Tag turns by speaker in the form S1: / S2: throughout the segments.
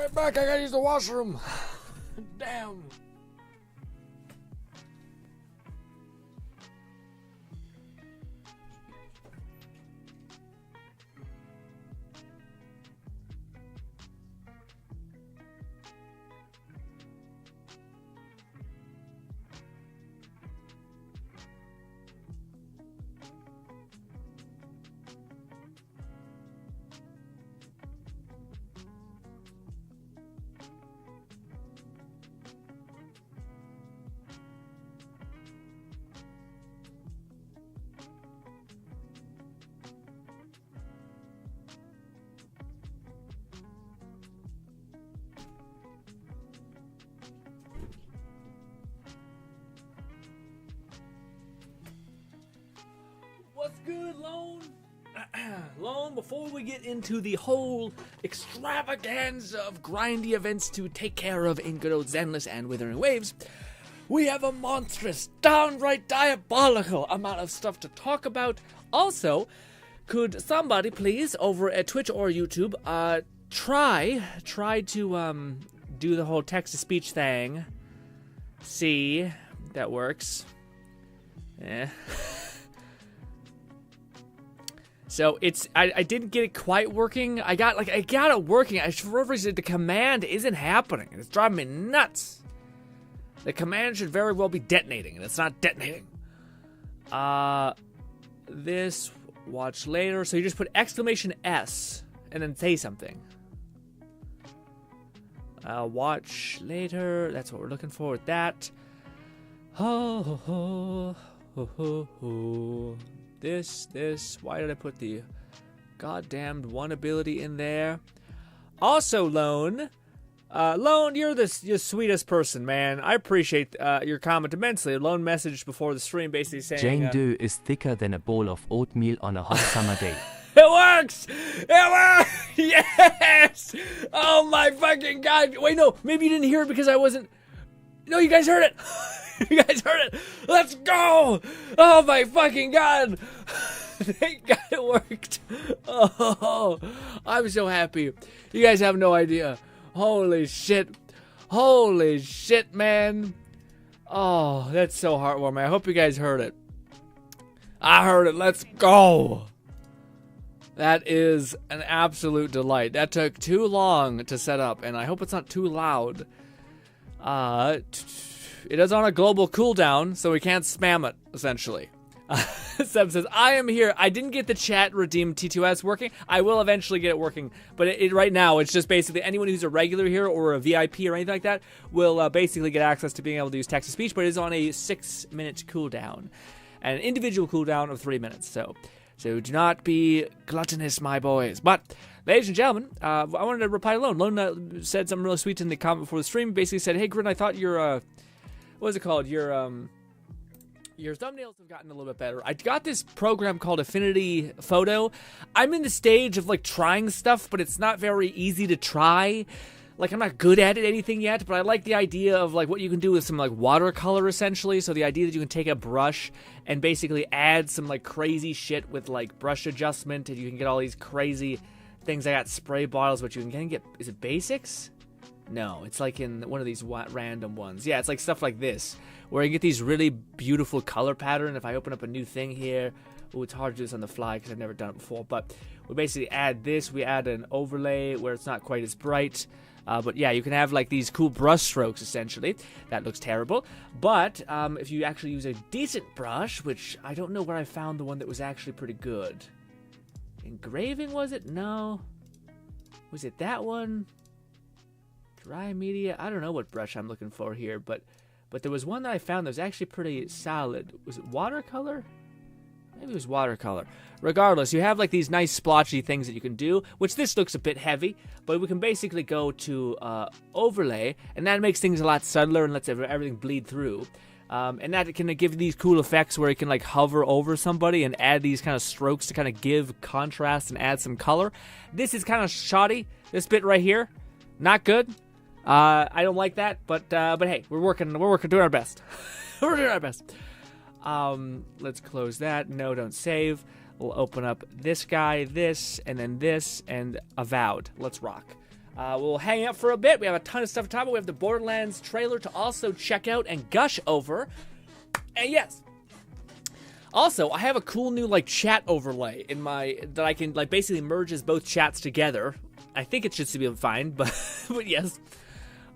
S1: right back. I gotta use the washroom. Damn. What's good, Lone? Lone, before we get into the whole extravaganza of grindy events to take care of in good old Zenless and Withering Waves, we have a monstrous, downright diabolical amount of stuff to talk about. Also, could somebody please, over at Twitch or YouTube, try to do the whole text-to-speech thing. See, that works. Eh. So I didn't get it quite working. I got it working. For whatever reason, the command isn't happening. It's driving me nuts. The command should very well be detonating, and it's not detonating. This, watch later. So you just put exclamation S, and then say something. Watch later. That's what we're looking for with that. Ho, ho, ho, ho, ho, ho. This, why did I put the goddamned one ability in there? Also, Lone, you're the sweetest person, man. I appreciate your comment immensely. Lone messaged before the stream basically saying...
S2: Jane Doe is thicker than a bowl of oatmeal on a hot summer day.
S1: It works! It works! Yes! Oh my fucking god. Wait, no, maybe you didn't hear it because I wasn't... No, you guys heard it! You guys heard it! Let's go! Oh my fucking god! Thank god it worked! Oh, I'm so happy. You guys have no idea. Holy shit. Holy shit, man. Oh, that's so heartwarming. I hope you guys heard it. I heard it. Let's go! That is an absolute delight. That took too long to set up, and I hope it's not too loud. It is on a global cooldown, so we can't spam it, essentially. Seb says, I am here. I didn't get the chat redeem T2S working. I will eventually get it working. But right now, it's just basically anyone who's a regular here or a VIP or anything like that will basically get access to being able to use text-to-speech, but it is on a 6-minute cooldown. And an individual cooldown of 3 minutes. So do not be gluttonous, my boys. But... ladies and gentlemen, I wanted to reply to Lone. Lone said something really sweet in the comment before the stream. Basically said, hey, Grin, I thought your, what is it called? Your thumbnails have gotten a little bit better. I got this program called Affinity Photo. I'm in the stage of, like, trying stuff, but it's not very easy to try. Like, I'm not good at it anything yet, but I like the idea of, like, what you can do with some, like, watercolor, essentially. So the idea that you can take a brush and basically add some, like, crazy shit with, like, brush adjustment, and you can get all these crazy... things. I got spray bottles, which you can get. Is it basics? No, it's like in one of these random ones. Yeah, it's like stuff like this, where you get these really beautiful color pattern. If I open up a new thing here, oh, it's hard to do this on the fly because I've never done it before. But we basically add this. We add an overlay where it's not quite as bright. But yeah, you can have like these cool brush strokes, essentially. That looks terrible. But if you actually use a decent brush, which I don't know where I found the one that was actually pretty good. Engraving, was it? No. Was it that one? Dry media? I don't know what brush I'm looking for here, but there was one that I found that was actually pretty solid. Was it watercolor? Maybe it was watercolor. Regardless, you have like these nice splotchy things that you can do, which this looks a bit heavy, but we can basically go to overlay, and that makes things a lot subtler and lets everything bleed through. And that can give these cool effects where you can like hover over somebody and add these kind of strokes to kind of give contrast and add some color. This is kind of shoddy. This bit right here, not good. I don't like that, but hey, we're working, doing our best. We're doing our best. Let's close that. No, don't save. We'll open up this guy, this, and then this, and Avowed. Let's rock. We'll hang out for a bit. We have a ton of stuff to talk about. We have the Borderlands trailer to also check out and gush over. And yes. Also, I have a cool new like chat overlay in my that I can like basically merges both chats together. I think it should be fine, but but yes.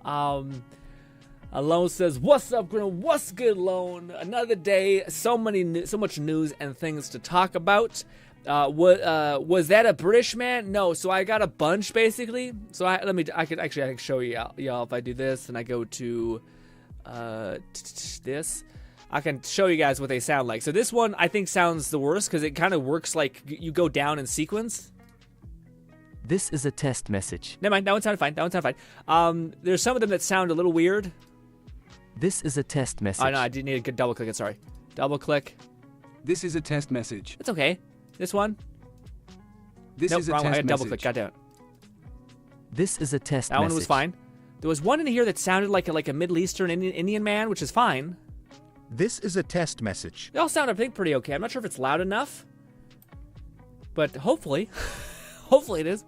S1: Alone says, "What's up, Grin? What's good, Lone? Another day. So much news and things to talk about. Was that a British man? No. So I got a bunch basically. So I can show y'all if I do this and I go to this. I can show you guys what they sound like. So this one I think sounds the worst because it kind of works like you go down in sequence.
S2: This is a test message.
S1: Never mind. That one sounded fine. There's some of them that sound a little weird.
S2: This is a test message.
S1: Oh no, I didn't need to double click it. Sorry. Double click.
S3: This is a test message.
S1: It's okay. This one.
S3: This
S1: nope,
S3: is a
S1: wrong
S3: test
S1: one. I
S3: message.
S1: double click. Goddamn it.
S2: This is a test
S1: that
S2: message.
S1: One was fine. There was one in here that sounded like a Middle Eastern Indian man, which is fine.
S4: This is a test message.
S1: They all sound, I think, pretty okay. I'm not sure if it's loud enough, but hopefully, hopefully it is.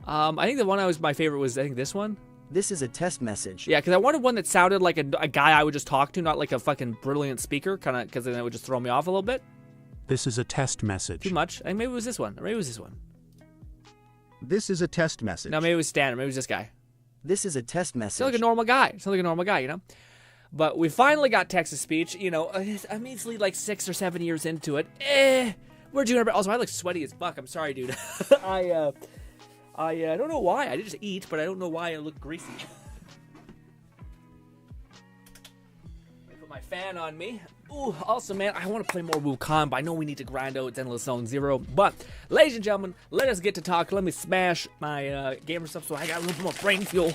S1: I think the one my favorite was I think this one.
S5: This is a test message.
S1: Yeah, because I wanted one that sounded like a guy I would just talk to, not like a fucking brilliant speaker, kind of, because then it would just throw me off a little bit.
S4: This is a test message.
S1: Too much. I think maybe it was this one. Or maybe it was this one.
S4: This is a test message.
S1: No, maybe it was standard. Maybe it was this guy.
S5: This is a test message.
S1: Sounds like a normal guy. Sounds like a normal guy, you know? But we finally got text-to-speech. You know, I'm easily like 6 or 7 years into it. We're doing our... Also, I look sweaty as fuck. I'm sorry, dude. I don't know why. I did just eat, but I don't know why I look greasy. I put my fan on me. Ooh, also, man, I want to play more Wukong, but I know we need to grind out Endless Zone Zero. But, ladies and gentlemen, let us get to talk. Let me smash my gamer stuff so I got a little bit more brain fuel.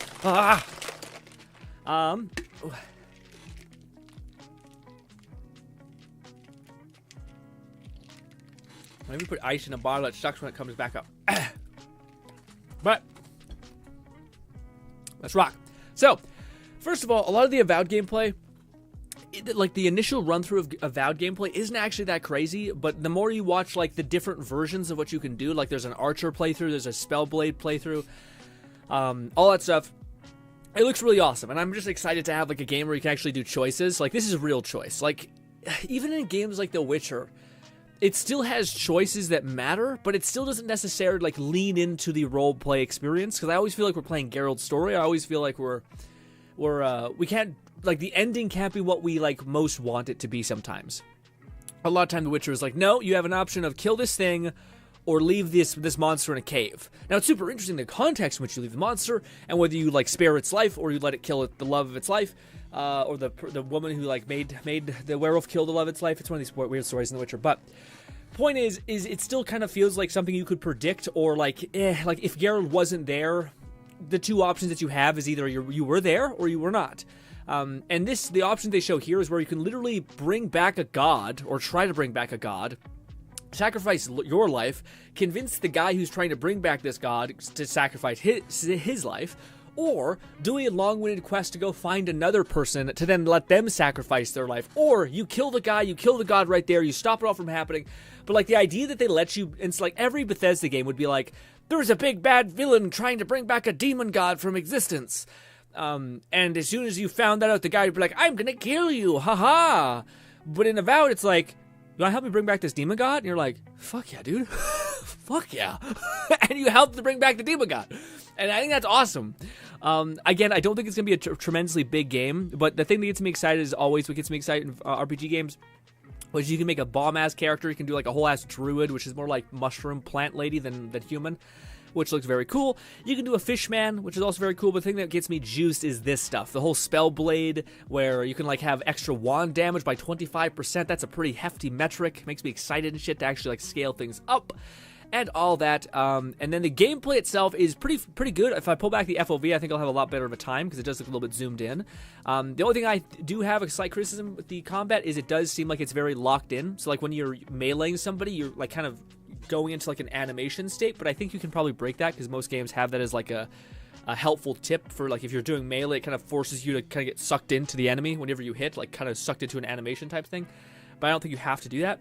S1: Maybe put ice in a bottle that sucks when it comes back up. But let's rock. So, first of all, a lot of the Avowed gameplay, like the initial run through of Avowed gameplay isn't actually that crazy, but the more you watch like the different versions of what you can do, like there's an Archer playthrough, there's a Spellblade playthrough, all that stuff, it looks really awesome. And I'm just excited to have like a game where you can actually do choices. Like this is a real choice. Like even in games like The Witcher, it still has choices that matter, but it still doesn't necessarily like lean into the role play experience. Because I always feel like we're playing Geralt's story. I always feel like we can't, like the ending can't be what we like most want it to be sometimes. A lot of time The Witcher is like, no, you have an option of kill this thing or leave this monster in a cave. Now it's super interesting the context in which you leave the monster and whether you like spare its life or you let it kill the love of its life. Or the woman who like made the werewolf kill the love of its life. It's one of these weird stories in The Witcher. But point is it still kind of feels like something you could predict, or like if Geralt wasn't there, the two options that you have is either you were there or you were not. And the option they show here is where you can literally bring back a god or try to bring back a god, sacrifice your life, convince the guy who's trying to bring back this god to sacrifice his life. Or do a long-winded quest to go find another person to then let them sacrifice their life. Or you kill the guy, you kill the god right there, you stop it all from happening. But like the idea that they let you, it's like every Bethesda game would be like, there's a big bad villain trying to bring back a demon god from existence. And as soon as you found that out, the guy would be like, I'm gonna kill you, haha. But in Avowed, it's like, you wanna help me bring back this demon god? And you're like, fuck yeah, dude. Fuck yeah. And you help to bring back the demon god. And I think that's awesome. Again, I don't think it's going to be a tremendously big game, but the thing that gets me excited is always what gets me excited in RPG games, which you can make a bomb-ass character. You can do like a whole-ass druid, which is more like mushroom plant lady than human, which looks very cool. You can do a fishman, which is also very cool, but the thing that gets me juiced is this stuff. The whole Spellblade, where you can like have extra wand damage by 25%. That's a pretty hefty metric. Makes me excited and shit to actually like scale things up. And all that, and then the gameplay itself is pretty good. If I pull back the FOV, I think I'll have a lot better of a time, because it does look a little bit zoomed in. The only thing I do have a slight criticism with the combat is it does seem like it's very locked in. So like when you're meleeing somebody, you're like kind of going into like an animation state, but I think you can probably break that, because most games have that as like a helpful tip for like if you're doing melee, it kind of forces you to kind of get sucked into the enemy whenever you hit, like kind of sucked into an animation type thing. But I don't think you have to do that.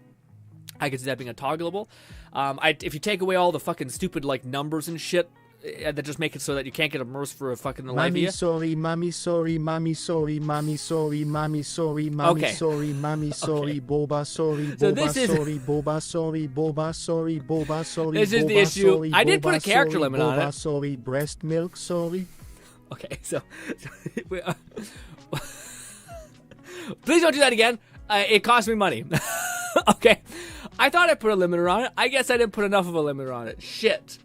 S1: I could see that being a toggleable. If you take away all the fucking stupid like numbers and shit, that just make it so that you can't get immersed for a fucking live
S4: Mommy
S1: via.
S4: sorry, mommy sorry, mommy sorry, mommy sorry, mommy sorry, mommy
S1: Okay.
S4: sorry, mommy sorry,
S1: Okay.
S4: boba sorry,
S1: So
S4: boba
S1: this is-
S4: sorry, boba sorry, boba sorry, boba sorry.
S1: This is the
S4: boba
S1: issue.
S4: sorry,
S1: I did put a
S4: boba
S1: character
S4: sorry,
S1: limit on
S4: boba
S1: it.
S4: Sorry, breast milk sorry.
S1: Okay, so please don't do that again. It cost me money. Okay, I thought I put a limiter on it. I guess I didn't put enough of a limiter on it. Shit.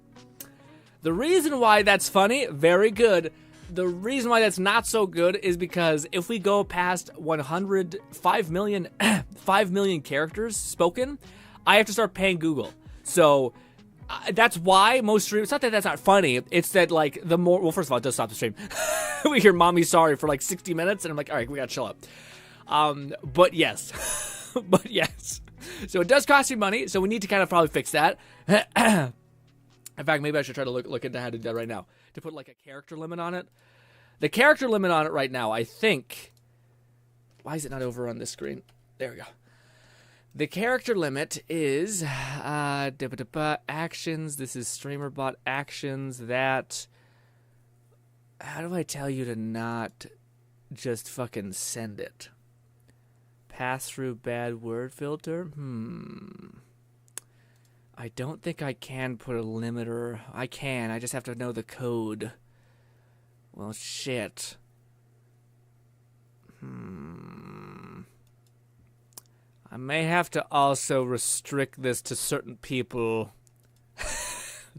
S1: The reason why that's funny, very good. The reason why that's not so good is because if we go past 5 million characters spoken, I have to start paying Google. So that's why most streams, it's not that that's not funny, it's that like the more, well, first of all, it does stop the stream. We hear mommy sorry for like 60 minutes and I'm like, all right, we gotta chill up. But yes, so it does cost you money, so we need to kind of probably fix that. In fact, maybe I should try to look into how to do that right now, to put like a character limit on it. The character limit on it right now, I think, why is it not over on this screen? There we go. The character limit is actions. This is streamer bot actions. That, how do I tell you to not just fucking send it? Pass through bad word filter. I don't think I can put a limiter. I can. I just have to know the code. Well, shit. I may have to also restrict this to certain people.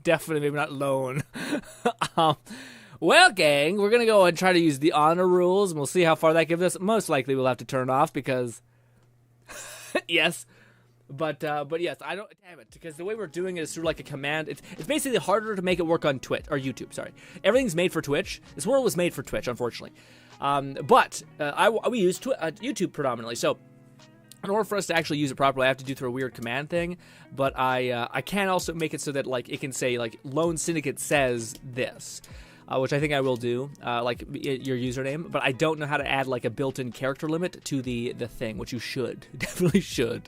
S1: Definitely maybe not loan. Well, gang, we're going to go and try to use the honor rules, and we'll see how far that gives us. Most likely we'll have to turn off because... yes. But yes, I don't, damn it, because the way we're doing it is through like a command. It's basically harder to make it work on Twitch, or YouTube, sorry. Everything's made for Twitch. This world was made for Twitch, unfortunately. But we use YouTube predominantly, so in order for us to actually use it properly, I have to do through a weird command thing, but I can also make it so that like it can say like Lone Syndicate says this, which I think I will do, like your username, but I don't know how to add like a built-in character limit to the thing, which you should, definitely should.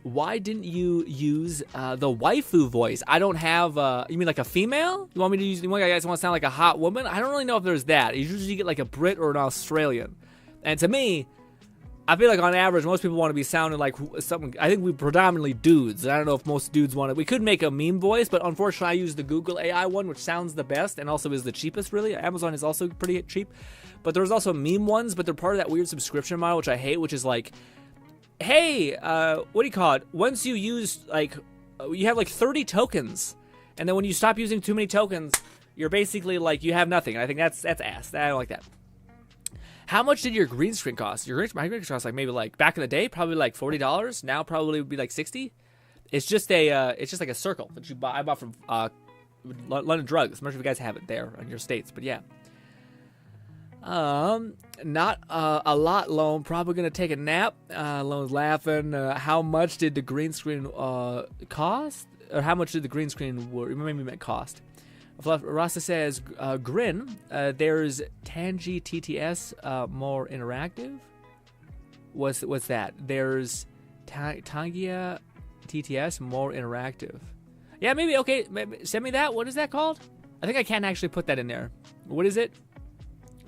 S1: Why didn't you use the waifu voice? I don't have, you mean like a female? You want me to use, you guys want to sound like a hot woman? I don't really know if there's that. You usually get like a Brit or an Australian. And to me, I feel like on average, most people want to be sounding like something. I think we predominantly dudes. I don't know if most dudes want it. We could make a meme voice, but unfortunately I use the Google AI one, which sounds the best and also is the cheapest, really. Amazon is also pretty cheap. But there's also meme ones, but they're part of that weird subscription model, which I hate, which is like, hey, what do you call it? Once you use, like, you have like 30 tokens, and then when you stop using too many tokens, you're basically like, you have nothing. And I think that's ass. I don't like that. How much did your green screen cost? My green screen cost like maybe like back in the day, probably like $40. Now probably would be like $60. It's just it's just like a circle that you buy. I bought from London Drugs. I'm not sure if you guys have it there in your states, but yeah. Not a lot, Lone. Probably gonna take a nap. Lone's laughing. How much did the green screen cost? Or how much did the green screen work? Maybe meant cost. Rasta says, GRINN, there's Tangy TTS more interactive. What's that? There's Tangia TTS more interactive. Yeah, maybe, okay, maybe, send me that. What is that called? I think I can actually put that in there. What is it?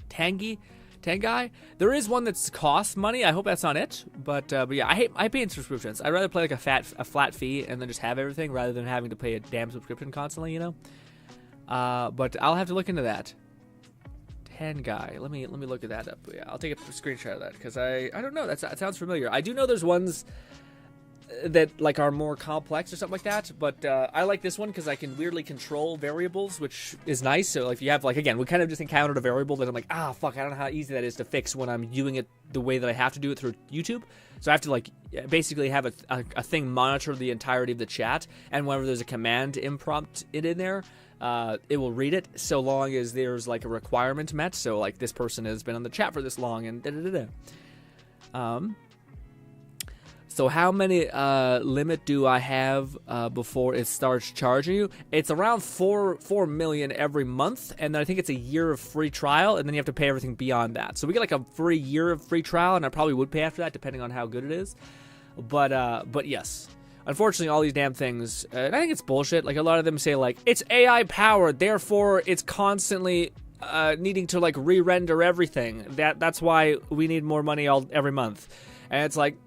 S1: Tangai? There is one that's costs money. I hope that's not it. But yeah, I pay in subscriptions. I'd rather play like a flat fee and then just have everything rather than having to pay a damn subscription constantly, you know? But I'll have to look into that. Tangai. Let me look at that up. Yeah, I'll take a screenshot of that because I don't know. That sounds familiar. I do know there's ones that like are more complex or something like that, but I like this one because I can weirdly control variables, which is nice. So like if you have like, again, we kind of just encountered a variable that I'm like, fuck, I don't know how easy that is to fix when I'm doing it the way that I have to do it through YouTube. So I have to like basically have a thing monitor the entirety of the chat, and whenever there's a command impromptu in there, it will read it so long as there's like a requirement met. So like this person has been on the chat for this long and da-da-da-da. So how many limit do I have before it starts charging you? It's around 4 million every month, and then I think it's a year of free trial, and then you have to pay everything beyond that. So we get like a free year of free trial, and I probably would pay after that, depending on how good it is. But yes. Unfortunately, all these damn things, and I think it's bullshit. Like, a lot of them say, like, it's AI powered, therefore it's constantly needing to, like, re-render everything. That's why we need more money every month. And it's like,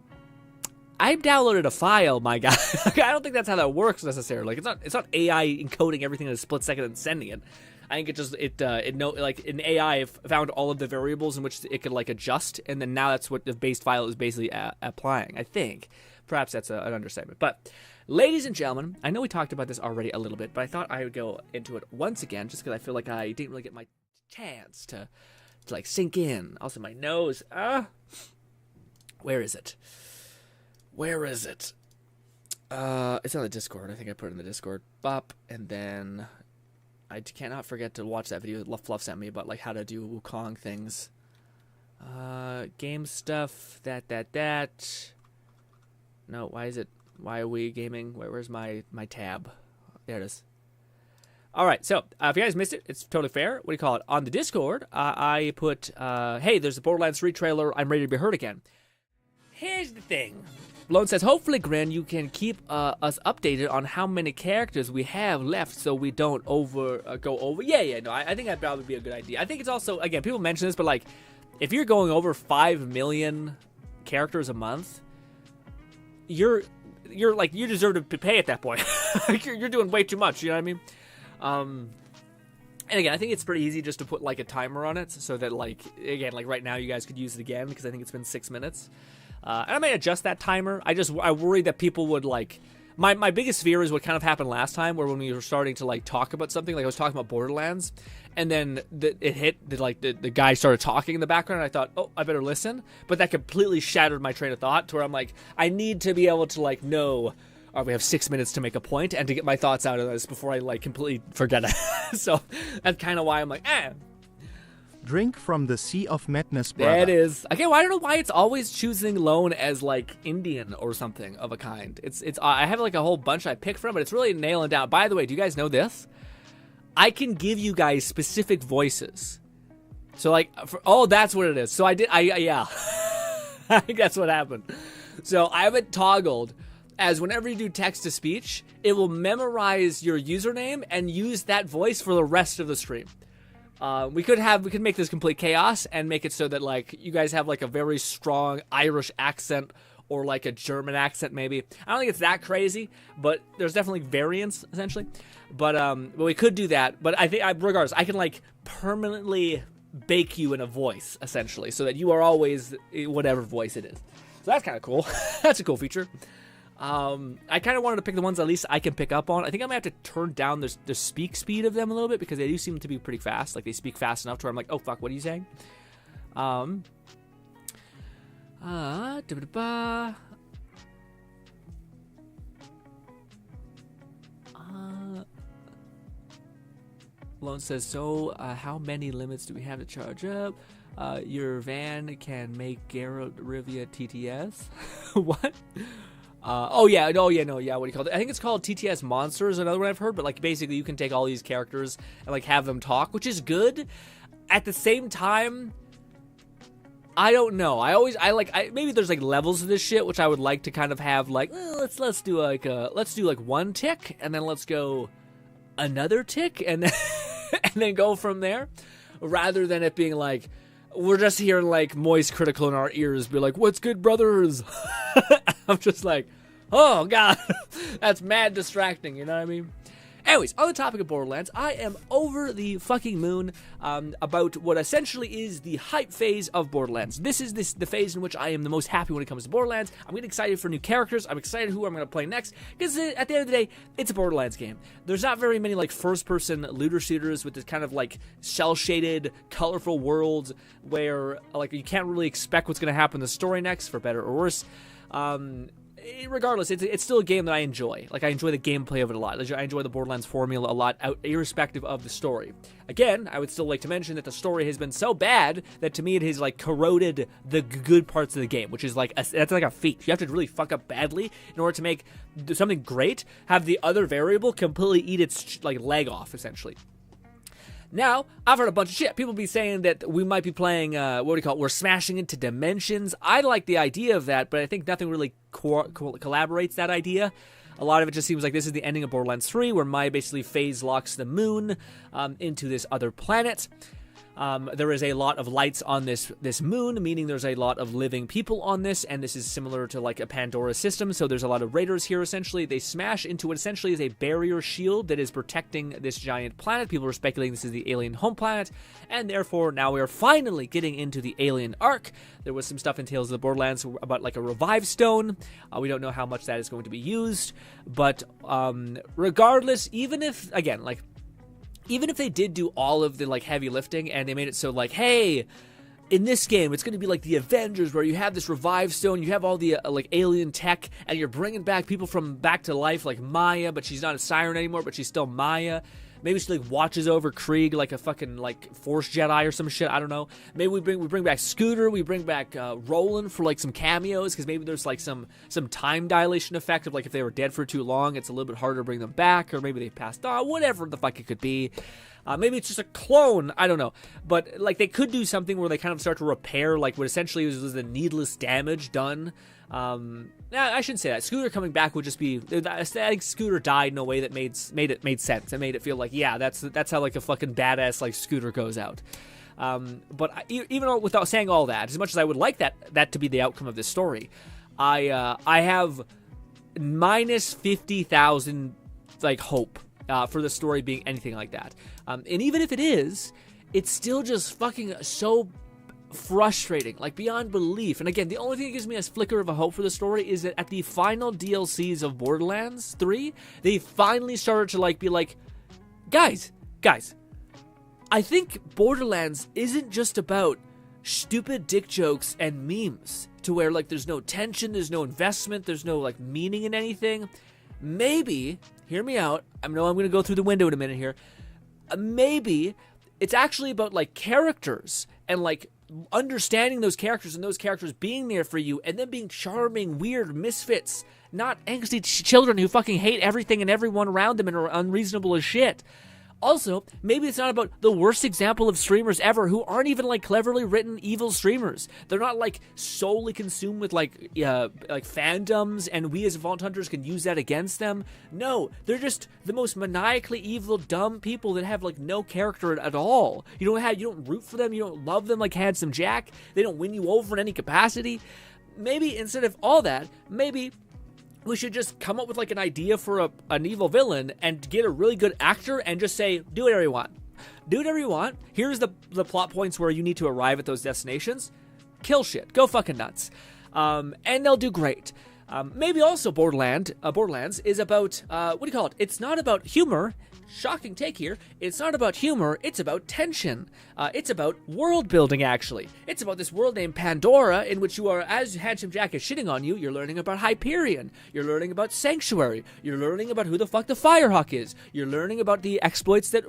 S1: I downloaded a file, my guy. I don't think that's how that works necessarily. Like, it's not AI encoding everything in a split second and sending it. I think an AI found all of the variables in which it could, like, adjust, and then now that's what the base file is basically applying, I think. Perhaps that's an understatement. But, ladies and gentlemen, I know we talked about this already a little bit, but I thought I would go into it once again, just because I feel like I didn't really get my chance to like, sink in. Also, my nose. Where is it? It's on the Discord. I think I put it in the Discord. Bop. And then I cannot forget to watch that video that Fluff sent me about, like, how to do Wukong things. Game stuff. That. No, why are we gaming? Where's my tab? There it is. All right, so if you guys missed it, it's totally fair. What do you call it? On the Discord, I put, hey, there's a Borderlands 3 trailer. I'm ready to be heard again. Here's the thing. Lone says, hopefully, Grin, you can keep us updated on how many characters we have left so we don't go over. Yeah, no, I think that'd probably be a good idea. I think it's also, again, people mention this, but, like, if you're going over 5 million characters a month, you deserve to pay at that point. you're doing way too much, you know what I mean? And again, I think it's pretty easy just to put, like, a timer on it so that, like, again, like, right now you guys could use it again because I think it's been 6 minutes. And I might adjust that timer. I worry that people would, like, my biggest fear is what kind of happened last time, where when we were starting to, like, talk about something, like I was talking about Borderlands, and then it hit, the guy started talking in the background, and I thought, oh, I better listen, but that completely shattered my train of thought, to where I'm like, I need to be able to, like, know, we have 6 minutes to make a point, and to get my thoughts out of this before I, like, completely forget it. So, that's kind of why I'm like,
S4: Drink from the Sea of Madness, brother.
S1: There it is. Okay, well, I don't know why it's always choosing Lone as, like, Indian or something of a kind. It's. I have, like, a whole bunch I pick from, but it's really nailing down. By the way, do you guys know this? I can give you guys specific voices. So, like, that's what it is. So yeah. I think that's what happened. So I have it toggled as whenever you do text-to-speech, it will memorize your username and use that voice for the rest of the stream. We could make this complete chaos and make it so that, like, you guys have, like, a very strong Irish accent or, like, a German accent maybe. I don't think it's that crazy, but there's definitely variance essentially. But we could do that. But I think, regardless, I can, like, permanently bake you in a voice essentially, so that you are always whatever voice it is. So that's kind of cool. That's a cool feature. I kind of wanted to pick the ones at least I can pick up on. I think I might have to turn down the speak speed of them a little bit, because they do seem to be pretty fast. Like, they speak fast enough to where I'm like, oh fuck, what are you saying? Lone says, so how many limits do we have to charge up? Your van can make Geralt Rivia TTS. What? What do you call it? I think it's called TTS Monsters, another one I've heard, but, like, basically you can take all these characters and, like, have them talk, which is good. At the same time, I don't know. Maybe there's, like, levels of this shit, which I would like to kind of have, like, let's do one tick, and then let's go another tick, and then, and then go from there, rather than it being like, we're just hearing, like, Moist Critical in our ears be like, what's good, brothers? I'm just like, oh, God, that's mad distracting, you know what I mean? Anyways, on the topic of Borderlands, I am over the fucking moon about what essentially is the hype phase of Borderlands. This is the phase in which I am the most happy when it comes to Borderlands. I'm getting excited for new characters. I'm excited who I'm going to play next, because at the end of the day, it's a Borderlands game. There's not very many, like, first-person looter shooters with this kind of, like, cel-shaded, colorful worlds where, like, you can't really expect what's going to happen in the story next, for better or worse. Regardless, it's still a game that I enjoy. Like, I enjoy the gameplay of it a lot. I enjoy the Borderlands formula a lot, irrespective of the story. Again, I would still like to mention that the story has been so bad that, to me, it has, like, corroded the good parts of the game, which is, like, that's like a feat. You have to really fuck up badly in order to make something great, have the other variable completely eat its, like, leg off, essentially. Now, I've heard a bunch of shit. People be saying that we might be playing, we're smashing into dimensions. I like the idea of that, but I think nothing really collaborates that idea. A lot of it just seems like this is the ending of Borderlands 3, where Maya basically phase locks the moon into this other planet. There is a lot of lights on this moon, meaning there's a lot of living people on this, and this is similar to like a Pandora system, so there's a lot of raiders here essentially. They smash into what essentially is a barrier shield that is protecting this giant planet. People are speculating this is the alien home planet, and therefore now we are finally getting into the alien arc. There was some stuff in Tales of the Borderlands about like a revive stone. We don't know how much that is going to be used, but regardless, even if they did do all of the like heavy lifting and they made it so like, hey, in this game it's going to be like the Avengers where you have this revive stone, you have all the like alien tech, and you're bringing back people from back to life like Maya, but she's not a siren anymore, but she's still Maya. Maybe she like watches over Krieg like a fucking like Force Jedi or some shit. I don't know. Maybe we bring back Scooter. We bring back Roland for like some cameos, because maybe there's like some time dilation effect of like if they were dead for too long, it's a little bit harder to bring them back, or maybe they passed on. Whatever the fuck it could be. Maybe it's just a clone. I don't know. But like they could do something where they kind of start to repair like what essentially was the needless damage done. I shouldn't say that. Scooter coming back would just be. I think Scooter died in a way that made sense. It made it feel like, yeah, that's how like a fucking badass like Scooter goes out. But even without saying all that, as much as I would like that to be the outcome of this story, I have minus 50,000 like hope for the story being anything like that. And even if it is, it's still just fucking so frustrating, like beyond belief. And again, the only thing that gives me a flicker of a hope for the story is that at the final DLCs of Borderlands 3, they finally started to like be like, guys, I think Borderlands isn't just about stupid dick jokes and memes to where like there's no tension, there's no investment, there's no like meaning in anything. Maybe, hear me out, I know I'm going to go through the window in a minute here, maybe it's actually about like characters and like understanding those characters and those characters being there for you, and then being charming, weird misfits, not angsty children who fucking hate everything and everyone around them and are unreasonable as shit. Also, maybe it's not about the worst example of streamers ever who aren't even like cleverly written evil streamers. They're not like solely consumed with like fandoms, and we as Vault Hunters can use that against them. No, they're just the most maniacally evil, dumb people that have like no character at all. You don't root for them. You don't love them like Handsome Jack. They don't win you over in any capacity. Maybe instead of all that, maybe we should just come up with like an idea for an evil villain and get a really good actor and just say, do whatever you want. Do whatever you want. Here's the plot points where you need to arrive at those destinations. Kill shit. Go fucking nuts. And they'll do great. Maybe also Borderlands is about, It's not about humor. Shocking take here. It's not about humor, it's about tension. It's about world building, actually. It's about this world named Pandora, in which you are, as Handsome Jack is shitting on you, you're learning about Hyperion. You're learning about Sanctuary. You're learning about who the fuck the Firehawk is. You're learning about the exploits that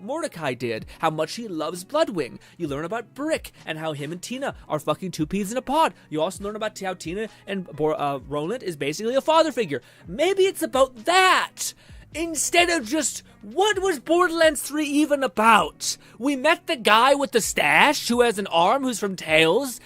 S1: Mordecai did, how much he loves Bloodwing. You learn about Brick, and how him and Tina are fucking two peas in a pod. You also learn about how Tina and Roland is basically a father figure. Maybe it's about that! Instead of just, what was Borderlands 3 even about? We met the guy with the stash who has an arm who's from Tales.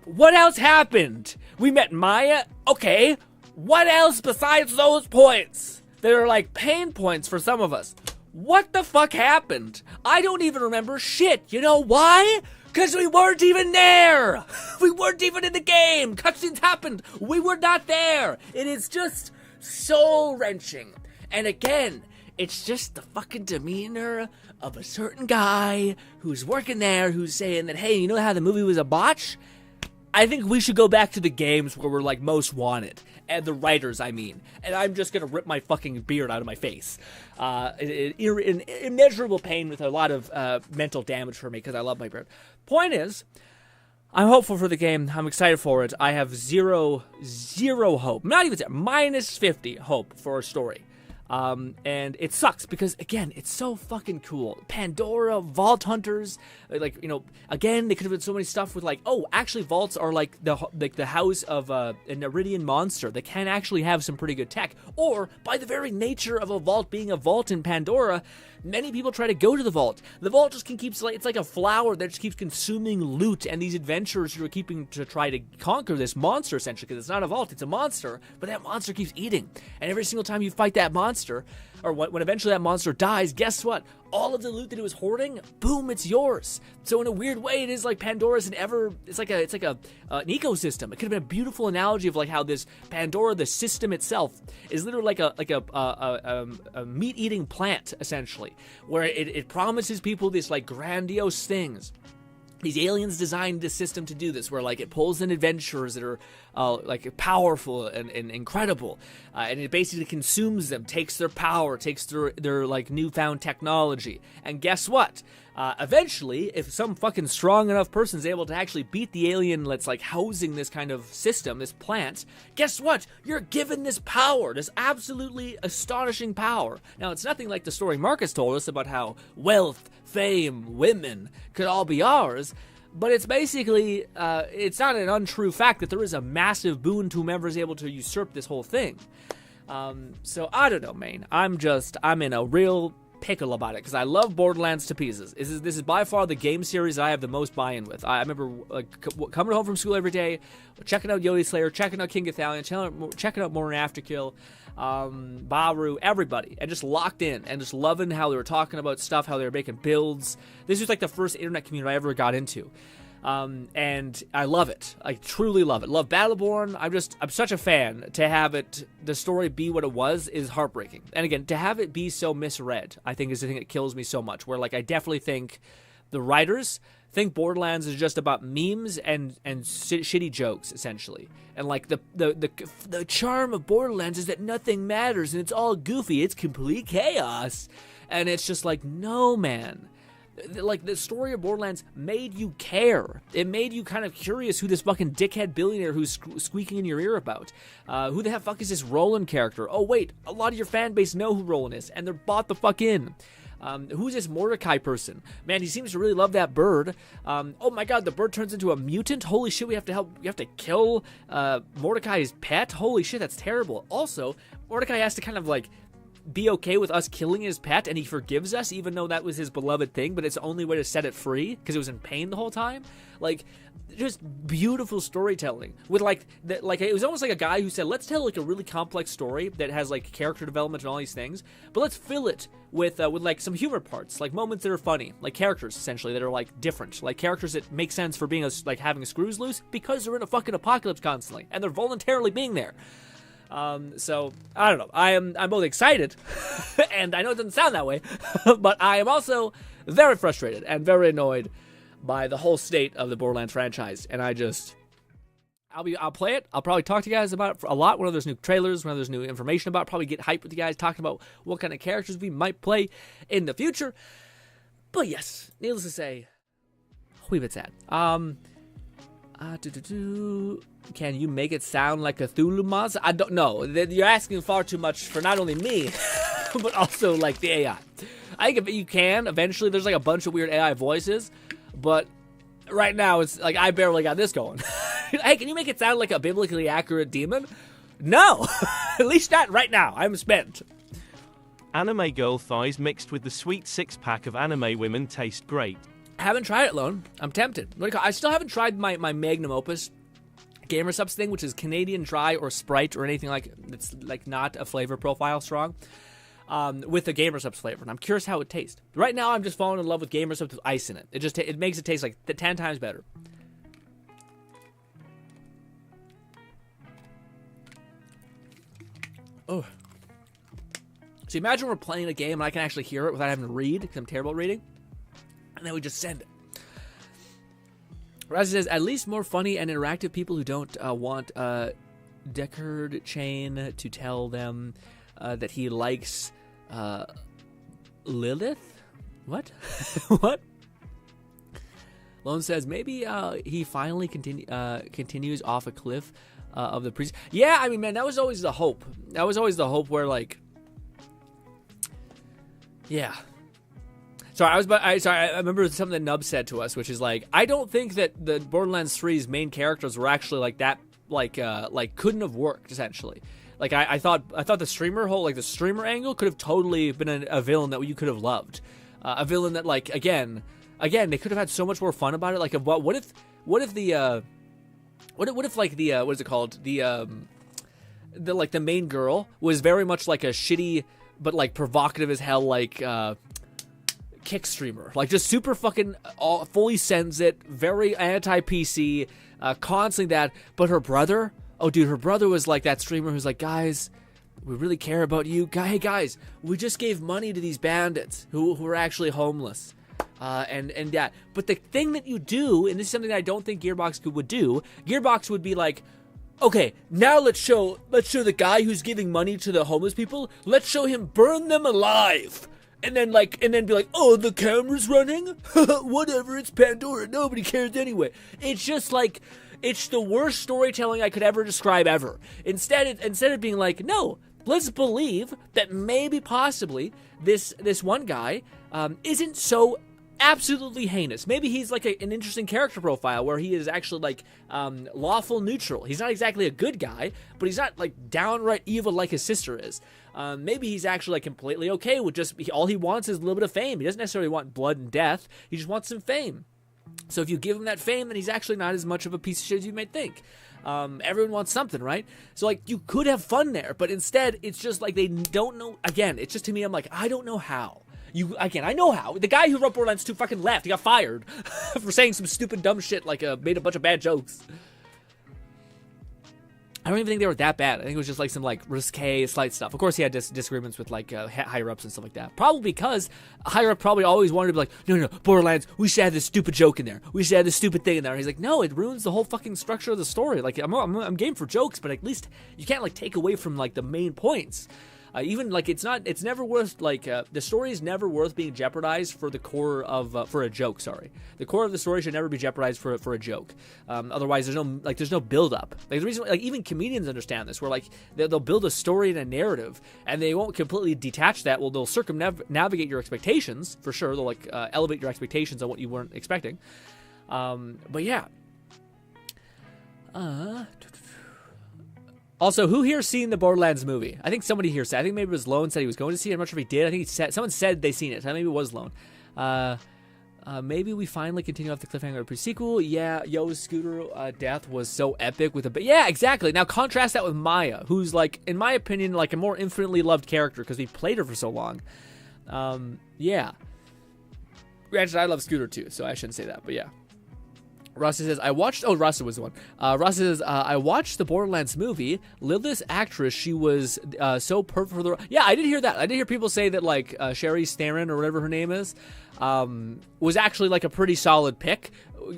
S1: What else happened? We met Maya. Okay, what else besides those points? They're like pain points for some of us. What the fuck happened? I don't even remember shit. You know why? Because we weren't even there. We weren't even in the game. Cutscenes happened. We were not there. It is just soul-wrenching. And again, it's just the fucking demeanor of a certain guy who's working there, who's saying that, hey, you know how the movie was a botch? I think we should go back to the games where we're like most wanted. And the writers, I mean. And I'm just going to rip my fucking beard out of my face. In immeasurable pain with a lot of mental damage for me because I love my beard. Point is, I'm hopeful for the game. I'm excited for it. I have zero hope. Not even zero, minus 50 hope for a story. And it sucks because, again, it's so fucking cool. Pandora, Vault Hunters, like, you know, again, they could have done so many stuff with, like, oh, actually, vaults are like the house of an Iridian monster that can actually have some pretty good tech. Or, by the very nature of a vault being a vault in Pandora, many people try to go to the vault. The vault just keeps, like, it's like a flower that just keeps consuming loot, and these adventurers who are keeping to try to conquer this monster, essentially, because it's not a vault, it's a monster, but that monster keeps eating. And every single time you fight that monster, or when eventually that monster dies, guess what? All of the loot that it was hoarding, boom, it's yours. So in a weird way, it is like Pandora's it's like an ecosystem. It could have been a beautiful analogy of like how this Pandora, the system itself, is literally like a meat-eating plant, essentially, where it promises people these like grandiose things. These aliens designed this system to do this, where like it pulls in adventurers that are like powerful and incredible, and it basically consumes them, takes their power, takes their like newfound technology. And guess what? Eventually, if some fucking strong enough person is able to actually beat the alien that's like housing this kind of system, this plant, guess what? You're given this power, this absolutely astonishing power. Now, it's nothing like the story Marcus told us about how wealth, fame, women could all be ours, but it's basically, it's not an untrue fact that there is a massive boon to whomever is able to usurp this whole thing. So, I don't know, man. I'm in a real pickle about it because I love Borderlands to pieces. This is by far the game series I have the most buy-in with. I remember coming home from school every day, checking out Yodi Slayer, checking out King Gathalion, checking out Morning Afterkill, Baru, everybody, and just locked in and just loving how they were talking about stuff, how they were making builds. This was like the first internet community I ever got into. And I love it. I truly love it. Love Battleborn. I'm such a fan. To have the story be what it was is heartbreaking. And again, to have it be so misread, I think is the thing that kills me so much. Where like I definitely think the writers think Borderlands is just about memes and shitty jokes, essentially. And like the charm of Borderlands is that nothing matters and it's all goofy. It's complete chaos. And it's just like, no, man. Like, the story of Borderlands made you care. It made you kind of curious who this fucking dickhead billionaire who's squeaking in your ear about. Who the fuck is this Roland character? Oh, wait, a lot of your fan base know who Roland is, and they're bought the fuck in. Who's this Mordecai person? Man, he seems to really love that bird. Oh my god, the bird turns into a mutant? Holy shit, we have to kill Mordecai's pet? Holy shit, that's terrible. Also, Mordecai has to kind of, like, be okay with us killing his pet, and he forgives us even though that was his beloved thing, but it's the only way to set it free because it was in pain the whole time. Like, just beautiful storytelling with like it was almost like a guy who said, let's tell like a really complex story that has like character development and all these things, but let's fill it with like some humor parts, like moments that are funny, like characters essentially that are like different, like characters that make sense for being like having screws loose because they're in a fucking apocalypse constantly and they're voluntarily being there. So I don't know. I'm both excited, and I know it doesn't sound that way, but I am also very frustrated and very annoyed by the whole state of the Borderlands franchise. And I'll play it. I'll probably talk to you guys about it a lot when there's new trailers, when there's new information about it. Probably get hyped with you guys talking about what kind of characters we might play in the future. But yes, needless to say, a wee bit sad. Can you make it sound like a Cthulhu monster? I don't know. You're asking far too much for not only me, but also like the AI. I think if you can, eventually there's like a bunch of weird AI voices, but right now it's like I barely got this going. Hey, can you make it sound like a biblically accurate demon? No, at least not right now. I'm spent.
S6: Anime girl thighs mixed with the sweet six-pack of anime women taste great.
S1: I haven't tried it, Lone. I'm tempted. I still haven't tried my magnum opus Gamer Subs thing, which is Canadian Dry or Sprite or anything like that's like not a flavor profile strong, with the Gamer Subs flavor. And I'm curious how it tastes. Right now, I'm just falling in love with Gamer Subs with ice in it. It makes it taste like 10 times better. Oh. So imagine we're playing a game and I can actually hear it without having to read because I'm terrible at reading. And then we just send it. Raz says, at least more funny and interactive people who don't want Deckard Chain to tell them that he likes Lilith? What? What? Lone says, maybe he finally continues off a cliff of the priest. Yeah, I mean, man, that was always the hope. That was always the hope where, like, Yeah. Sorry, I remember something that Nub said to us, which is like, I don't think that the Borderlands 3's main characters were actually like that, like couldn't have worked essentially. Like I thought the streamer angle could have totally been a villain that you could have loved, a villain that like again they could have had so much more fun about it. Like what if what is it called, the main girl was very much like a shitty but like provocative as hell like kick streamer, like just super fucking fully sends it, very anti-PC, constantly that. But her brother, her brother was like that streamer who's like, guys, we really care about you. Hey guys, we just gave money to these bandits who are actually homeless. And that. But the thing that you do, and this is something that I don't think Gearbox would do, Gearbox would be like, okay, now let's show the guy who's giving money to the homeless people, let's show him burn them alive. And then be like, oh, the camera's running? Whatever, it's Pandora, nobody cares anyway. It's just like, it's the worst storytelling I could ever describe ever. Instead of being like, no, let's believe that maybe possibly this one guy isn't so absolutely heinous. Maybe he's like an interesting character profile where he is actually like lawful neutral. He's not exactly a good guy, but he's not like downright evil like his sister is. Maybe he's actually like completely okay with just all he wants is a little bit of fame. He doesn't necessarily want blood and death. He just wants some fame. So if you give him that fame, then he's actually not as much of a piece of shit as you might think. Everyone wants something, right? So like you could have fun there, but instead it's just like they don't know. Again, it's just to me, I'm like, I don't know how. I know how. The guy who wrote Borderlands 2 fucking left. He got fired for saying some stupid dumb shit, like made a bunch of bad jokes. I don't even think they were that bad. I think it was just like some like risque, slight stuff. Of course, he had disagreements with like higher ups and stuff like that. Probably because higher up probably always wanted to be like, no, Borderlands, we should have this stupid joke in there. We should have this stupid thing in there. And he's like, no, it ruins the whole fucking structure of the story. Like I'm game for jokes, but at least you can't like take away from like the main points. Even like it's never worth like the story is never worth being jeopardized for the core of for a joke. Sorry, the core of the story should never be jeopardized for a joke. Otherwise, there's no build up. Like the reason, like even comedians understand this, where like they'll build a story and a narrative, and they won't completely detach that. Well, they'll circumnavigate your expectations for sure. They'll like elevate your expectations on what you weren't expecting. But yeah. Also, who here's seen the Borderlands movie? I think somebody here said. I think maybe it was Lone said he was going to see it. I'm not sure if he did. I think someone said they seen it. Maybe it was Lone. Maybe we finally continue off the cliffhanger of the pre-sequel. Yeah, Yo's scooter death was so epic with a... Yeah, exactly. Now contrast that with Maya, who's like, in my opinion, like a more infinitely loved character because we played her for so long. Yeah. Granted, I love Scooter too, so I shouldn't say that, but yeah. Rasta says, Rasta was the one. Rasta says, I watched the Borderlands movie. Lilith's actress, she was so perfect for the... Yeah, I did hear that. I did hear people say that, like, Sherry Starin, or whatever her name is, was actually, like, a pretty solid pick.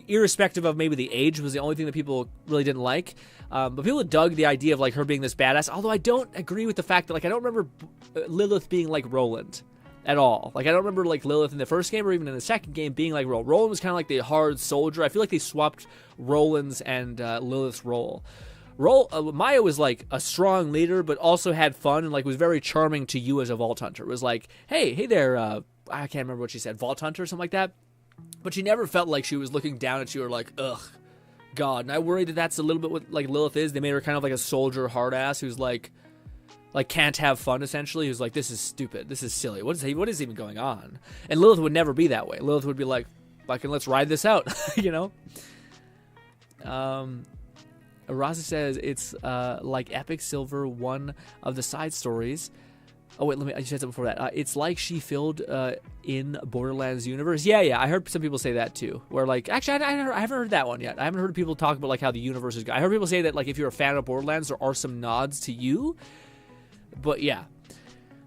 S1: Irrespective of maybe the age was the only thing that people really didn't like. But people dug the idea of, like, her being this badass. Although I don't agree with the fact that, like, I don't remember Lilith being like Roland at all. Like, I don't remember, like, Lilith in the first game or even in the second game being like Roland. Roland was kind of like the hard soldier. I feel like they swapped Roland's and Lilith's role. Maya was, like, a strong leader, but also had fun and, like, was very charming to you as a Vault Hunter. It was like, hey there, I can't remember what she said, Vault Hunter or something like that. But she never felt like she was looking down at you or like, ugh, God. And I worry that that's a little bit what, like, Lilith is. They made her kind of like a soldier hard ass who's, like can't have fun, essentially, who's like, this is stupid, this is silly, what is even going on? And Lilith would never be that way. Lilith would be like, fucking let's ride this out, you know? Rasa says it's like Epic Silver, one of the side stories. Oh wait, I just said something before that. It's like she filled in Borderlands universe. Yeah, I heard some people say that too. Where like, actually, I haven't heard that one yet. I haven't heard people talk about like how the universe is. I heard people say that like if you're a fan of Borderlands, there are some nods to you. But yeah,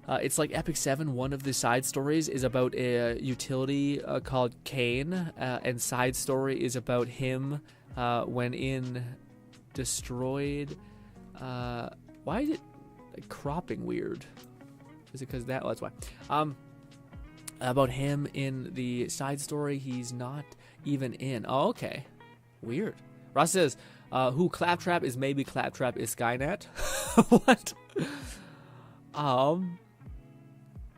S1: it's like Epic 7. One of the side stories is about a utility called Kane, and side story is about him when in Destroyed. Why is it like, cropping weird? Is it because that? Oh, that's why. About him in the side story, he's not even in. Oh, okay. Weird. Ross says, who Claptrap is maybe Claptrap is Skynet. What?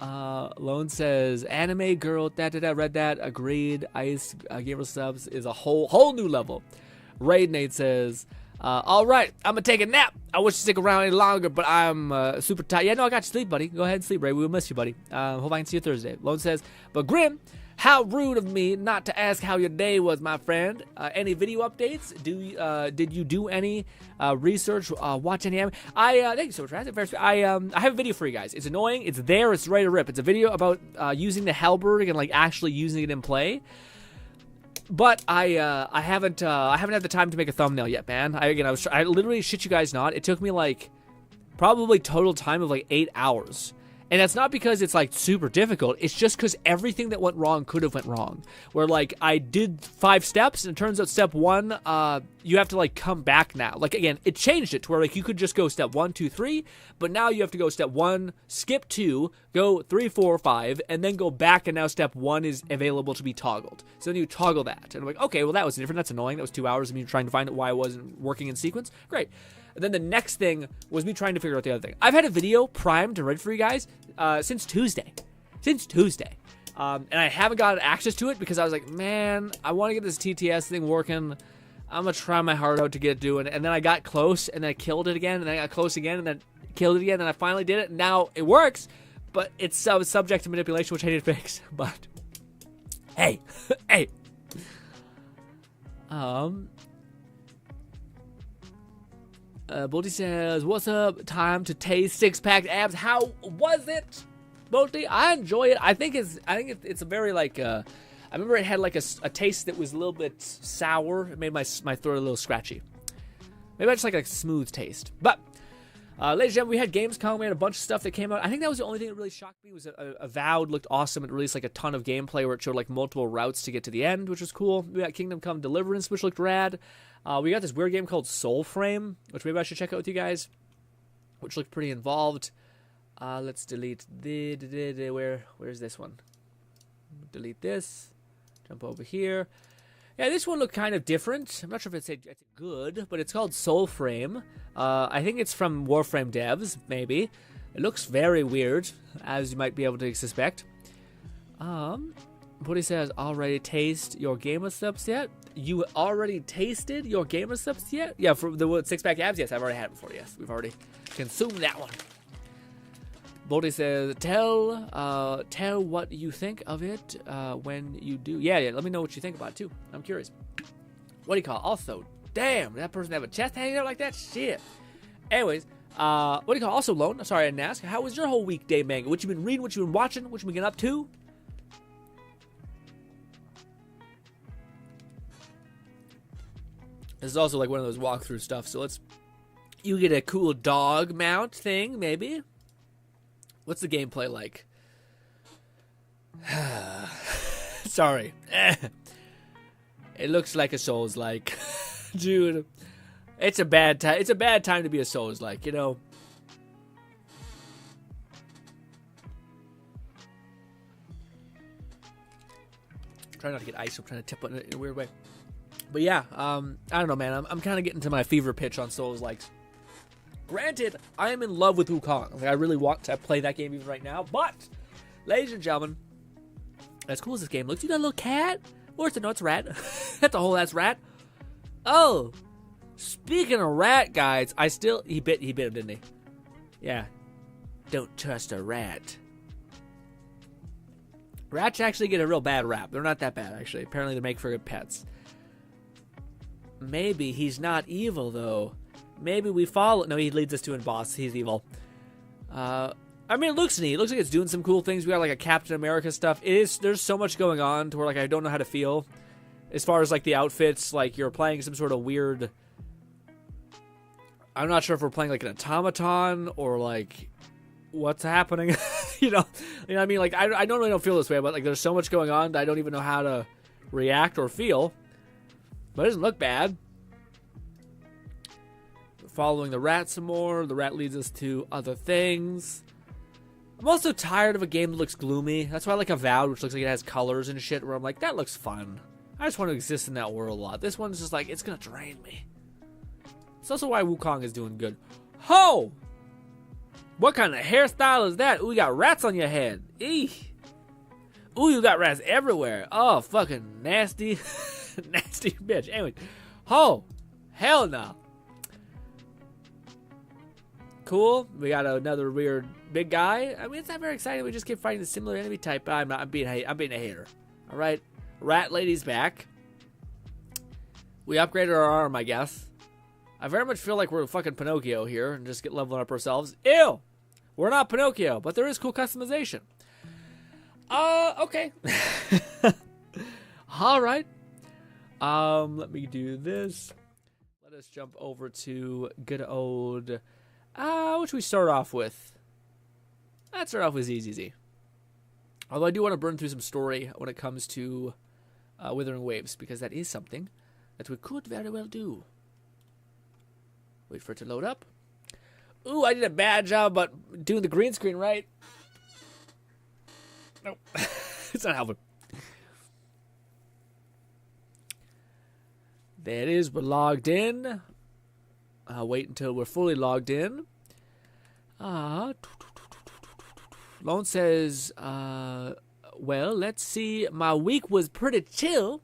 S1: Lone says, anime girl, read that, agreed. Ice Gamer Subs is a whole new level. Raid Nate says, all right, I'm gonna take a nap. I wish to stick around any longer, but I'm super tired. Yeah, no, I got you. Sleep, buddy. Go ahead and sleep, Ray. We will miss you, buddy. Hope I can see you Thursday. Lone says, but Grim, how rude of me not to ask how your day was, my friend. Any video updates? Did you do any research? Watch any anime? Thank you so much, Raz. I have a video for you guys. It's annoying. It's there. It's ready to rip. It's a video about using the halberd and like actually using it in play. But I haven't had the time to make a thumbnail yet, man. I literally, shit you guys not, it took me like probably total time of like 8 hours. And that's not because it's like super difficult. It's just because everything that went wrong could have went wrong. Where like I did 5 steps, and it turns out step 1, you have to like come back now. Like again, it changed it to where like you could just go step 1, 2, 3, but now you have to go step 1, skip 2, go 3, 4, 5, and then go back. And now step 1 is available to be toggled. So then you toggle that, and I'm like, okay, well that was different. That's annoying. That was 2 hours of me trying to find out why it wasn't working in sequence. Great. And then the next thing was me trying to figure out the other thing. I've had a video primed and ready for you guys since Tuesday. And I haven't gotten access to it because I was like, man, I want to get this TTS thing working. I'm going to try my heart out to get it doing. And then I got close, and then I killed it again, and then I got close again, and then killed it again, and I finally did it. And now it works, but it's subject to manipulation, which I need to fix. But, hey, hey. Bolty says, what's up? Time to taste 6-pack abs. How was it, Bolty? I enjoy it. I think it's a very like I remember it had like a taste that was a little bit sour. It made my throat a little scratchy. Maybe I just like a smooth taste. But ladies and gentlemen, we had Gamescom. We had a bunch of stuff that came out. I think that was the only thing that really shocked me. Was Avowed looked awesome. It released like a ton of gameplay where it showed like multiple routes to get to the end, which was cool. We got Kingdom Come Deliverance, which looked rad. We got this weird game called Soul Frame, which maybe I should check out with you guys, which looked pretty involved. Let's delete where's this one? Delete this. Jump over here. Yeah, this one looked kind of different. I'm not sure if it's good, but it's called Soul Frame. I think it's from Warframe devs, maybe. It looks very weird, as you might be able to suspect. What he says, already taste your gamer subs yet? You already tasted your gamer subs yet? Yeah, for the 6-pack abs, yes, I've already had it before, yes. We've already consumed that one. Bolty says, tell what you think of it when you do. Yeah, let me know what you think about it, too. I'm curious. What do you call it? Also, damn, that person have a chest hanging out like that? Shit. Anyways, what do you call it? Also, Lone, sorry I didn't ask. How was your whole weekday manga? What you been reading? What you been watching? What you been getting up to? This is also like one of those walkthrough stuff, so you get a cool dog mount thing, maybe? What's the gameplay like? Sorry. It looks like a Souls-like. Dude, it's a bad time. It's a bad time to be a Souls-like, you know? Try not to get ice. I'm trying to tip on it in a weird way. But yeah, I don't know, man. I'm kind of getting to my fever pitch on Souls-likes. Granted, I am in love with Wukong. Like, I really want to play that game even right now. But, ladies and gentlemen, as cool as this game looks, you got a little cat? Or it's a rat. That's a whole ass rat. Oh, speaking of rat, guys, he bit him, didn't he? Yeah. Don't trust a rat. Rats actually get a real bad rap. They're not that bad, actually. Apparently, they make for good pets. Maybe he's not evil, though. Maybe we follow... No, he leads us to a boss. He's evil. I mean, it looks neat. It looks like it's doing some cool things. We got, like, a Captain America stuff. There's so much going on to where, like, I don't know how to feel. As far as, like, the outfits, like, you're playing some sort of weird... I'm not sure if we're playing, like, an automaton or, like... What's happening? you know what I mean? Like, I normally don't feel this way, but, like, there's so much going on that I don't even know how to react or feel. But it doesn't look bad. Following the rat some more. The rat leads us to other things. I'm also tired of a game that looks gloomy. That's why I like Avowed, which looks like it has colors and shit, where I'm like, that looks fun. I just want to exist in that world a lot. This one's just like, it's going to drain me. It's also why Wukong is doing good. Ho! What kind of hairstyle is that? Ooh, you got rats on your head. Eek. Ooh, you got rats everywhere. Oh, fucking nasty. Nasty bitch. Anyway. Oh, hell no. Cool. We got another weird big guy. I mean, it's not very exciting. We just keep fighting the similar enemy type. I'm being a hater. All right. Rat lady's back. We upgraded our arm, I guess. I very much feel like we're fucking Pinocchio here and just get leveling up ourselves. Ew! We're not Pinocchio, but there is cool customization. Okay. All right. Let me do this. Let us jump over to good old... what should we start off with? Let's start off with ZZZ. Although I do want to burn through some story when it comes to Withering Waves, because that is something that we could very well do. Wait for it to load up. Ooh, I did a bad job about doing the green screen right. Nope. It's not helping. There it is. We're logged in. Wait until we're fully logged in. Lone says, well, let's see. My week was pretty chill.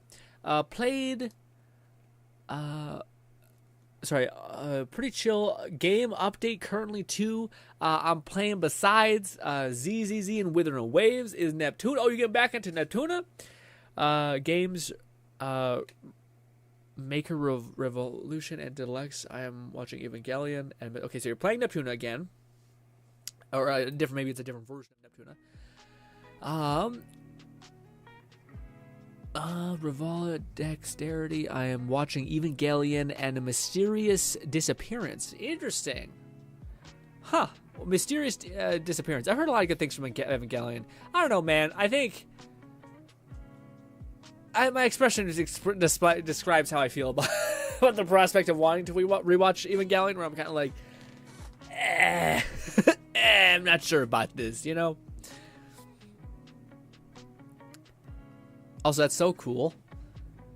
S1: Pretty chill game update currently too. I'm playing besides ZZZ and Wuthering Waves is Neptune. Oh, you get back into Neptuna? Games Maker Revolution and Deluxe. I am watching Evangelion. And okay, so you're playing Neptuna again. Or different, maybe it's a different version of Neptuna. Revolt Dexterity. I am watching Evangelion and a Mysterious Disappearance. Interesting. Huh. Well, mysterious Disappearance. I've heard a lot of good things from Evangelion. I don't know, man. I think... my expression describes how I feel about the prospect of wanting to rewatch Evangelion, where I'm kind of like, I'm not sure about this, you know? Also, that's so cool.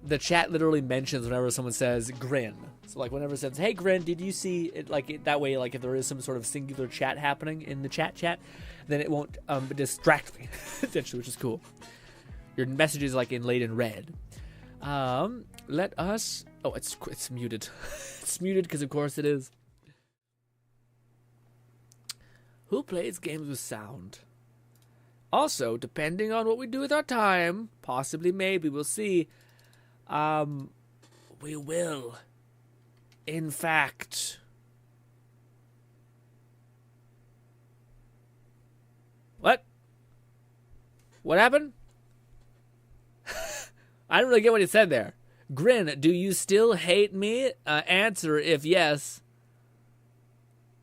S1: The chat literally mentions whenever someone says GRINN. So, like, whenever it says, hey, GRINN, did you see it? Like, that way, like, if there is some sort of singular chat happening in the chat, then it won't distract me, essentially, which is cool. Your message is, like, inlaid in red. Let us... Oh, it's muted. It's muted because, of course, it is. Who plays games with sound? Also, depending on what we do with our time, possibly, maybe, we'll see. We will, in fact... What? What happened? I didn't really get what he said there. GRINN, do you still hate me? Answer if yes.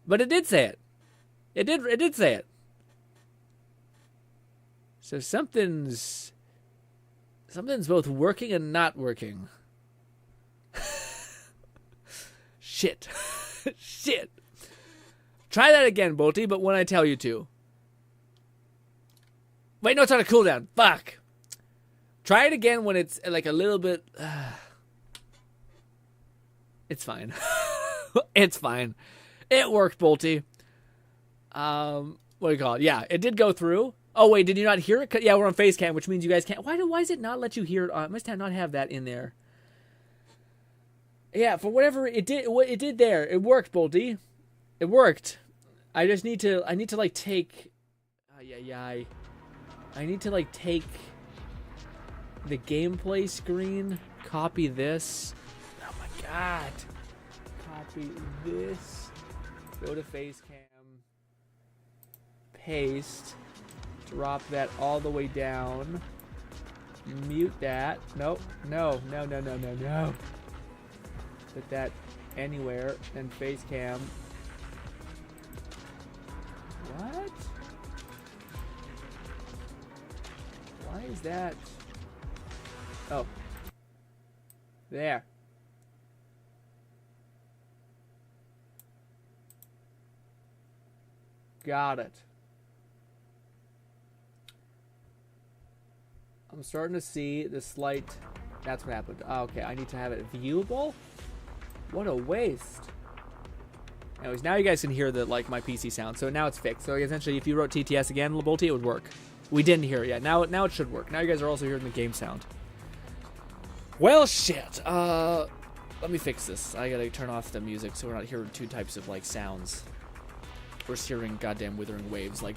S1: But it did say it. It did say it. So something's both working and not working. Shit. Shit. Try that again, Bolty, but when I tell you to. Wait, no, it's on a cooldown. Fuck. Try it again when it's like a little bit... It's fine. It's fine. It worked, Bolty. What do you call it? Yeah, it did go through. Oh, wait, did you not hear it? Yeah, we're on face cam, which means you guys can't... Why does it not let you hear it? It must not have that in there. Yeah, for whatever it did, what it did there, it worked, Bolty. It worked. I just need to... I need to, like, take... I need to, like, take... the gameplay screen, copy this. Oh my god. Copy this. Go to Facecam. Paste. Drop that all the way down. Mute that. Nope. No. Put that anywhere. And Facecam. What? Why is that? Oh. There. Got it. I'm starting to see the slight... That's what happened. Oh, okay, I need to have it viewable? What a waste. Anyways, now you guys can hear the like my PC sound. So now it's fixed. So essentially, if you wrote TTS again, Bolty, it would work. We didn't hear it yet. Now it should work. Now you guys are also hearing the game sound. Well, shit. Let me fix this. I gotta turn off the music so we're not hearing two types of like sounds. We're hearing goddamn withering waves like.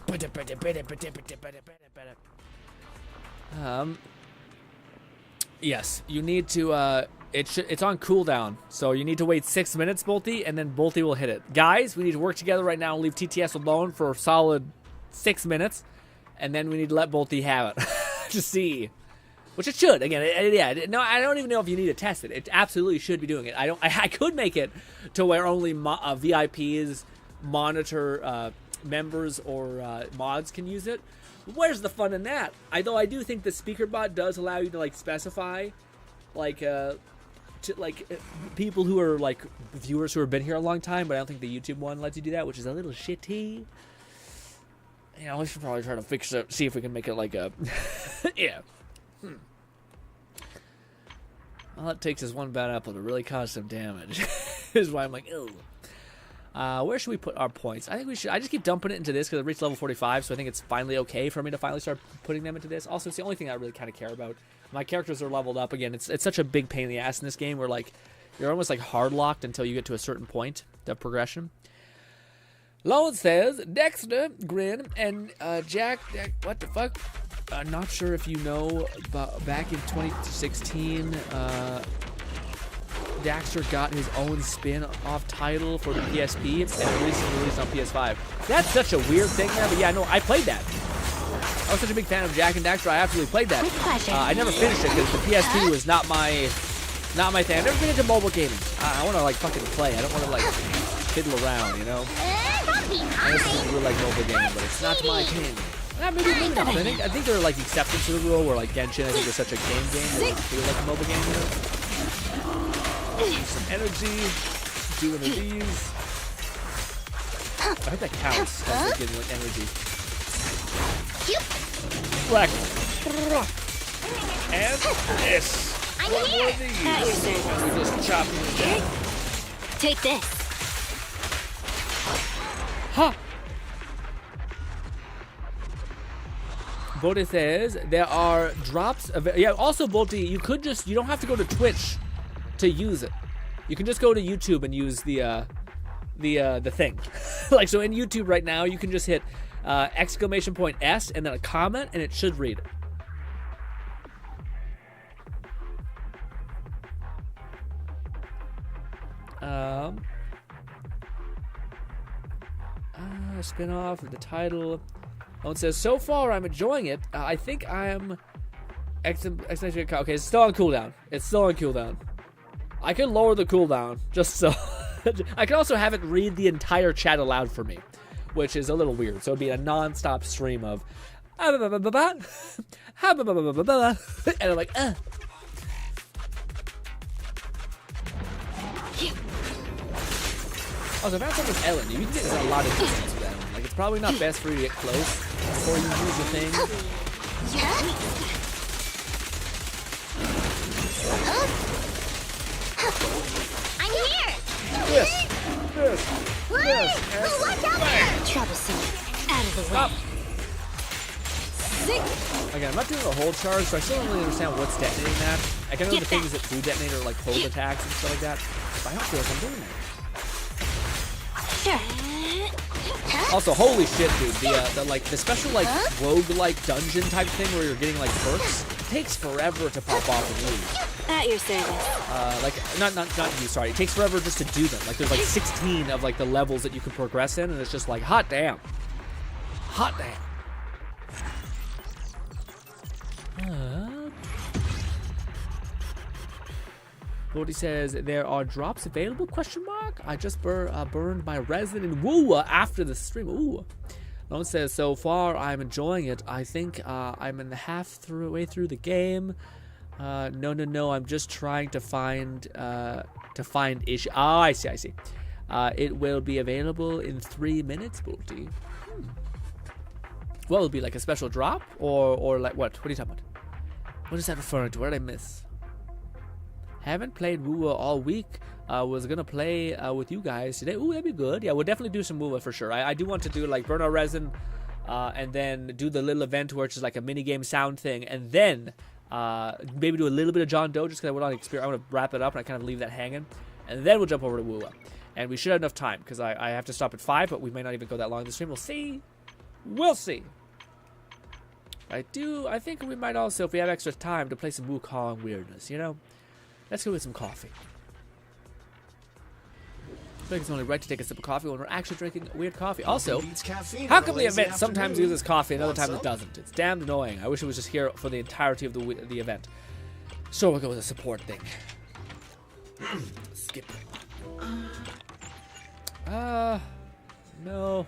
S1: Yes, you need to. It's on cooldown, so you need to wait 6 minutes, Bolty, and then Bolty will hit it. Guys, we need to work together right now and leave TTS alone for a solid 6 minutes, and then we need to let Bolty have it to see. Which it should. Again, yeah. No, I don't even know if you need to test it. It absolutely should be doing it. I could make it to where only VIPs, monitor members, or mods can use it. Where's the fun in that? Though I do think the speaker bot does allow you to like specify, like, people who are like viewers who have been here a long time. But I don't think the YouTube one lets you do that, which is a little shitty. You know, we should probably try to fix it. See if we can make it like a, yeah. All it takes is one bad apple to really cause some damage. Is why I'm like, ew. Where should we put our points? I think we should. I just keep dumping it into this because I reached level 45, so I think it's finally okay for me to finally start putting them into this. Also, it's the only thing I really kind of care about. My characters are leveled up again. It's such a big pain in the ass in this game where like you're almost like hard locked until you get to a certain point of progression. Lone says Dexter, Grin, and Jack. What the fuck? Not sure if you know, but back in 2016, Daxter got his own spin-off title for the PSP, and it recently released on PS5. That's such a weird thing there, but yeah, no, I played that. I was such a big fan of Jack and Daxter, I absolutely played that. I never finished it because the PSP was not my thing. I've never been into mobile gaming. I want to like fucking play. I don't want to like fiddle around, you know? I know some people really like mobile gaming, but it's not my thing. Maybe not. I think there are like exceptions to the rule where like Genshin, I think is such a game that you feel like a mobile game. Some energy. Do one of these. I hope that counts. That's like getting like energy. Black. And this. One more of these. And we just chop them down.
S7: Take this.
S1: Huh. Bolty says there are drops of yeah. Also, Bolty, you don't have to go to Twitch to use it. You can just go to YouTube and use the thing. Like so in YouTube right now, you can just hit !S and then a comment, and it should read it. Spin-off of the title. It says, so far I'm enjoying it. I think I'm... Okay, it's still on cooldown. It's still on cooldown. I can lower the cooldown, just so... I can also have it read the entire chat aloud for me, which is a little weird. So it'd be a non-stop stream of... And I'm like, Also, if I have something with Ellen, you can get a lot of distance with Ellen. Like, it's probably not best for you to get close before you use the thing.
S7: I'm here.
S1: Yes.
S7: Watch out there. Troublesome. Out of the way.
S1: Stop. Again, I'm not doing a hold charge, so I still don't really understand what's detonating that. I can know the things that do detonate are like hold attacks and stuff like that, but I don't feel like I'm doing that.
S7: Sure.
S1: Also, holy shit, dude! The special like rogue-like dungeon type thing where you're getting like perks takes forever to pop off and use.
S7: At your service.
S1: Like not you. Sorry, it takes forever just to do them. Like there's like 16 of like the levels that you can progress in, and it's just like hot damn. Bolty says there are drops available? ? I just burned my resin in Woo after the stream. Ooh. Lone says so far I'm enjoying it. I think I'm in the way through the game. No. I'm just trying to find issue. Oh, I see. It will be available in 3 minutes, Bolty. What will it be, like a special drop or like what? What are you talking about? What is that referring to? What did I miss? Haven't played Wuwa all week. Was gonna play with you guys today. Ooh, that'd be good. Yeah, we'll definitely do some Wuwa for sure. I do want to do like burn our resin, and then do the little event where it's just like a mini game sound thing, and then maybe do a little bit of John Doe just because I want to wrap it up and I kind of leave that hanging, and then we'll jump over to Wuwa, and we should have enough time because I have to stop at 5, but we may not even go that long in the stream. We'll see. We'll see. I think we might also, if we have extra time, to play some Wukong weirdness. You know, let's go with some coffee. I think it's only right to take a sip of coffee when we're actually drinking weird coffee. Also, how come the event sometimes uses coffee and other times it doesn't? It's damned annoying. I wish it was just here for the entirety of the event. So we'll go with a support thing. Skip. No.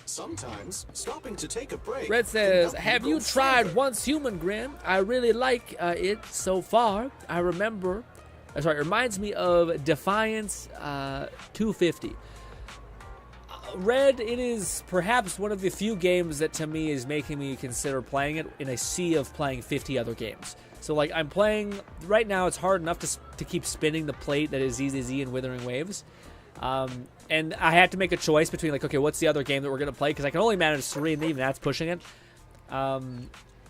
S8: Sometimes stopping to take a break.
S1: Red says, "Have you tried Once Human, Grin? I really like it so far. I remember." Sorry, it reminds me of Defiance 250. Red, it is perhaps one of the few games that to me is making me consider playing it in a sea of playing 50 other games. So like I'm playing, right now it's hard enough to keep spinning the plate that is ZZZ and Wuthering Waves. And I had to make a choice between like, okay, what's the other game that we're going to play? Because I can only manage 3 and even that's pushing it.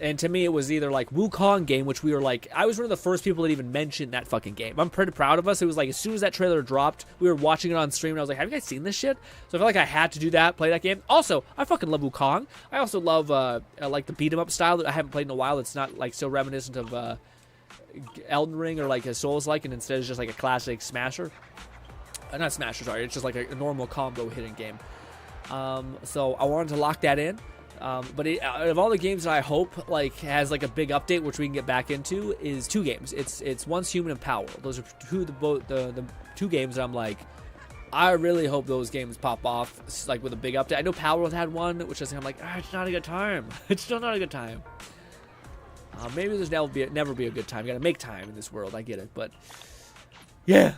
S1: And to me, it was either like Wukong game, which we were like, I was one of the first people that even mentioned that fucking game. I'm pretty proud of us. It was like as soon as that trailer dropped, we were watching it on stream, and I was like, have you guys seen this shit? So I felt like I had to do that, play that game. Also, I fucking love Wukong. I also love like the beat 'em up style that I haven't played in a while. It's not like so reminiscent of Elden Ring or like a Souls-like, and instead it's just like a classic smasher. Not smasher, sorry. It's just like a normal combo hitting game. So I wanted to lock that in. But of all the games that I hope like has like a big update, which we can get back into, is 2 games. It's Once Human and Power. Those are the 2 games that I'm like, I really hope those games pop off like with a big update. I know Power had one, which I'm like, it's not a good time. It's still not a good time. Maybe there's never be a good time. You gotta make time in this world. I get it, but yeah,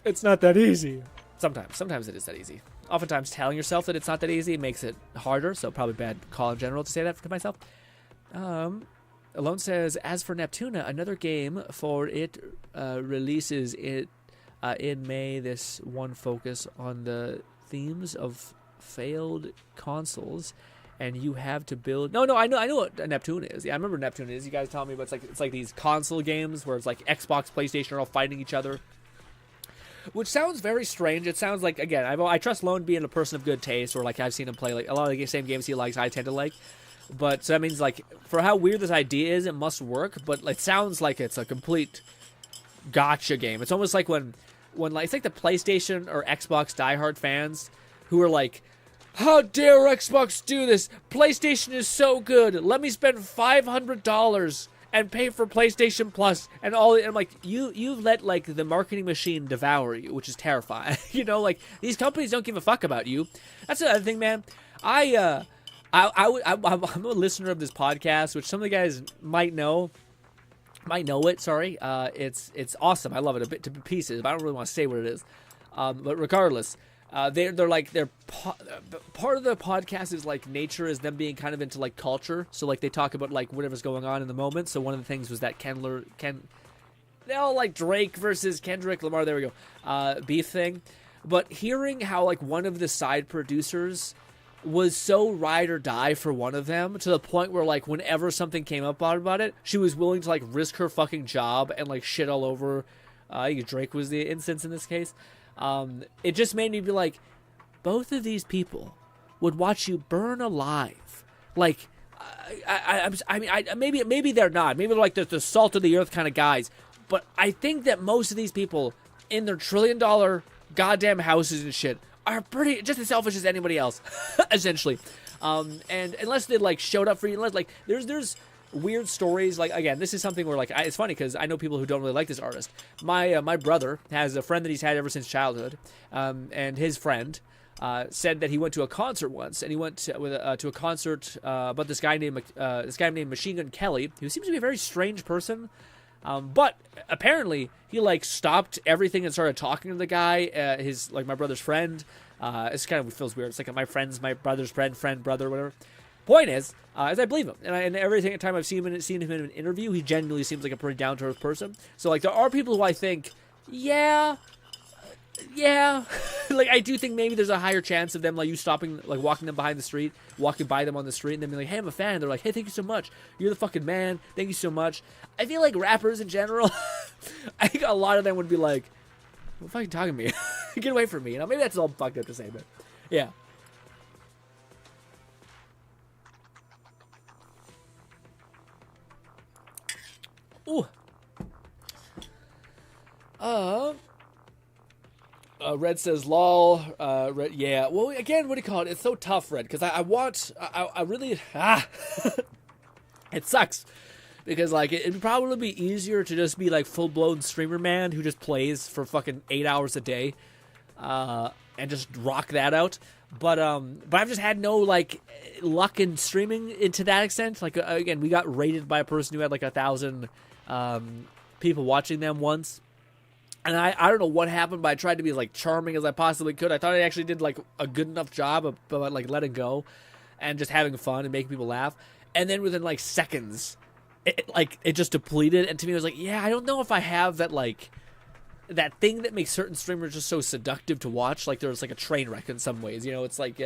S1: it's not that easy. Sometimes it is that easy. Oftentimes telling yourself that it's not that easy makes it harder, so probably bad call in general to say that to myself. Alone says, as for Neptuna, another game for it releases it in May. This one focus on the themes of failed consoles, and you have to build. No, I know what Neptune is. Yeah, I remember Neptune is. You guys tell me, but it's like these console games where it's like Xbox, PlayStation are all fighting each other. Which sounds very strange. It sounds like, again, I trust Lone being a person of good taste, or like I've seen him play like a lot of the same games he likes, I tend to like. But so that means like for how weird this idea is, it must work. But it sounds like it's a complete gotcha game. It's almost like when like it's like the PlayStation or Xbox diehard fans who are like, how dare Xbox do this? PlayStation is so good. Let me spend $500 and pay for PlayStation Plus and all. And I'm like, you've let like the marketing machine devour you, which is terrifying. You know, like these companies don't give a fuck about you. That's the other thing, man. I'm a listener of this podcast, which some of the guys might know it. Sorry, it's awesome. I love it a bit to pieces, but I don't really want to say what it is. But regardless. They're part of the podcast is like nature is them being kind of into like culture. So like they talk about like whatever's going on in the moment. So one of the things was that they all like Drake versus Kendrick Lamar. There we go. Beef thing. But hearing how like one of the side producers was so ride or die for one of them to the point where like whenever something came up about it, she was willing to like risk her fucking job and like shit all over. I think Drake was the instance in this case. It just made me be like, both of these people would watch you burn alive. Like, maybe they're not. Maybe they're like the salt of the earth kind of guys. But I think that most of these people in their $1 trillion goddamn houses and shit are pretty just as selfish as anybody else, essentially. And unless they like showed up for you, unless like there's weird stories. Like again, this is something where like it's funny because I know people who don't really like this artist. My brother has a friend that he's had ever since childhood, and his friend said that he went to a concert once, and he went to a concert about this guy named Machine Gun Kelly, who seems to be a very strange person. But apparently he like stopped everything and started talking to the guy, his like my brother's friend. It's kind of feels weird. It's like my brother's friend, brother, whatever. Point is, as I believe him. And every time I've seen him in an interview, he genuinely seems like a pretty down-to-earth person. So, like, there are people who I think, yeah. Like, I do think maybe there's a higher chance of them, like, you stopping, like, walking them behind the street, walking by them on the street, and then being like, hey, I'm a fan. And they're like, hey, thank you so much. You're the fucking man. Thank you so much. I feel like rappers in general, I think a lot of them would be like, what the fuck are you talking to me? Get away from me. You know, maybe that's all fucked up to say, but yeah. Ooh. Red says, lol. Red, yeah. Well, again, what do you call it? It's so tough, Red, because I really, it sucks. Because, like, it'd probably be easier to just be, like, full-blown streamer man who just plays for fucking 8 hours a day, and just rock that out. But I've just had no, like, luck in streaming to that extent. Like, again, we got rated by a person who had, like, 1,000 people watching them once. And I don't know what happened, but I tried to be as, like, charming as I possibly could. I thought I actually did, like, a good enough job of like, letting go and just having fun and making people laugh. And then within, like, seconds, it just depleted. And to me, I was like, yeah, I don't know if I have that, like, that thing that makes certain streamers just so seductive to watch. Like, there's, like, a train wreck in some ways. You know, it's like,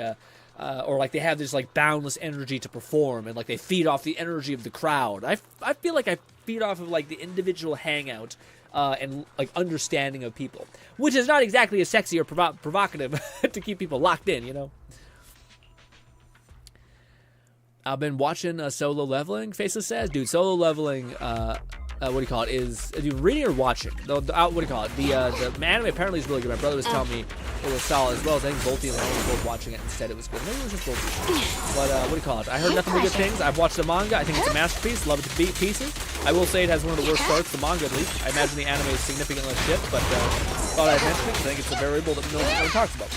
S1: or, like, they have this, like, boundless energy to perform. And, like, they feed off the energy of the crowd. I feel like I feed off of, like, the individual hangout and, like, understanding of people, which is not exactly as sexy or provocative to keep people locked in, you know? I've been watching Solo Leveling, Faceless says. Dude, Solo Leveling, what do you call it, is, are you reading or watching? What do you call it? The anime apparently is really good. My brother was telling me it was solid, as well as I think Volty and I were both watching it and said it was good. Maybe it was just Volty. But, what do you call it? I heard nothing but good things. I've watched the manga. I think it's a masterpiece. Love it to pieces. I will say it has one of the worst starts, the manga at least. I imagine the anime is significantly less shit, but thought I'd mention it because I think it's a variable that no one talks about.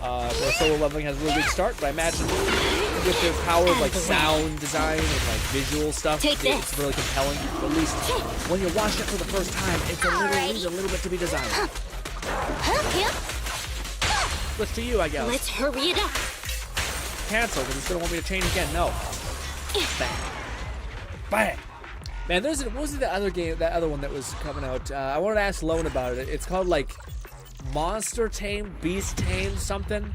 S1: Where Solo Leveling has a really good start, but I imagine with the power of, like, sound design and, like, visual stuff, it's really compelling. At least when you're watching it for the first time, it's leaves a little bit to be desired. What's to you, I guess?
S7: Let's hurry it up.
S1: Cancel, because it's going to want me to change again. No. Bang. Bang. Man, what was the other game, that other one that was coming out? I wanted to ask Lone about it. It's called, like, Monster Tame, Beast Tame, something.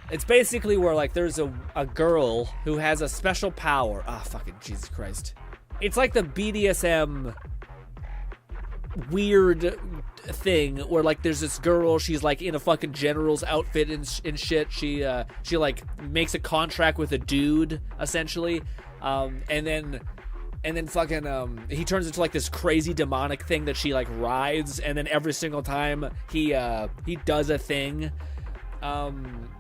S1: It's basically where, like, there's a girl who has a special power. Ah, fucking Jesus Christ. It's like the BDSM weird thing where, like, there's this girl, she's, like, in a fucking general's outfit and shit. She like, makes a contract with a dude, essentially. And then fucking, he turns into, like, this crazy demonic thing that she, like, rides, and then every single time he does a thing,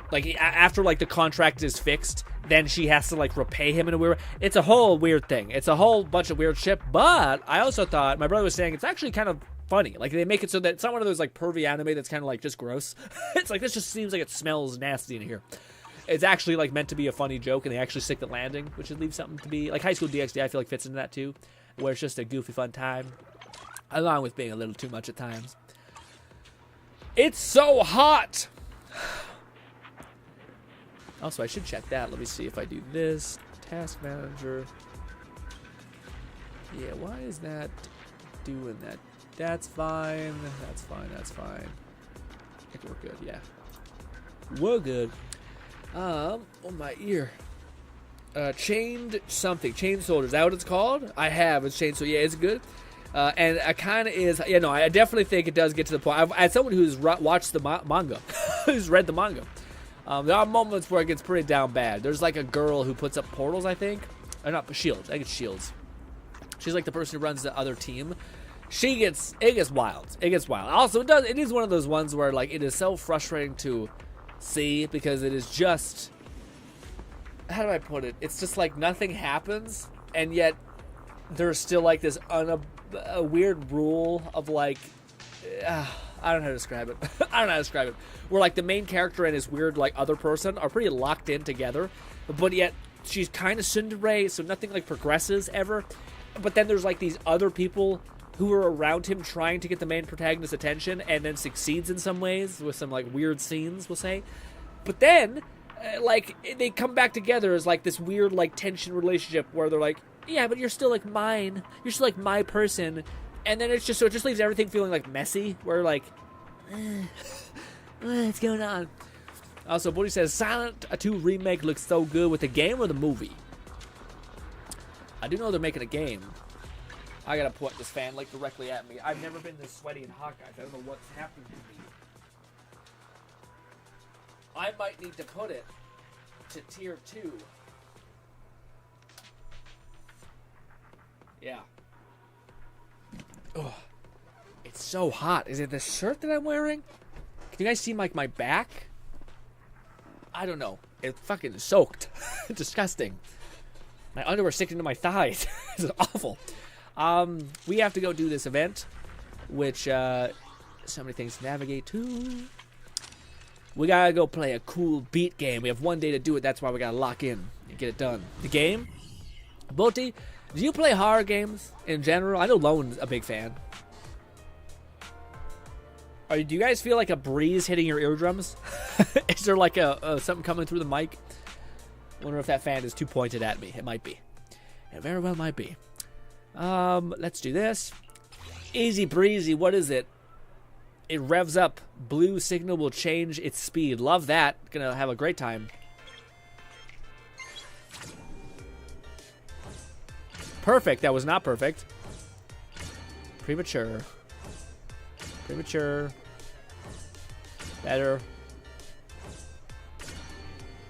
S1: like, after, like, the contract is fixed, then she has to, like, repay him in a weird way. It's a whole weird thing. It's a whole bunch of weird shit, but I also thought, my brother was saying, it's actually kind of funny. Like, they make it so that it's not one of those, like, pervy anime that's kind of, like, just gross. It's like, this just seems like it smells nasty in here. It's actually, like, meant to be a funny joke, and they actually stick the landing, which would leave something to be... Like, High School DxD, I feel like, fits into that, too, where it's just a goofy, fun time, along with being a little too much at times. It's so hot! Also, I should check that. Let me see if I do this. Task Manager. Yeah, why is that doing that? That's fine. That's fine. That's fine. I think we're good, yeah. We're good. Oh, my ear. Chained something. Chained Soldiers. Is that what it's called? I have. It's Chained Soldiers. Yeah, it's good. And it kind of is... Yeah, no, I definitely think it does get to the point. As someone who's watched the manga, who's read the manga, there are moments where it gets pretty down bad. There's, like, a girl who puts up portals, I think. Or not, shields. I think it's shields. She's, like, the person who runs the other team. It gets wild. It gets wild. Also, it is one of those ones where, like, it is so frustrating to see because it is just... How do I put it? It's just, like, nothing happens, and yet there's still, like, this a weird rule of, like... I don't know how to describe it. I don't know how to describe it. Where, like, the main character and his weird, like, other person are pretty locked in together, but yet she's kind of tsundere, so nothing, like, progresses ever. But then there's, like, these other people who are around him trying to get the main protagonist's attention and then succeeds in some ways with some, like, weird scenes, we'll say. But then like they come back together as like this weird like tension relationship where they're like, yeah, but you're still like mine. You're still like my person. And then it just leaves everything feeling like messy. Where like, what's going on? Also, Bodhi says Silent 2 remake looks so good with the game or the movie. I do know they're making a game. I gotta point this fan like directly at me. I've never been this sweaty and hot, guys. I don't know what's happening to me. I might need to put it to tier 2. Yeah. Ugh. It's so hot. Is it the shirt that I'm wearing? Can you guys see like my back? I don't know. It's fucking soaked. Disgusting. My underwear sticking to my thighs. This is awful. We have to go do this event, which so many things to navigate to. We gotta go play a cool beat game. We have one day to do it. That's why we gotta lock in and get it done. The game? Boti, do you play horror games in general? I know Lone's a big fan. Do you guys feel like a breeze hitting your eardrums? Is there like a something coming through the mic? Wonder if that fan is too pointed at me. It might be. It very well might be. Let's do this. Easy breezy. What is it? It revs up. Blue signal will change its speed. Love that. Gonna have a great time. Perfect. That was not perfect. Premature. Premature. Better. I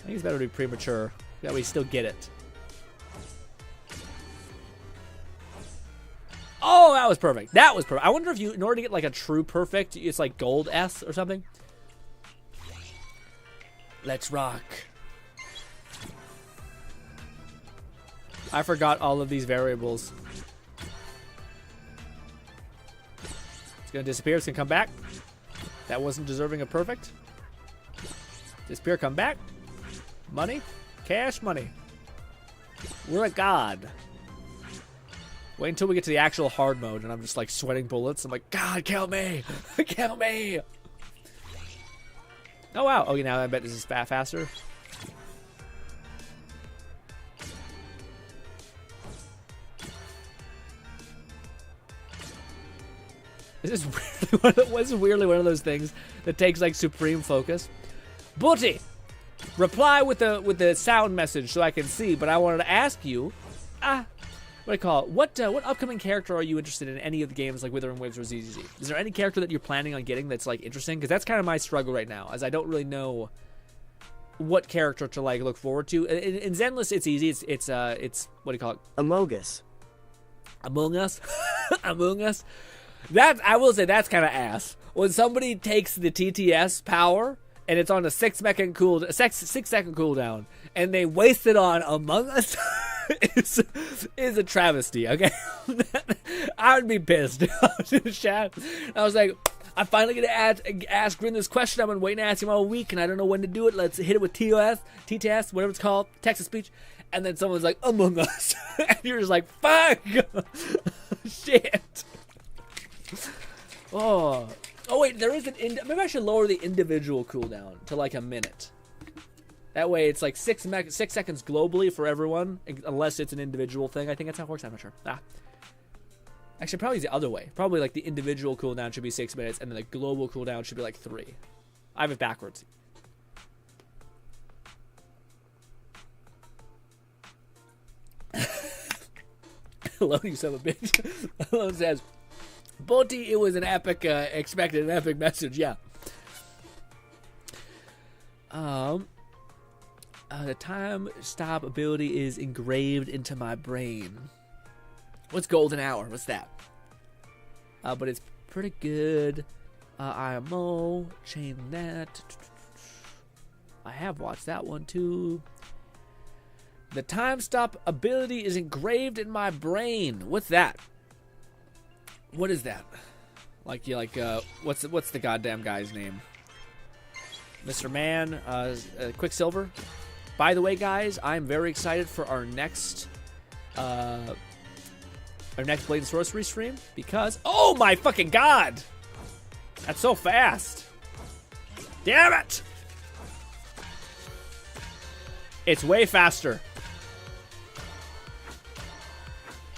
S1: think it's better to be premature. That way you still get it. Oh, that was perfect. That was perfect. I wonder if you, in order to get like a true perfect, it's like gold S or something. Let's rock. I forgot all of these variables. It's gonna disappear. It's gonna come back. That wasn't deserving of perfect. Disappear, come back. Money. Cash money. We're a god. Wait until we get to the actual hard mode and I'm just like sweating bullets. I'm like, God, kill me! Kill me! Oh, wow. Okay, now I bet this is faster. This is weirdly one of those things that takes like supreme focus. Booty! Reply with the sound message so I can see, but I wanted to ask you, what do I call it? What upcoming character are you interested in any of the games like Wuthering Waves or ZZZ? Is there any character that you're planning on getting that's like interesting? Because that's kind of my struggle right now, as I don't really know what character to like look forward to. In Zenless, it's easy. It's what do you call it?
S5: Among Us.
S1: Among Us. Among Us. That I will say that's kind of ass. When somebody takes the TTS power and it's on a 6 second cooldown and they waste it on Among Us. is a travesty, okay? I would be pissed. I was in the chat. I was like, I'm finally going to ask GRINN this question. I've been waiting to ask him all week, and I don't know when to do it. Let's hit it with TTS, whatever it's called, text-to-speech. And then someone's like, Among Us. And you're just like, fuck! Shit. Oh, wait, there is maybe I should lower the individual cooldown to like a minute. That way it's like 6 seconds globally for everyone, unless it's an individual thing. I think that's how it works. I'm not sure. Actually, probably the other way. Probably like the individual cooldown should be 6 minutes, and then the global cooldown should be like 3. I have it backwards. Hello, you son of a bitch. Hello says, Boti, it was an epic, expected an epic message, yeah. The time stop ability is engraved into my brain. What's golden hour? What's that? But it's pretty good. IMO, chain that. I have watched that one too. The time stop ability is engraved in my brain. What's that? What is that? What's the goddamn guy's name? Mr. Man, Quicksilver. By the way, guys, I'm very excited for our next Blade and Sorcery stream because, oh my fucking god, that's so fast! Damn it! It's way faster.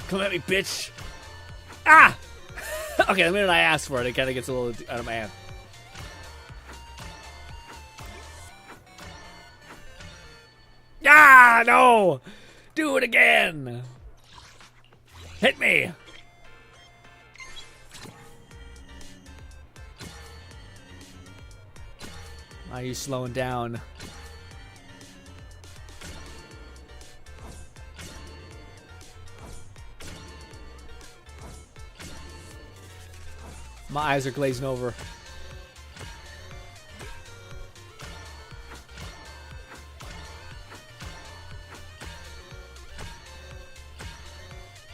S1: Come at me, bitch. Ah! Okay, the minute I ask for it, it kind of gets a little out of my hand. Ah, no! Do it again! Hit me! Why are you slowing down? My eyes are glazing over.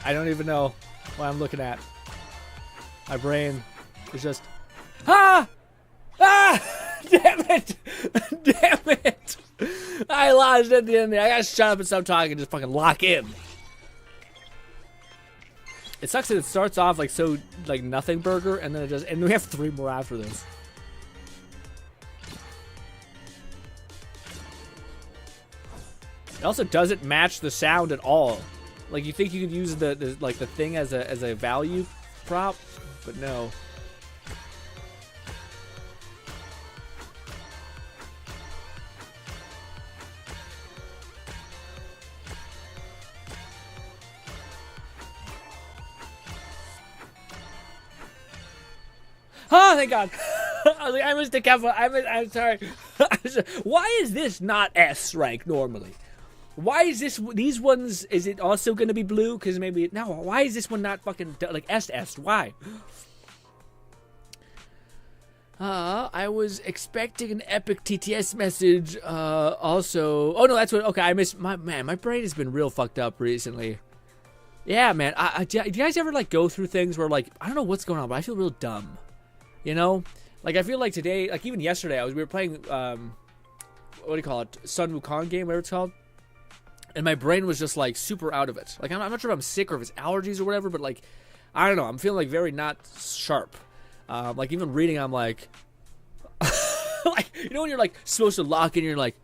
S1: I don't even know what I'm looking at. My brain is just... Ah! Ah! Damn it! Damn it! I lost at the end there. I gotta shut up and stop talking and just fucking lock in. It sucks that it starts off like so, like nothing burger, and then it just, and we have 3 more after this. It also doesn't match the sound at all. Like you think you could use the thing as a value prop, but no. Oh, thank God. I was like, I missed the careful. I'm sorry. Why is this not S rank normally? Why is these ones, is it also going to be blue? Because maybe, no, why is this one not fucking, like, S? Why? I was expecting an epic TTS message, also. Oh, no, that's what, okay, I missed, my brain has been real fucked up recently. Yeah, man, do you guys ever, like, go through things where, like, I don't know what's going on, but I feel real dumb. You know? Like, I feel like today, like, even yesterday, we were playing, what do you call it? Sun Wukong game, whatever it's called. And my brain was just, like, super out of it. Like, I'm not sure if I'm sick or if it's allergies or whatever, but, like, I don't know. I'm feeling, like, very not sharp. Like, even reading, I'm like... like, you know when you're, like, supposed to lock in, you're like...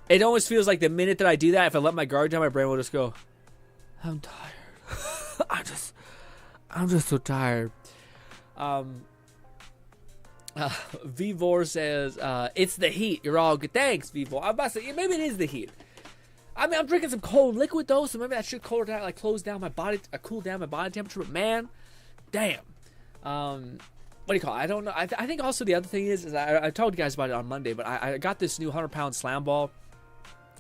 S1: It almost feels like the minute that I do that, if I let my guard down, my brain will just go... I'm tired. I'm just so tired. Vivor says, it's the heat. You're all good. Thanks, Vivor. I'm about to say, maybe it is the heat. I mean, I'm drinking some cold liquid, though, so maybe that should cool down, like, cool down my body temperature, but man, damn. What do you call it? I don't know. I think also the other thing is I told you guys about it on Monday, but I got this new 100-pound slam ball.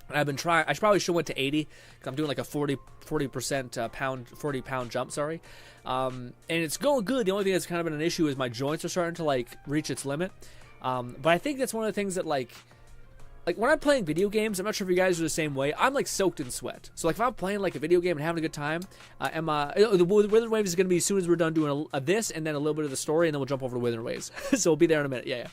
S1: And I've been trying. I probably should have went to 80 because I'm doing like a 40 pound jump. Sorry, and it's going good. The only thing that's kind of been an issue is my joints are starting to like reach its limit. But I think that's one of the things that like when I'm playing video games, I'm not sure if you guys are the same way. I'm like soaked in sweat. So like if I'm playing like a video game and having a good time, the Withering Waves is going to be as soon as we're done doing this and then a little bit of the story, and then we'll jump over to Withering Waves. So we'll be there in a minute. Yeah.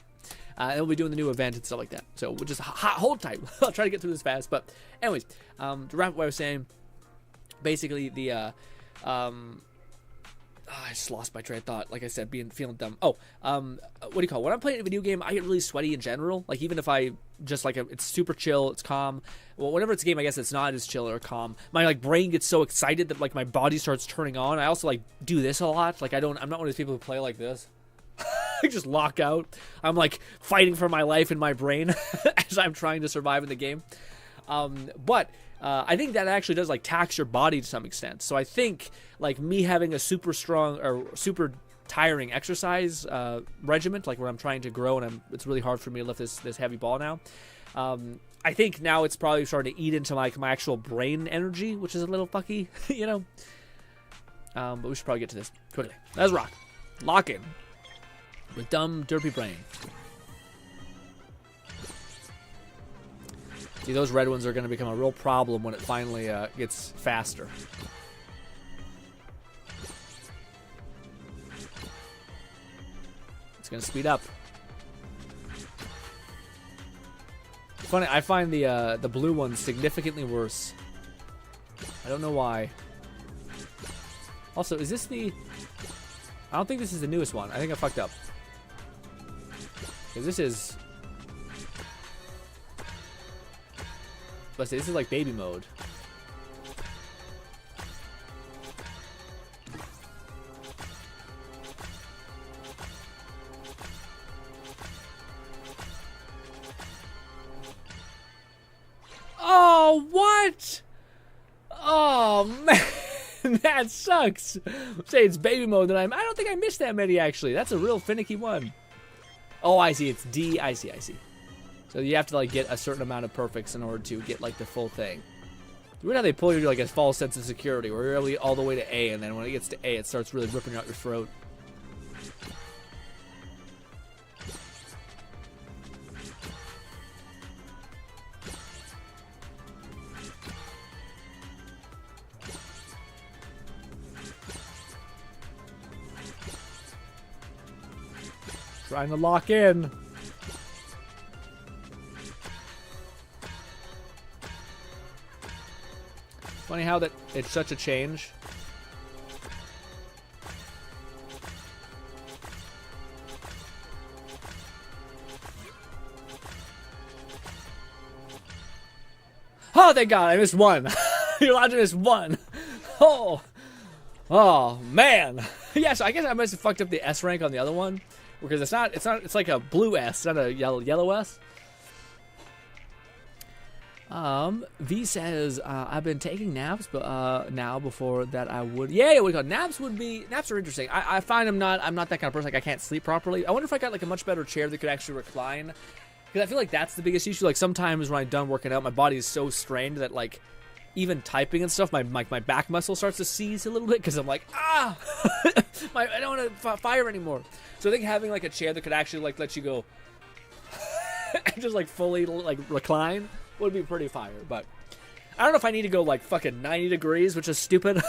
S1: And we'll be doing the new event and stuff like that. So we'll just hold tight. I'll try to get through this fast. But anyways, to wrap up what I was saying, basically the I just lost my train of thought. Like I said, feeling dumb. Oh, what do you call it? When I'm playing a video game, I get really sweaty in general. Like even if I just like it's super chill, it's calm. Well, whenever it's a game, I guess it's not as chill or calm. My like brain gets so excited that like my body starts turning on. I also like do this a lot. Like I'm not one of those people who play like this. I just lock out. I'm like fighting for my life in my brain as I'm trying to survive in the game. But I think that actually does like tax your body to some extent. So I think like me having a super strong or super tiring exercise regiment, like where I'm trying to grow and it's really hard for me to lift this heavy ball now. I think now it's probably starting to eat into like my actual brain energy, which is a little fucky, you know. But we should probably get to this quickly. Let's rock. Lock in. With dumb, derpy brain. See, those red ones are going to become a real problem when it finally gets faster. It's going to speed up. Funny, I find the blue ones significantly worse. I don't know why. Also, is this the... I don't think this is the newest one. I think I fucked up. Because this is... Let's say this is like baby mode. Oh, what? Oh, man. That sucks. Say it's baby mode, then I don't think I missed that many, actually. That's a real finicky one. Oh, I see. It's D. I see. So you have to, like, get a certain amount of perfects in order to get, like, the full thing. It's weird how they pull you to, like, a false sense of security, where you're really all the way to A, and then when it gets to A, it starts really ripping out your throat. Trying to lock in. Funny how that it's such a change. Oh, thank God, I missed one. You're allowed to miss one. Oh, man. Yeah, so I guess I must have fucked up the S rank on the other one. Because it's like a blue S, not a yellow S. V says, I've been taking naps, but now before that I would. Yeah, what do you call it? Naps are interesting. I find I'm not that kind of person. Like, I can't sleep properly. I wonder if I got like a much better chair that could actually recline. Because I feel like that's the biggest issue. Like, sometimes when I'm done working out, my body is so strained that, like, even typing and stuff, my back muscle starts to seize a little bit because I'm like, I don't want to fire anymore. So I think having like a chair that could actually like let you go just like fully like recline would be pretty fire. But I don't know if I need to go like fucking 90 degrees, which is stupid.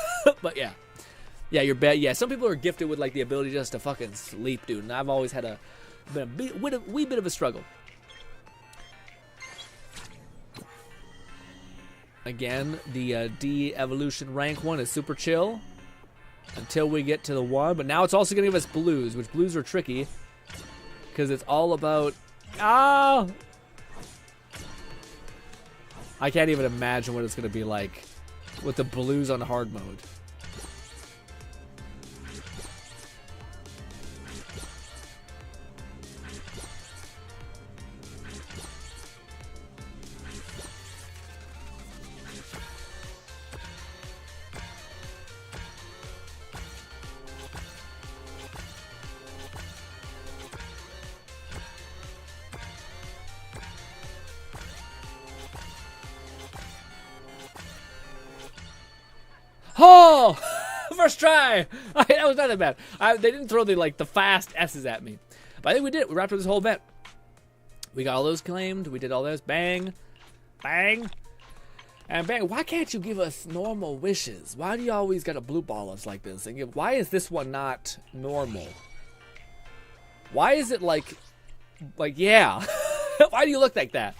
S1: But yeah, your bed. Yeah, some people are gifted with like the ability just to fucking sleep, dude. And I've always had a wee bit of a struggle. Again, the D evolution rank one is super chill until we get to the 1, but now it's also going to give us blues, which blues are tricky because it's all about... I can't even imagine what it's going to be like with the blues on hard mode. Oh, first try. That was not that bad. They didn't throw the fast S's at me, but I think we did. We wrapped up this whole event. We got all those claimed. We did all those. Bang, bang, and bang. Why can't you give us normal wishes? Why do you always gotta blue ball us like this? And why is this one not normal? Why is it like yeah? Why do you look like that?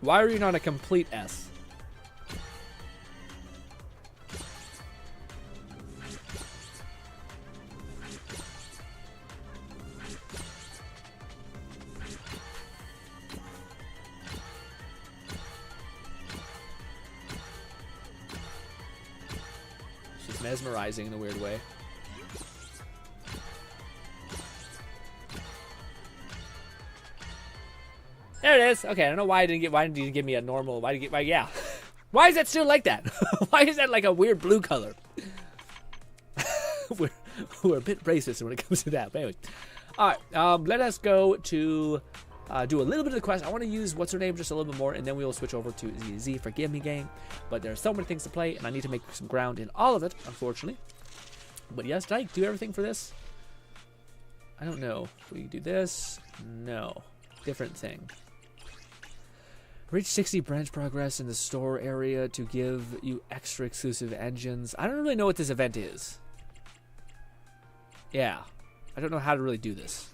S1: Why are you not a complete S? She's mesmerizing in a weird way. There it is. Okay, I don't know why I didn't get. Why didn't you give me a normal? Why did you get? Yeah. Why is that still like that? Why is that like a weird blue color? we're a bit racist when it comes to that. But anyway, all right. Let us go to do a little bit of the quest. I want to use what's her name just a little bit more, and then we will switch over to ZZZ. Forgive me, gang, but there are so many things to play, and I need to make some ground in all of it, unfortunately. But yes, did I do everything for this? I don't know. We do this. No, different thing. Reach 60 branch progress in the store area to give you extra exclusive engines. I don't really know what this event is. Yeah. I don't know how to really do this.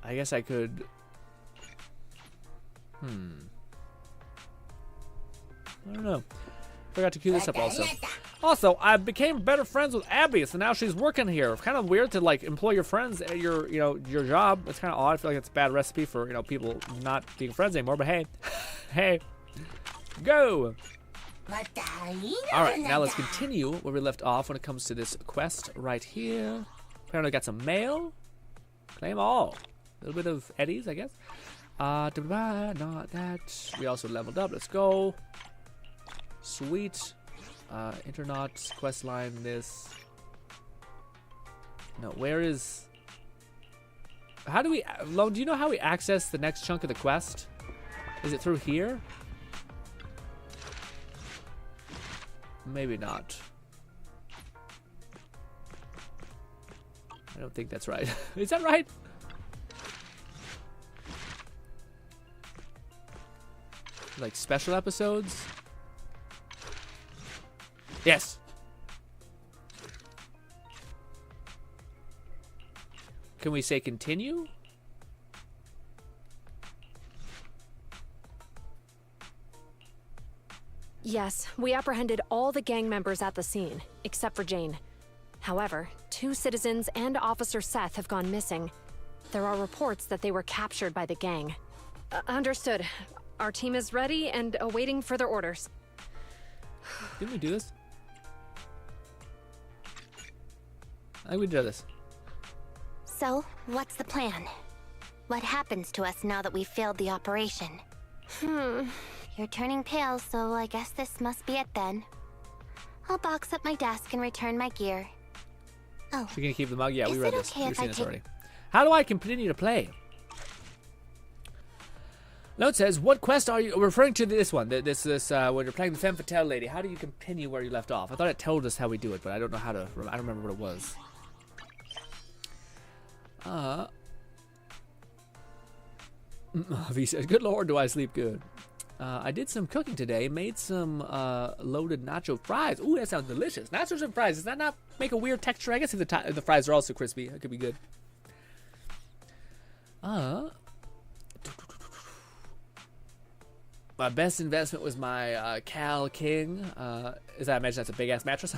S1: I guess I could... I don't know. Forgot to queue this up also. Also, I became better friends with Abby, so now she's working here. It's kind of weird to like employ your friends at your job. It's kind of odd. I feel like it's a bad recipe for people not being friends anymore. But hey, hey, go. All right, now let's continue where we left off when it comes to this quest right here. Apparently, got some mail. Claim all. A little bit of eddies, I guess. Not that. We also leveled up. Let's go. Sweet. Internaut quest line. This. No, where is? How do we? Lone, do you know how we access the next chunk of the quest? Is it through here? Maybe not. I don't think that's right. Is that right? Like special episodes? Yes. Can we say continue?
S9: Yes, we apprehended all the gang members at the scene, except for Jane. However, 2 citizens and Officer Seth have gone missing. There are reports that they were captured by the gang. Understood. Our team is ready and awaiting further orders.
S1: Didn't we do this? I think we did this.
S7: So, what's the plan? What happens to us now that we failed the operation? You're turning pale, so I guess this must be it then. I'll box up my desk and return my gear. Oh.
S1: You're gonna keep the mug? Yeah, we
S7: Is
S1: read
S7: it
S1: this.
S7: okay
S1: We've
S7: if
S1: seen
S7: I
S1: this
S7: take-
S1: already. How do I continue to play? Note says, what quest are you referring to? This one, when you're playing the femme fatale lady. How do you continue where you left off? I thought it told us how we do it, but I don't know how to. I don't remember what it was. V says, good lord, do I sleep good. I did some cooking today. Made some loaded nacho fries. Ooh, that sounds delicious. Nachos and fries. Does that not make a weird texture? I guess if the fries are also crispy, it could be good. My best investment was my Cal King. As I imagine, that's a big ass mattress.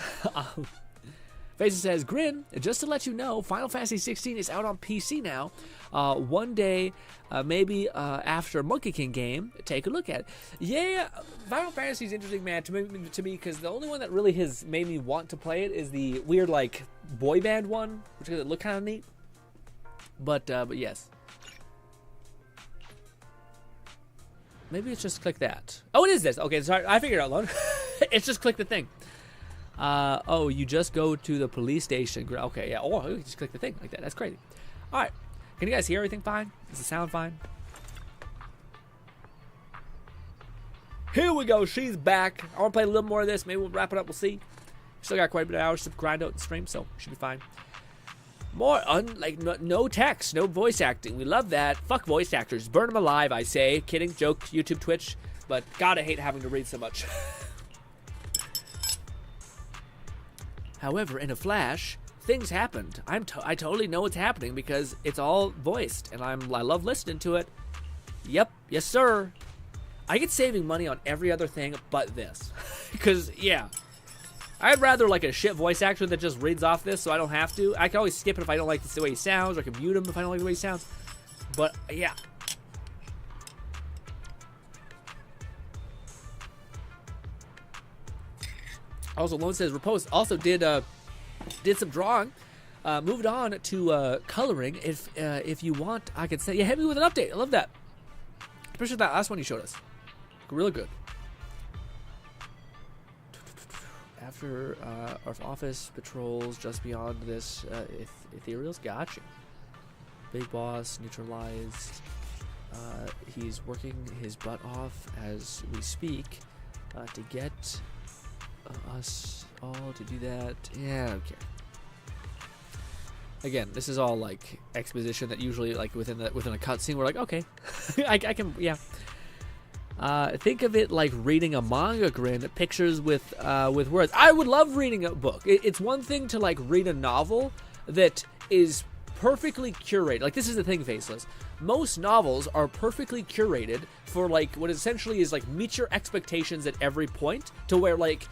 S1: Faces says, Grin, just to let you know, Final Fantasy 16 is out on PC now. One day, maybe after Monkey King game, take a look at it. Yeah, Final Fantasy is interesting, man, to me, because the only one that really has made me want to play it is the weird, like, boy band one, which does look kind of neat. But yes. Maybe it's just click that. Oh, it is this. Okay, sorry, I figured it out, Lone. It's just click the thing. Oh, you just go to the police station. Okay, yeah. Or you just click the thing like that. That's crazy. All right. Can you guys hear everything fine? Does it sound fine? Here we go. She's back. I want to play a little more of this. Maybe we'll wrap it up. We'll see. Still got quite a bit of hours to grind out and stream, so should be fine. More, no text, no voice acting. We love that. Fuck voice actors. Burn them alive, I say. Kidding, joke, YouTube, Twitch. But God, I hate having to read so much. However, in a flash, things happened. I totally know what's happening because it's all voiced, and I love listening to it. Yep, yes sir. I get saving money on every other thing but this, because yeah, I'd rather like a shit voice actor that just reads off this, so I don't have to. I can always skip it if I don't like the way he sounds, or I can mute him if I don't like the way he sounds. But yeah. Also, Lone says, Repose also did some drawing. Moved on to coloring. If you want, I can say, yeah, hit me with an update. I love that. Especially that last one you showed us. Really good. After our office patrols just beyond this ethereals, gotcha. Big boss neutralized. He's working his butt off as we speak to get us all to do that. Yeah, okay. Again, this is all like exposition that usually like within a cutscene we're like, okay, I can, yeah. Think of it like reading a manga, Grin. Pictures with words. I would love reading a book. It's one thing to like read a novel that is perfectly curated. Like, this is the thing, Faceless. Most novels are perfectly curated for like what essentially is like meet your expectations at every point, to where like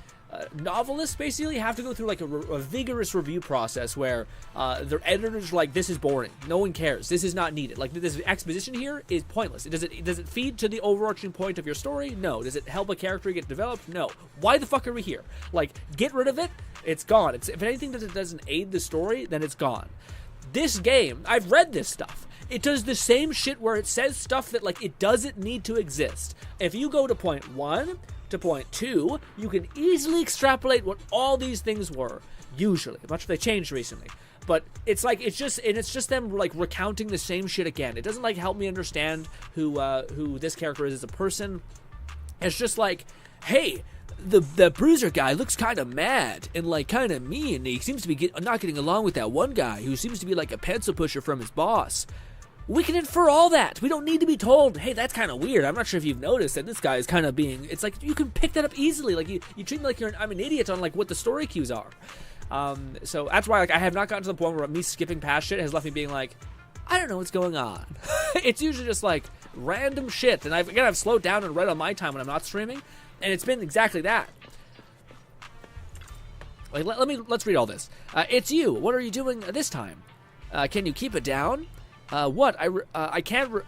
S1: novelists basically have to go through like a vigorous review process where their editors are like, this is boring, no one cares, this is not needed, like this exposition here is pointless. Does it feed to the overarching point of your story? No. Does it help a character get developed? No. Why the fuck are we here? Like, get rid of it. It's gone. If anything doesn't aid the story, then it's gone. This game, I've read this stuff. It does the same shit where it says stuff that like it doesn't need to exist. If you go to point 1 to point 2, you can easily extrapolate what all these things were. Usually, much if they changed recently. But it's just them like recounting the same shit again. It doesn't like help me understand who this character is as a person. It's just like, hey, the bruiser guy looks kind of mad and like kind of mean. He seems to be not getting along with that one guy who seems to be like a pencil pusher from his boss. We can infer all that. We don't need to be told, hey, that's kind of weird. I'm not sure if you've noticed that this guy is kind of being... It's like, you can pick that up easily. Like, you treat me like I'm an idiot on, like, what the story cues are. So that's why, like, I have not gotten to the point where me skipping past shit has left me being like, I don't know what's going on. It's usually just, like, random shit. And I've slowed down and read on my time when I'm not streaming. And it's been exactly that. Like, let's read all this. It's you. What are you doing this time? Can you keep it down? What? I can't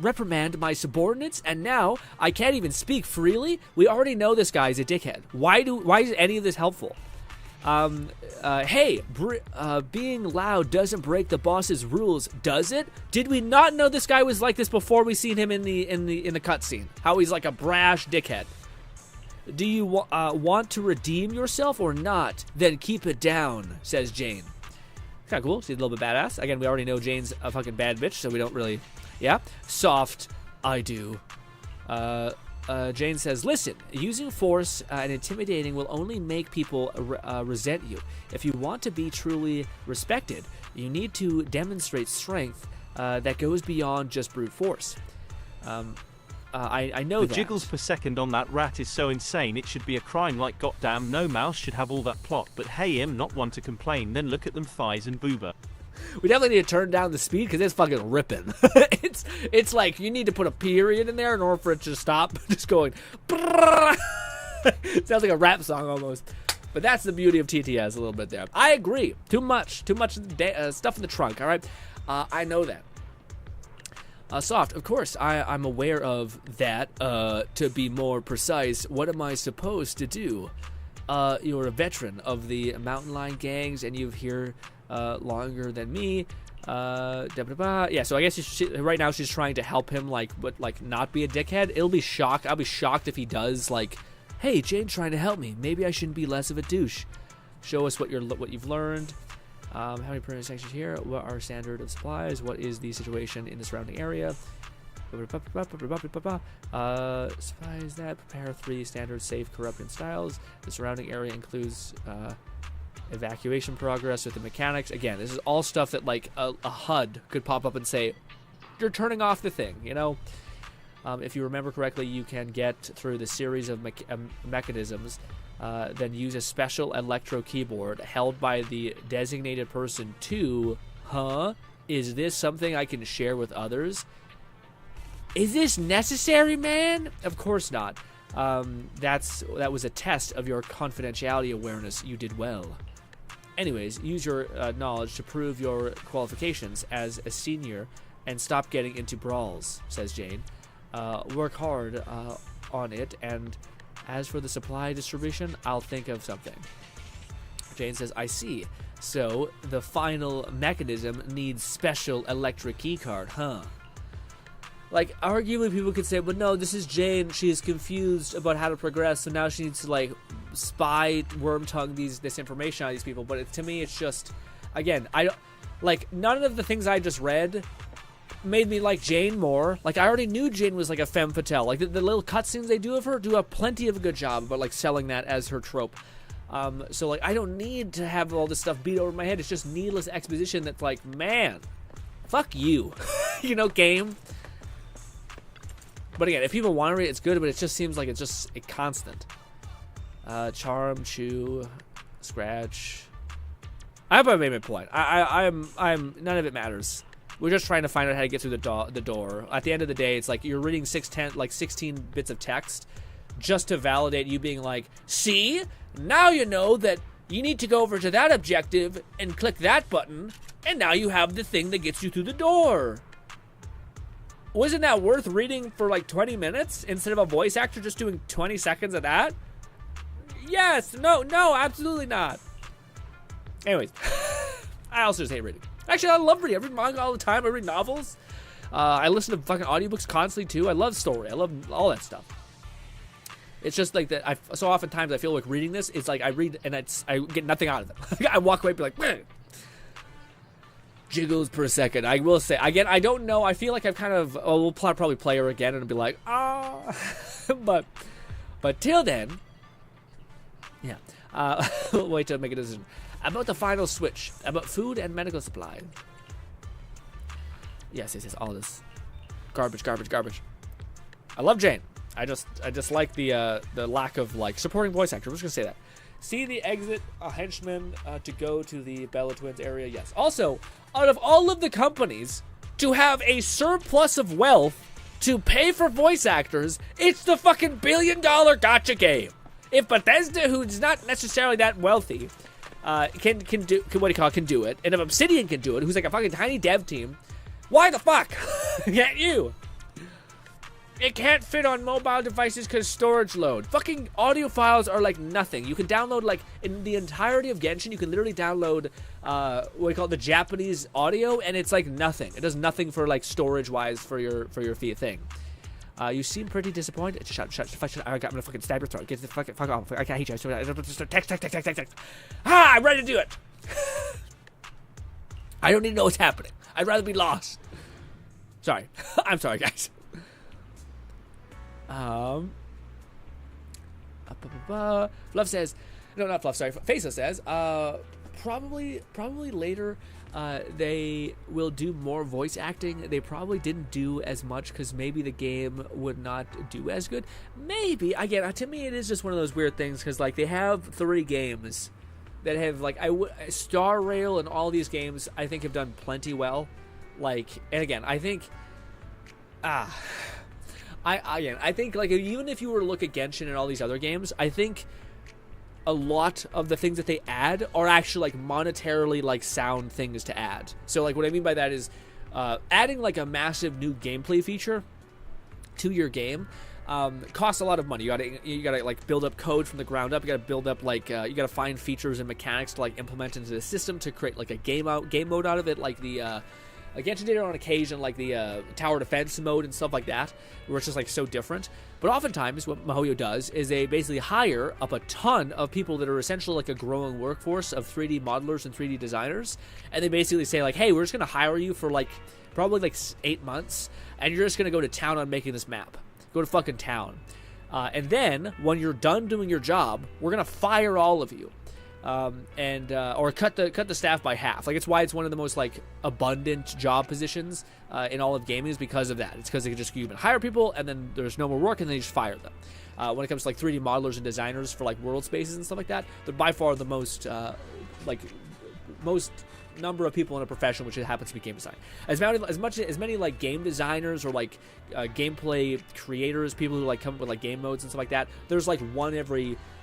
S1: reprimand my subordinates, and now I can't even speak freely? We already know this guy's a dickhead. Why is any of this helpful? Hey, being loud doesn't break the boss's rules, does it? Did we not know this guy was like this before we seen him in the cutscene? How he's like a brash dickhead. Do you want to redeem yourself or not? Then keep it down, says Jane. Kind of cool. She's a little bit badass. Again, we already know Jane's a fucking bad bitch, so we don't really... Yeah. Soft. I do. Jane says, listen, using force and intimidating will only make people resent you. If you want to be truly respected, you need to demonstrate strength that goes beyond just brute force. I know
S6: the
S1: that.
S6: jiggles per second on that rat is so insane it should be a crime, like goddamn no mouse should have all that plot, but hey, him not one to complain, then look at them thighs and booba.
S1: We definitely need to turn down the speed because it's fucking ripping. it's like you need to put a period in there in order for it to stop just going. It sounds like a rap song almost. But that's the beauty of TTS a little bit there. I agree. Too much stuff in the trunk, all right? I know that. Soft, of course, I'm aware of that. To be more precise, what am I supposed to do? You're a veteran of the mountain lion gangs, and you've here longer than me. Yeah, so I guess right now she's trying to help him, like not be a dickhead. I'll be shocked if he does, like, hey, Jane's trying to help me. Maybe I shouldn't be less of a douche. Show us what you've learned. How many permanent sections here? What are standard of supplies? What is the situation in the surrounding area? Supplies that prepare 3 standard safe corrupting styles. The surrounding area includes evacuation progress with the mechanics. Again, this is all stuff that like a HUD could pop up and say, you're turning off the thing, you know? If you remember correctly, you can get through the series of mechanisms. Then use a special electro keyboard held by the designated person to... Is this something I can share with others? Is this necessary, man? Of course not. That was a test of your confidentiality awareness. You did well. Anyways, use your knowledge to prove your qualifications as a senior and stop getting into brawls, says Jane. Work hard on it, and... as for the supply distribution, I'll think of something. Jane says, I see. So, the final mechanism needs special electric keycard, huh? Like, arguably people could say, well, no, this is Jane. She's confused about how to progress, so now she needs to, like, spy, worm-tongue this information out of these people. But to me, it's just, again, none of the things I just read made me like Jane more. Like, I already knew Jane was like a femme fatale. Like, the little cutscenes they do of her do a plenty of a good job about like selling that as her trope. So like, I don't need to have all this stuff beat over my head. It's just needless exposition that's like, man, fuck you. You know, game. But again, if people want to read it, it's good, but it just seems like it's just a constant. Charm, chew, scratch. I hope I made my point. I'm none of it matters. We're just trying to find out how to get through the door. At the end of the day, it's like you're reading 16 bits of text just to validate you being like, see? Now you know that you need to go over to that objective and click that button, and now you have the thing that gets you through the door. Wasn't that worth reading for like 20 minutes instead of a voice actor just doing 20 seconds of that? Yes, no, absolutely not. Anyways, I also just hate reading. Actually, I love reading. I read manga all the time. I read novels. I listen to fucking audiobooks constantly too. I love story. I love all that stuff. It's just like that. So oftentimes I feel like reading this, it's like I read and I get nothing out of it. I walk away and be like, meh. Jiggles per second. I will say, again, I don't know. I feel like I've kind of, we'll probably play her again and be like, but till then, yeah. We'll wait to make a decision. About the final switch, about food and medical supply. Yes, all this garbage. I love Jane. I just like the lack of like supporting voice actor. I'm just gonna say that. See the exit henchman to go to the Bella Twins area. Yes. Also, out of all of the companies to have a surplus of wealth to pay for voice actors, it's the fucking $1 billion gacha game. If Bethesda, who's not necessarily that wealthy, can do it, and if Obsidian can do it, who's like a fucking tiny dev team, why the fuck can't you? It can't fit on mobile devices because storage load. Fucking audio files are like nothing. You can download, like, in the entirety of Genshin, you can literally download, what we call the Japanese audio, and it's like nothing. It does nothing for, like, storage-wise for your thing. You seem pretty disappointed. Shut. I'm gonna fucking stab your throat. Get the fuck off. I hate you. Text. I'm ready to do it. I don't need to know what's happening. I'd rather be lost. Sorry. I'm sorry, guys. Fluff says, no, not Fluff, sorry. Faceless says, probably later, they will do more voice acting. They probably didn't do as much because maybe the game would not do as good. Maybe, again, to me, it is just one of those weird things because, like, they have 3 games that have, like, Star Rail and all these games, I think, have done plenty well. Like, and again, I think, I think, like, even if you were to look at Genshin and all these other games, I think a lot of the things that they add are actually, like, monetarily, like, sound things to add. So, like, what I mean by that is adding, like, a massive new gameplay feature to your game costs a lot of money. You gotta like build up code from the ground up. You gotta build up, like, you gotta find features and mechanics to, like, implement into the system to create, like, a game mode out of it, like the like Genshin did it on occasion, like the tower defense mode and stuff like that, where it's just, like, so different. But oftentimes what MiHoYo does is they basically hire up a ton of people that are essentially like a growing workforce of 3D modelers and 3D designers, and they basically say, like, hey, we're just gonna hire you for, like, probably like 8 months, and you're just gonna go to town on making this map. Go to fucking town, and then when you're done doing your job, we're gonna fire all of you. Or cut the staff by half. Like, it's why it's one of the most, like, abundant job positions in all of gaming is because of that. It's because they can just even hire people and then there's no more work and then you just fire them. When it comes to, like, 3D modelers and designers for, like, world spaces and stuff like that, they're by far the most most number of people in a profession, which happens to be game design. As many like game designers or, like, gameplay creators, people who, like, come up with, like, game modes and stuff like that, there's, like, one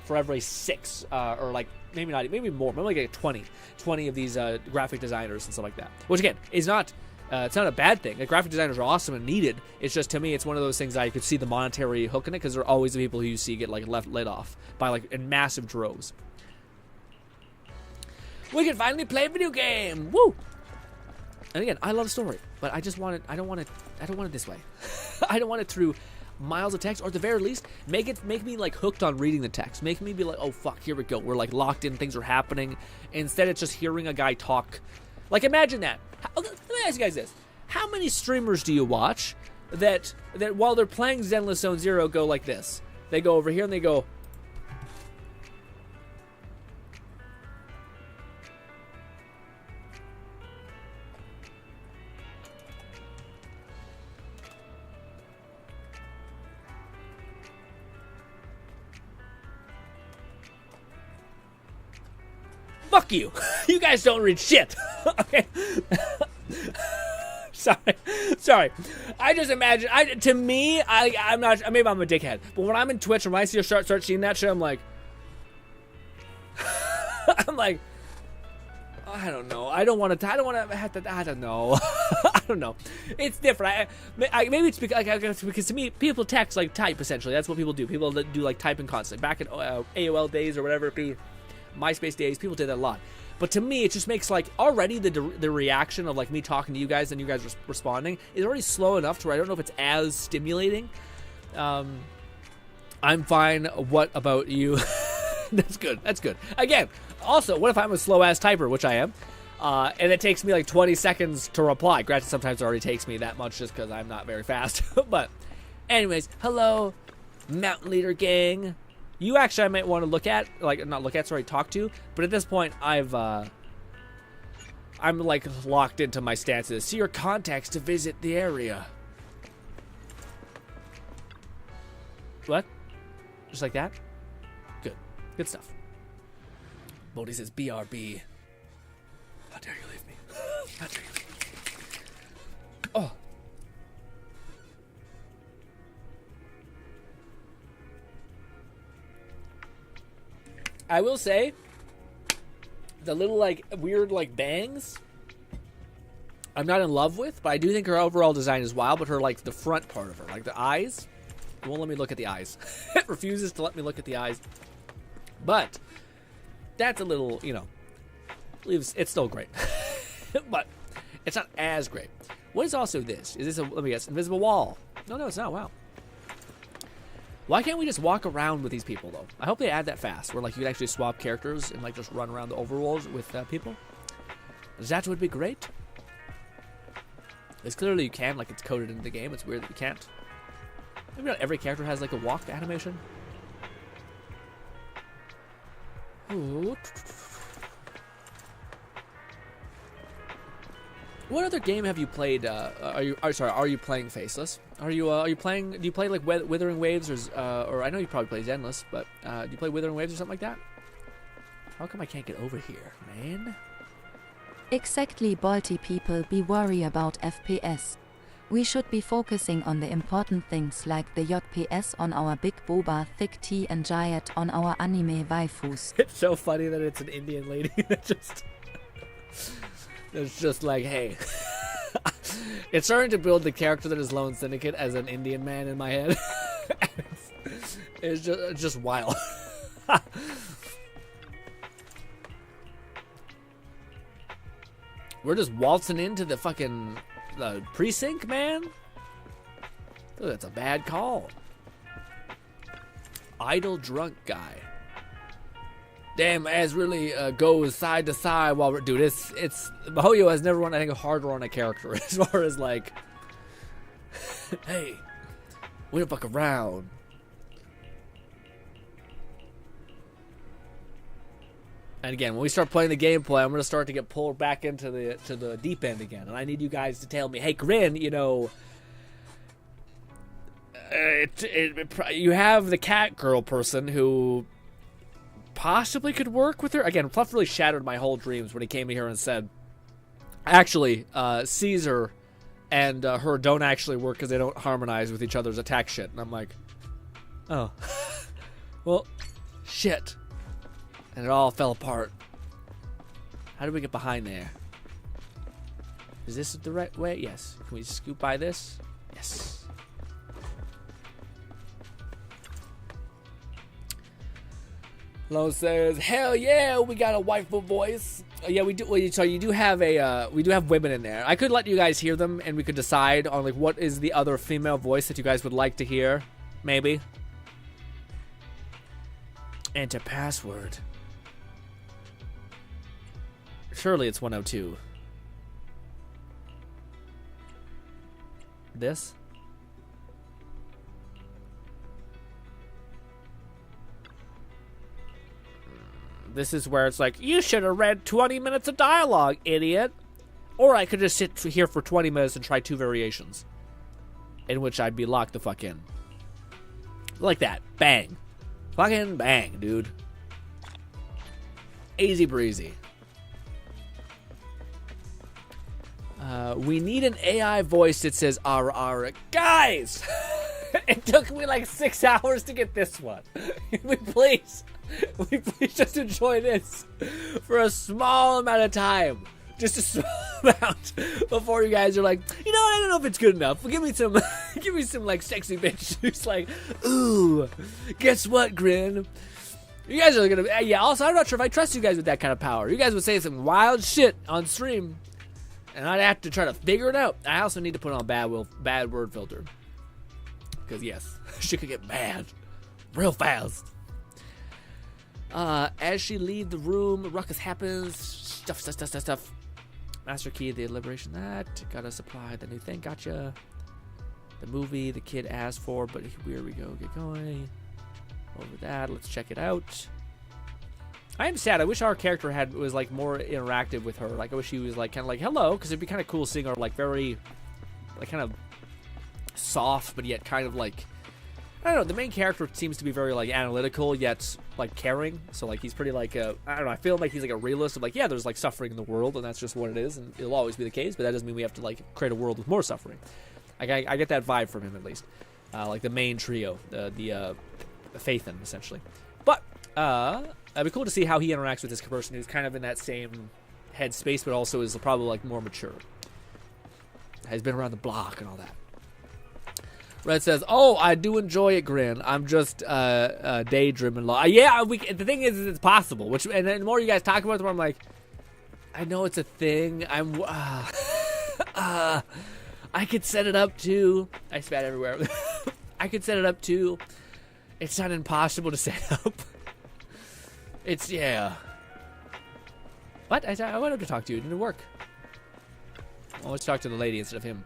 S1: for every 6 or, like, maybe more, maybe like 20 of these graphic designers and stuff like that. Which, again, is not it's not a bad thing. Like, graphic designers are awesome and needed. It's just, to me, it's one of those things I could see the monetary hook in it because they're always the people who you see get, like, let off by, like, in massive droves. We can finally play a video game. Woo! And again, I love story, but I just want it. I don't want it this way. I don't want it through miles of text, or at the very least, make me, like, hooked on reading the text. Make me be like, oh fuck, here we go. We're, like, locked in. Things are happening. Instead, it's just hearing a guy talk. Like, imagine that. Let me ask you guys this: how many streamers do you watch that while they're playing Zenless Zone Zero go like this? They go over here and they go. Fuck you. You guys don't read shit. Okay. Sorry. I just imagine, to me, I'm not, maybe I'm a dickhead, but when I'm in Twitch and when I see start seeing that shit, I'm like, like, I don't know. I don't want to have to. I don't know. I don't know. It's different. Maybe it's because to me, people text like type essentially. That's what people do. People that do like typing constantly. Back in AOL days or whatever it be, MySpace days, people did that a lot. But to me, it just makes like already the reaction of like me talking to you guys and you guys responding is already slow enough to where I don't know if it's as stimulating. I'm fine. What about you? That's good. That's good. Again, also, what if I'm a slow-ass typer, which I am, and it takes me like 20 seconds to reply? Granted, sometimes it already takes me that much just because I'm not very fast. But anyways, hello, Mountain Leader Gang. You actually I might want to look at, like, not look at, sorry, talk to. But at this point, I'm like locked into my stances. See your contacts to visit the area. What? Just like that? Good. Good stuff. Bodhi says BRB. How dare you leave me? How dare you leave me? Oh. I will say, the little like weird like bangs, I'm not in love with, but I do think her overall design is wild, but her like the front part of her, like the eyes, it won't let me look at the eyes. It refuses to let me look at the eyes. But that's a little, you know, leaves it's still great. But it's not as great. What is also this? Is this a, let me guess, invisible wall? No, it's not. Wow. Why can't we just walk around with these people, though? I hope they add that fast, where like you could actually swap characters and like just run around the overworlds with people. That would be great. It's clearly you can, like it's coded into the game. It's weird that you can't. Maybe not every character has like a walk animation. Ooh. What other game have you played? Are you playing Faceless? Are you playing? Do you play like Wuthering Waves or I know you probably play Zenless, but do you play Wuthering Waves or something like that? How come I can't get over here, man?
S10: Exactly, Balti people be worried about FPS. We should be focusing on the important things like the JPS on our big boba, thick tea and giant on our anime waifus.
S1: It's so funny that it's an Indian lady that just... It's just like, hey. It's starting to build the character that is Lone Syndicate as an Indian man in my head. It's just wild. We're just waltzing into the fucking precinct, man. Ooh, that's a bad call. Idle drunk guy. Damn, as really goes side to side while we're... Dude, it's... Mihoyo has never run, I think, harder on a character as far as, like... Hey, we don't fuck around. And again, when we start playing the gameplay, I'm going to start to get pulled back into the deep end again. And I need you guys to tell me, hey, Grin, you know... you have the cat girl person who... possibly could work with her. Again, Fluff really shattered my whole dreams when he came here and said, actually, Caesar and her don't actually work because they don't harmonize with each other's attack shit. And I'm like, oh. Well, shit. And it all fell apart. How do we get behind there? Is this the right way? Yes. Can we scoot by this? Yes. Lo says, "Hell yeah, we got a waifu voice." Yeah, we do. Well, so you do have we do have women in there. I could let you guys hear them, and we could decide on like what is the other female voice that you guys would like to hear, maybe. Enter password. Surely it's 102. This. This is where it's like, you should have read 20 minutes of dialogue, idiot. Or I could just sit here for 20 minutes and try 2 variations. In which I'd be locked the fuck in. Like that. Bang. Fucking bang, dude. Easy breezy. We need an AI voice that says, "Ara. Guys! It took me like 6 hours to get this one. Please. we please just enjoy this for a small amount of time? Just a small amount before you guys are like, you know what, I don't know if it's good enough. Give me some, like sexy bitch who's like, ooh, guess what, Grin? You guys are gonna, yeah. Also, I'm not sure if I trust you guys with that kind of power. You guys would say some wild shit on stream, and I'd have to try to figure it out. I also need to put on bad word filter, because yes, shit could get bad real fast. As she leaves the room, ruckus happens. Stuff. Master key, the liberation that. Gotta supply the new thing. Gotcha. The movie the kid asked for, but here we go. Get going. Over that. Let's check it out. I am sad. I wish our character was like more interactive with her. Like I wish he was like kind of like hello, because it'd be kind of cool seeing her like very, like kind of soft, but yet kind of like, I don't know. The main character seems to be very like analytical, yet like caring. So like he's pretty like I don't know. I feel like he's like a realist of like, yeah, there's like suffering in the world, and that's just what it is, and it'll always be the case. But that doesn't mean we have to like create a world with more suffering. Like I get that vibe from him at least. Like the main trio, the Faithin essentially. But it'd be cool to see how he interacts with this person who's kind of in that same headspace, but also is probably like more mature. Has been around the block and all that. Red says, "Oh, I do enjoy it, Grin. I'm just daydreaming. Yeah, the thing is it's possible. And the more you guys talk about it, the more I'm like, I know it's a thing. I could set it up too. I spat everywhere. I could set it up too. It's not impossible to set up. It's yeah. What? I wanted to talk to you. It didn't work. Well, let's talk to the lady instead of him."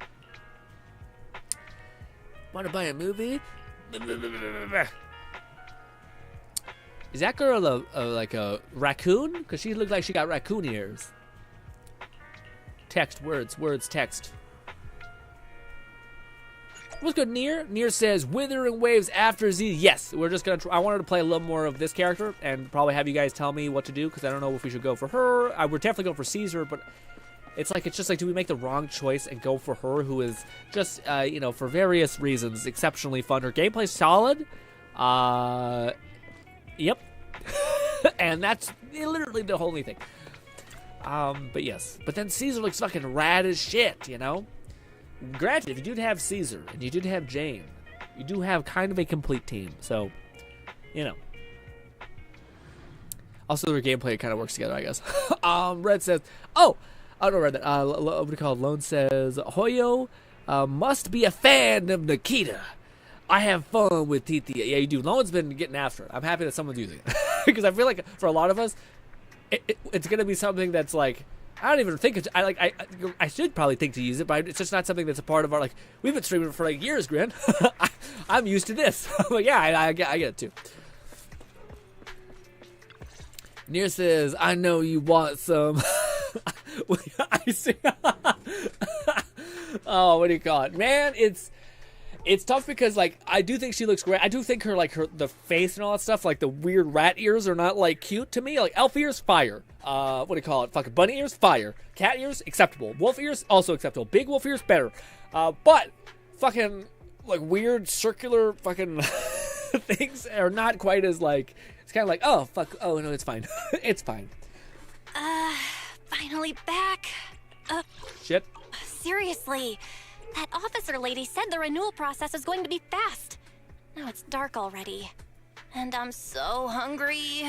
S1: Want to buy a movie? Is that girl like a raccoon? Because she looked like she got raccoon ears. Text, words, text. What's good, Nier? Nier says, Withering Waves after Z. Yes, we're just going to I wanted to play a little more of this character and probably have you guys tell me what to do, because I don't know if we should go for her. We're definitely going for Caesar, but it's just like, do we make the wrong choice and go for her, who is just, for various reasons, exceptionally fun. Her gameplay's solid. Yep. And that's literally the only thing. But yes. But then Caesar looks fucking rad as shit, you know? Granted, if you did have Caesar and you did have Jane, you do have kind of a complete team. So, Also, their gameplay kind of works together, I guess. Red says, oh! I don't know that. What do you call it? Lone says, Hoyo must be a fan of Nikita. I have fun with TT. Yeah, you do. Lone's been getting after it. I'm happy that someone's using it. Because I feel like for a lot of us, it's going to be something that's like, I don't even think it's, I should probably think to use it, but it's just not something that's a part of our, like, we've been streaming for like years, Grin. I'm used to this. I'm like, yeah, I get it too. Nier says, I know you want some. I see. Oh, what do you call it, man? It's tough because like I do think she looks great. I do think the face and all that stuff, like the weird rat ears, are not like cute to me. Like elf ears, fire. What do you call it? Fucking bunny ears, fire. Cat ears, acceptable. Wolf ears, also acceptable. Big wolf ears, better. But fucking like weird circular fucking things are not quite as like. It's kind of like, oh fuck, oh no, it's fine. It's fine.
S7: Finally back.
S1: Shit.
S7: Seriously, that officer lady said the renewal process is going to be fast. Now it's dark already, and I'm so hungry.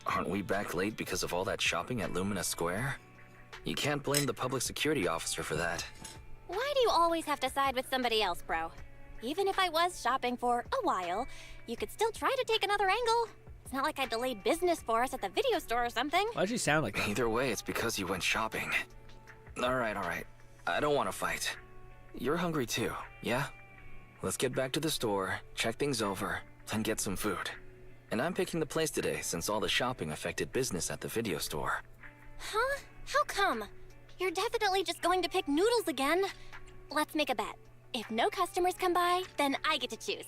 S11: Aren't we back late because of all that shopping at Lumina Square? You can't blame the public security officer for that.
S7: Why do you always have to side with somebody else, bro? Even if I was shopping for a while, you could still try to take another angle. It's not like I delayed business for us at the video store or something.
S1: Why'd you sound like that?
S11: Either way, it's because you went shopping. All right. I don't want to fight. You're hungry too, yeah? Let's get back to the store, check things over, then get some food. And I'm picking the place today since all the shopping affected business at the video store.
S7: Huh? How come? You're definitely just going to pick noodles again. Let's make a bet. If no customers come by, then I get to choose.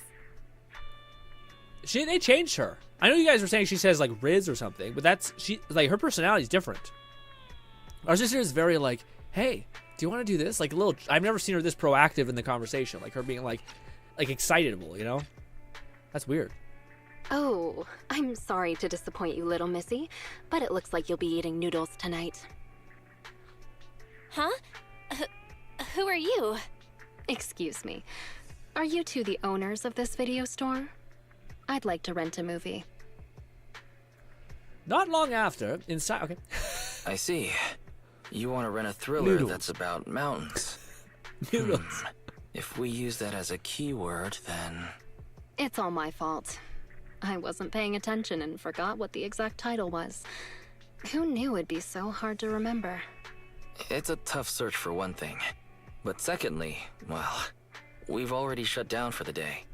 S1: They changed her. I know you guys were saying she says like Riz or something, but her personality is different. Our sister is very like, hey, do you want to do this? Like a little. I've never seen her this proactive in the conversation, like her being like excitable, you know? That's weird.
S9: Oh, I'm sorry to disappoint you, little missy, but it looks like you'll be eating noodles tonight.
S7: Huh? Who are you?
S9: Excuse me. Are you two the owners of this video store? I'd like to rent a movie.
S1: Not long after, inside. Okay.
S11: I see. You want to rent a thriller that's about mountains.
S1: Noodles.
S11: If we use that as a keyword, then...
S9: It's all my fault. I wasn't paying attention and forgot what the exact title was. Who knew it'd be so hard to remember?
S11: It's a tough search for one thing. But secondly, well, we've already shut down for the day.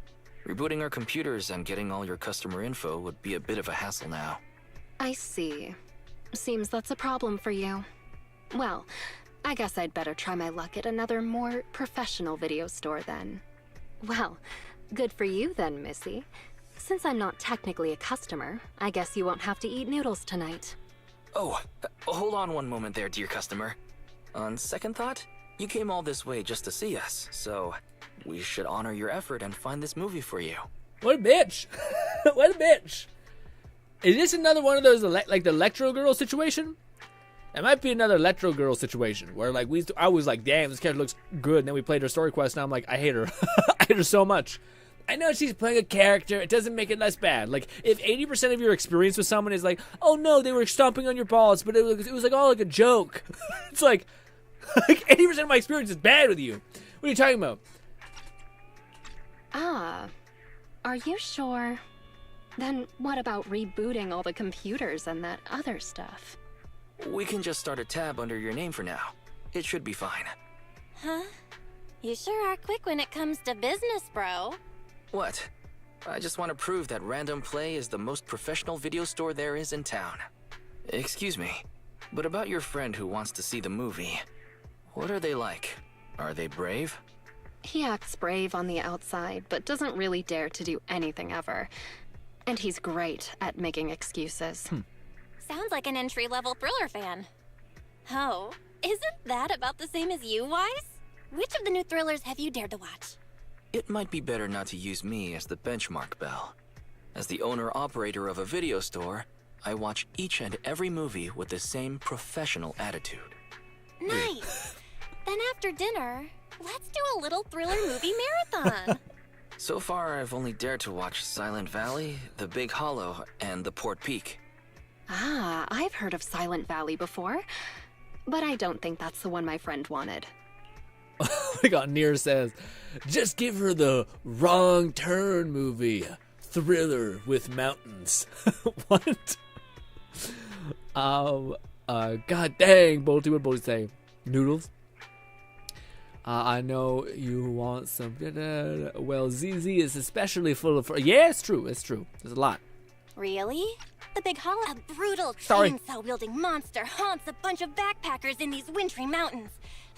S11: Rebooting our computers and getting all your customer info would be a bit of a hassle now.
S9: I see. Seems that's a problem for you. Well, I guess I'd better try my luck at another more professional video store then. Well, good for you then, Missy. Since I'm not technically a customer, I guess you won't have to eat noodles tonight.
S11: Oh, hold on one moment there, dear customer. On second thought, you came all this way just to see us, so we should honor your effort and find this movie for you.
S1: What a bitch. What a bitch. Is this another one of those, like the Electro Girl situation? It might be another Electro Girl situation where, like, I was like, damn, this character looks good. And then we played her story quest. Now I'm like, I hate her. I hate her so much. I know she's playing a character. It doesn't make it less bad. Like, if 80% of your experience with someone is like, oh no, they were stomping on your balls, but it was like all like a joke. It's like 80% of my experience is bad with you. What are you talking about?
S9: Ah, are you sure? Then what about rebooting all the computers and that other stuff?
S11: We can just start a tab under your name for now. It should be fine.
S7: Huh? You sure are quick when it comes to business, bro.
S11: What? I just want to prove that Random Play is the most professional video store there is in town. Excuse me, but about your friend who wants to see the movie, what are they like? Are they brave?
S9: He acts brave on the outside, but doesn't really dare to do anything ever. And he's great at making excuses.
S7: Sounds like an entry-level thriller fan. Oh, isn't that about the same as you, Wise? Which of the new thrillers have you dared to watch?
S11: It might be better not to use me as the benchmark, Belle. As the owner-operator of a video store, I watch each and every movie with the same professional attitude.
S7: Nice! Then after dinner, let's do a little thriller movie marathon.
S11: So far, I've only dared to watch Silent Valley, The Big Hollow, and The Port Peak.
S9: Ah, I've heard of Silent Valley before, but I don't think that's the one my friend wanted.
S1: We got Nier says, just give her the Wrong Turn movie. Thriller with mountains. What? God dang, Bolty, what Bolty say? Noodles? I know you want some. Well, ZZ is especially full of. Yeah, it's true. It's true. There's a lot.
S7: Really? The Big Hollow? A brutal
S1: Sorry.
S7: chainsaw-wielding monster haunts a bunch of backpackers in these wintry mountains.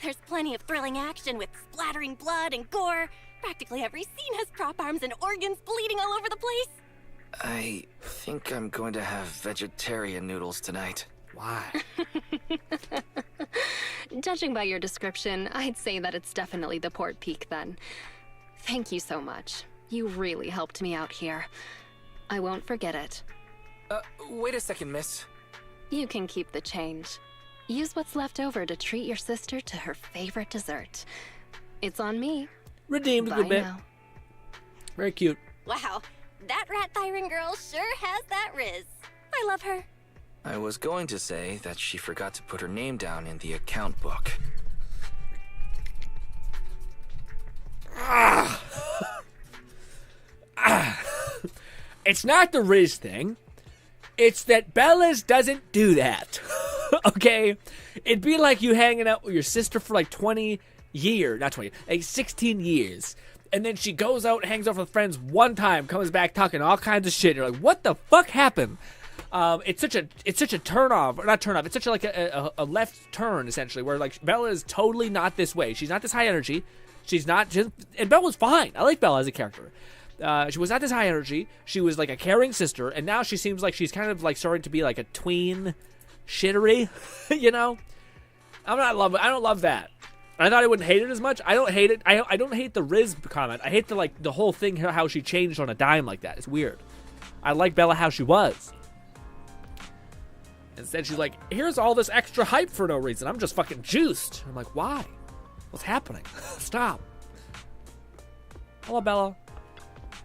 S7: There's plenty of thrilling action with splattering blood and gore. Practically every scene has prop arms and organs bleeding all over the place.
S11: I think I'm going to have vegetarian noodles tonight.
S1: Why?
S9: Judging by your description, I'd say that it's definitely the Port Peak then. Thank you so much. You really helped me out here. I won't forget it.
S11: Wait a second, miss.
S9: You can keep the change. Use what's left over to treat your sister to her favorite dessert. It's on me.
S1: Redeemed a good bit.
S9: Now.
S1: Very cute.
S7: Wow, that rat tyrant girl sure has that riz. I love her.
S11: I was going to say that she forgot to put her name down in the account book.
S1: It's not the Riz thing. It's that Bella's doesn't do that. Okay? It'd be like you hanging out with your sister for like 20 years. Not 20, like 16 years. And then she goes out and hangs out with friends one time, comes back talking all kinds of shit. You're like, what the fuck happened? It's such a turn off, or not turn off. It's such a left turn essentially, where like Bella is totally not this way. She's not this high energy. She's not just, and Bella's fine. I like Bella as a character. She was not this high energy. She was like a caring sister, and now she seems like she's kind of like starting to be like a tween shittery, you know? I don't love that. I thought I wouldn't hate it as much. I don't hate it. I don't hate the Riz comment. I hate the whole thing, how she changed on a dime like that. It's weird. I like Bella how she was. Instead, she's like, here's all this extra hype for no reason. I'm just fucking juiced. I'm like, why? What's happening? Stop. Hello, Bella.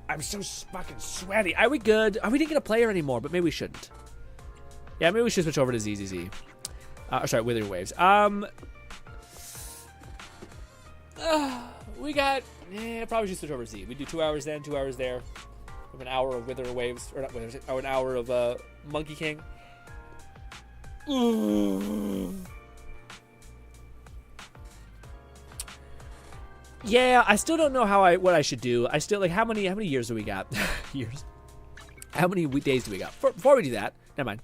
S1: I'm so fucking sweaty. Are we good? We didn't get a player anymore, but maybe we shouldn't. Yeah, maybe we should switch over to ZZZ. Sorry, Wuthering Waves. We got... probably should switch over to Z. We do 2 hours then, 2 hours there. We have an hour of Wuthering Waves. Or not Withering, an hour of Monkey King. Yeah, I still don't know what I should do. I still, like, how many years do we got? Years? How many days do we got? Before we do that, never mind.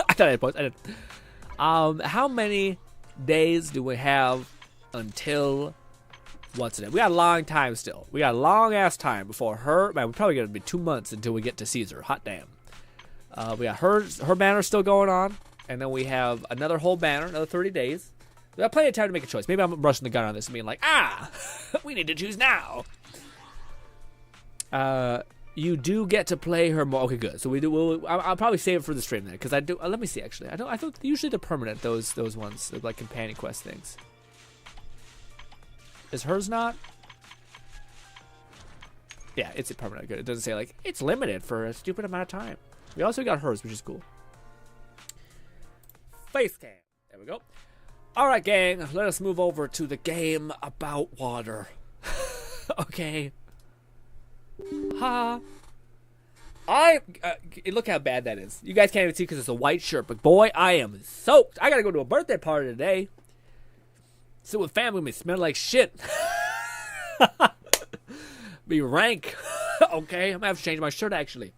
S1: I thought I had post. I didn't. How many days do we have until what's it? We got a long time still. We got a long ass time before her. Man, we're probably gonna be 2 months until we get to Caesar. Hot damn. We got her banner still going on, and then we have another whole banner, another 30 days. We got plenty of time to make a choice. Maybe I'm rushing the gun on this and being like, we need to choose now. You do get to play her more. Okay, good. So we do. I'll probably save it for the stream then, because I do. Let me see. Actually, I thought usually they're permanent. Those ones, they're like companion quest things. Is hers not? Yeah, it's a permanent. Good. It doesn't say like it's limited for a stupid amount of time. We also got hers, which is cool. Face cam. There we go. All right, gang. Let us move over to the game about water. Okay. Look how bad that is. You guys can't even see because it's a white shirt, but boy, I am soaked. I gotta go to a birthday party today. Sit with family, me smell like shit. Be rank. Okay, I'm gonna have to change my shirt actually.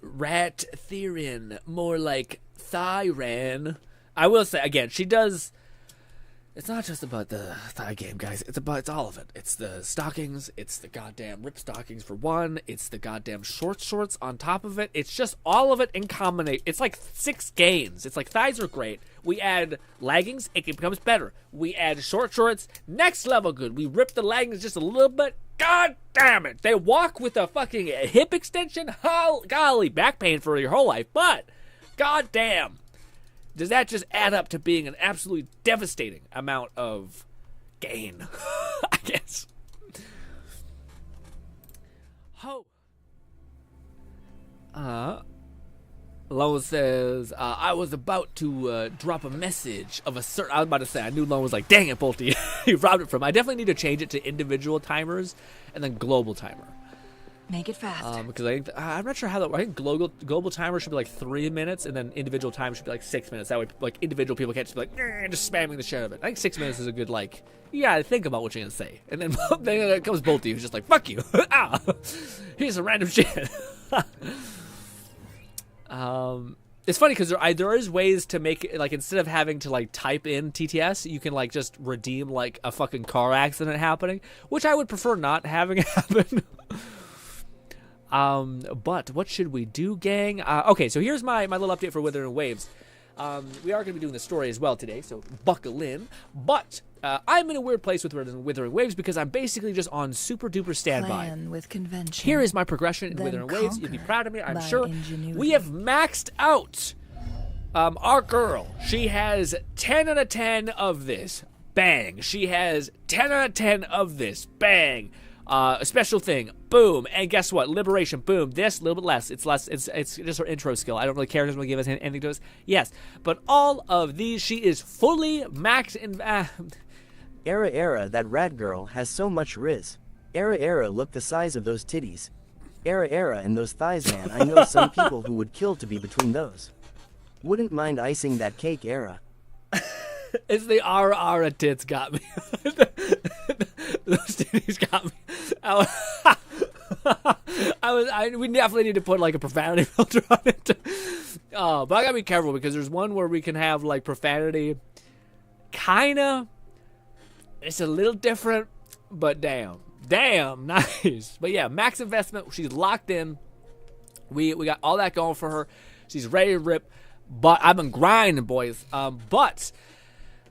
S1: Rat Therin, more like Thyran. I will say again, she does. It's not just about the thigh game, guys. It's all of it. It's the stockings. It's the goddamn rip stockings for one. It's the goddamn shorts on top of it. It's just all of it in combination. It's like 6 gains. It's like thighs are great. We add leggings, it becomes better. We add shorts, next level good. We rip the leggings just a little bit. God damn it. They walk with a fucking hip extension. Golly, back pain for your whole life. But, god damn. Does that just add up to being an absolutely devastating amount of gain? I guess. Lone says, I was about to drop a message of a certain... I was about to say, I knew Lone was like, dang it, Bolty. You robbed it from... I definitely need to change it to individual timers and then global timer.
S12: Make it fast.
S1: Because I think I'm not sure how that. I think global timer should be like 3 minutes, and then individual time should be like 6 minutes. That way, like individual people can't just be like just spamming the shit out of it. I think 6 minutes is a good like. You gotta think about what you're gonna say, and then it comes Bolty, who's just like fuck you. Here's some random shit. It's funny because there is ways to make it like instead of having to like type in TTS, you can like just redeem like a fucking car accident happening, which I would prefer not having happen. But what should we do, gang? Okay, so here's my little update for Wuthering Waves. We are going to be doing the story as well today, so buckle in. But I'm in a weird place with Wuthering Waves because I'm basically just on super duper standby.
S12: Plan with convention.
S1: Here is my progression in Wuthering Waves. You'd be proud of me, I'm sure. We have maxed out our girl. She has 10 out of 10 of this. Bang. She has 10 out of 10 of this. Bang. A special thing, boom, and guess what? Liberation, boom. This a little bit less. It's less. It's just her intro skill. I don't really care. It doesn't really give us anything to us. Yes, but all of these, she is fully maxed in.
S5: Era, that rat girl has so much riz. Era, look the size of those titties. Era, and those thighs, man. I know some people who would kill to be between those. Wouldn't mind icing that cake, Era.
S1: It's the Ara tits got me. Those titties got me. We definitely need to put like a profanity filter on it. But I gotta be careful because there's one where we can have like profanity. Kinda. It's a little different, but damn, nice. But yeah, max investment. She's locked in. We got all that going for her. She's ready to rip. But I've been grinding, boys.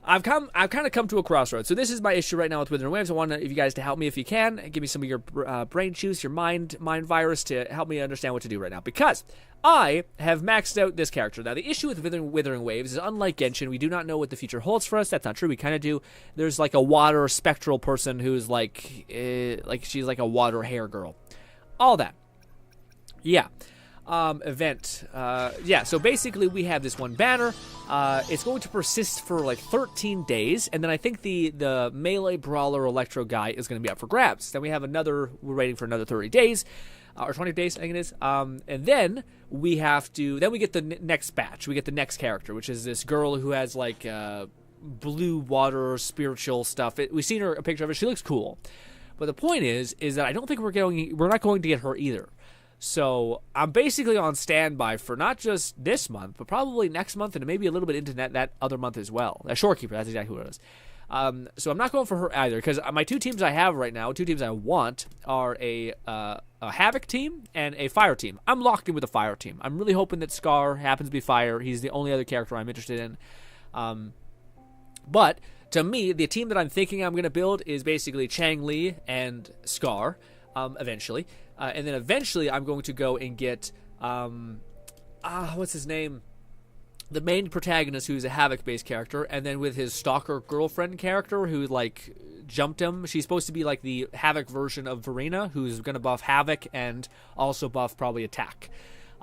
S1: I've kind of come to a crossroads. So this is my issue right now with Wuthering Waves. I want you guys to help me if you can. Give me some of your brain juice, your mind virus to help me understand what to do right now. Because I have maxed out this character. Now, the issue with Wuthering Waves is, unlike Genshin, we do not know what the future holds for us. That's not true. We kind of do. There's like a water spectral person who's like she's like a water hair girl. All that. Yeah. Event. Yeah, so basically we have this one banner. It's going to persist for like 13 days, and then I think the Melee Brawler Electro guy is going to be up for grabs. Then we have we're waiting for another 30 days, or 20 days, I think it is. And then we get the next batch. We get the next character, which is this girl who has like blue water spiritual stuff. We've seen a picture of her. She looks cool. But the point is that I don't think we're not going to get her either. So I'm basically on standby for not just this month, but probably next month and maybe a little bit into that other month as well. A Shorekeeper, that's exactly what it is. So I'm not going for her either, because my two teams I have right now, two teams I want, are a Havoc team and a Fire team. I'm locked in with a Fire team. I'm really hoping that Scar happens to be Fire. He's the only other character I'm interested in. But to me, the team that I'm thinking I'm going to build is basically Chang Li and Scar, eventually. And then eventually I'm going to go and get, what's his name? The main protagonist, who's a Havoc-based character, and then with his stalker girlfriend character who, like, jumped him. She's supposed to be, like, the Havoc version of Verena, who's going to buff Havoc and also buff probably Attack.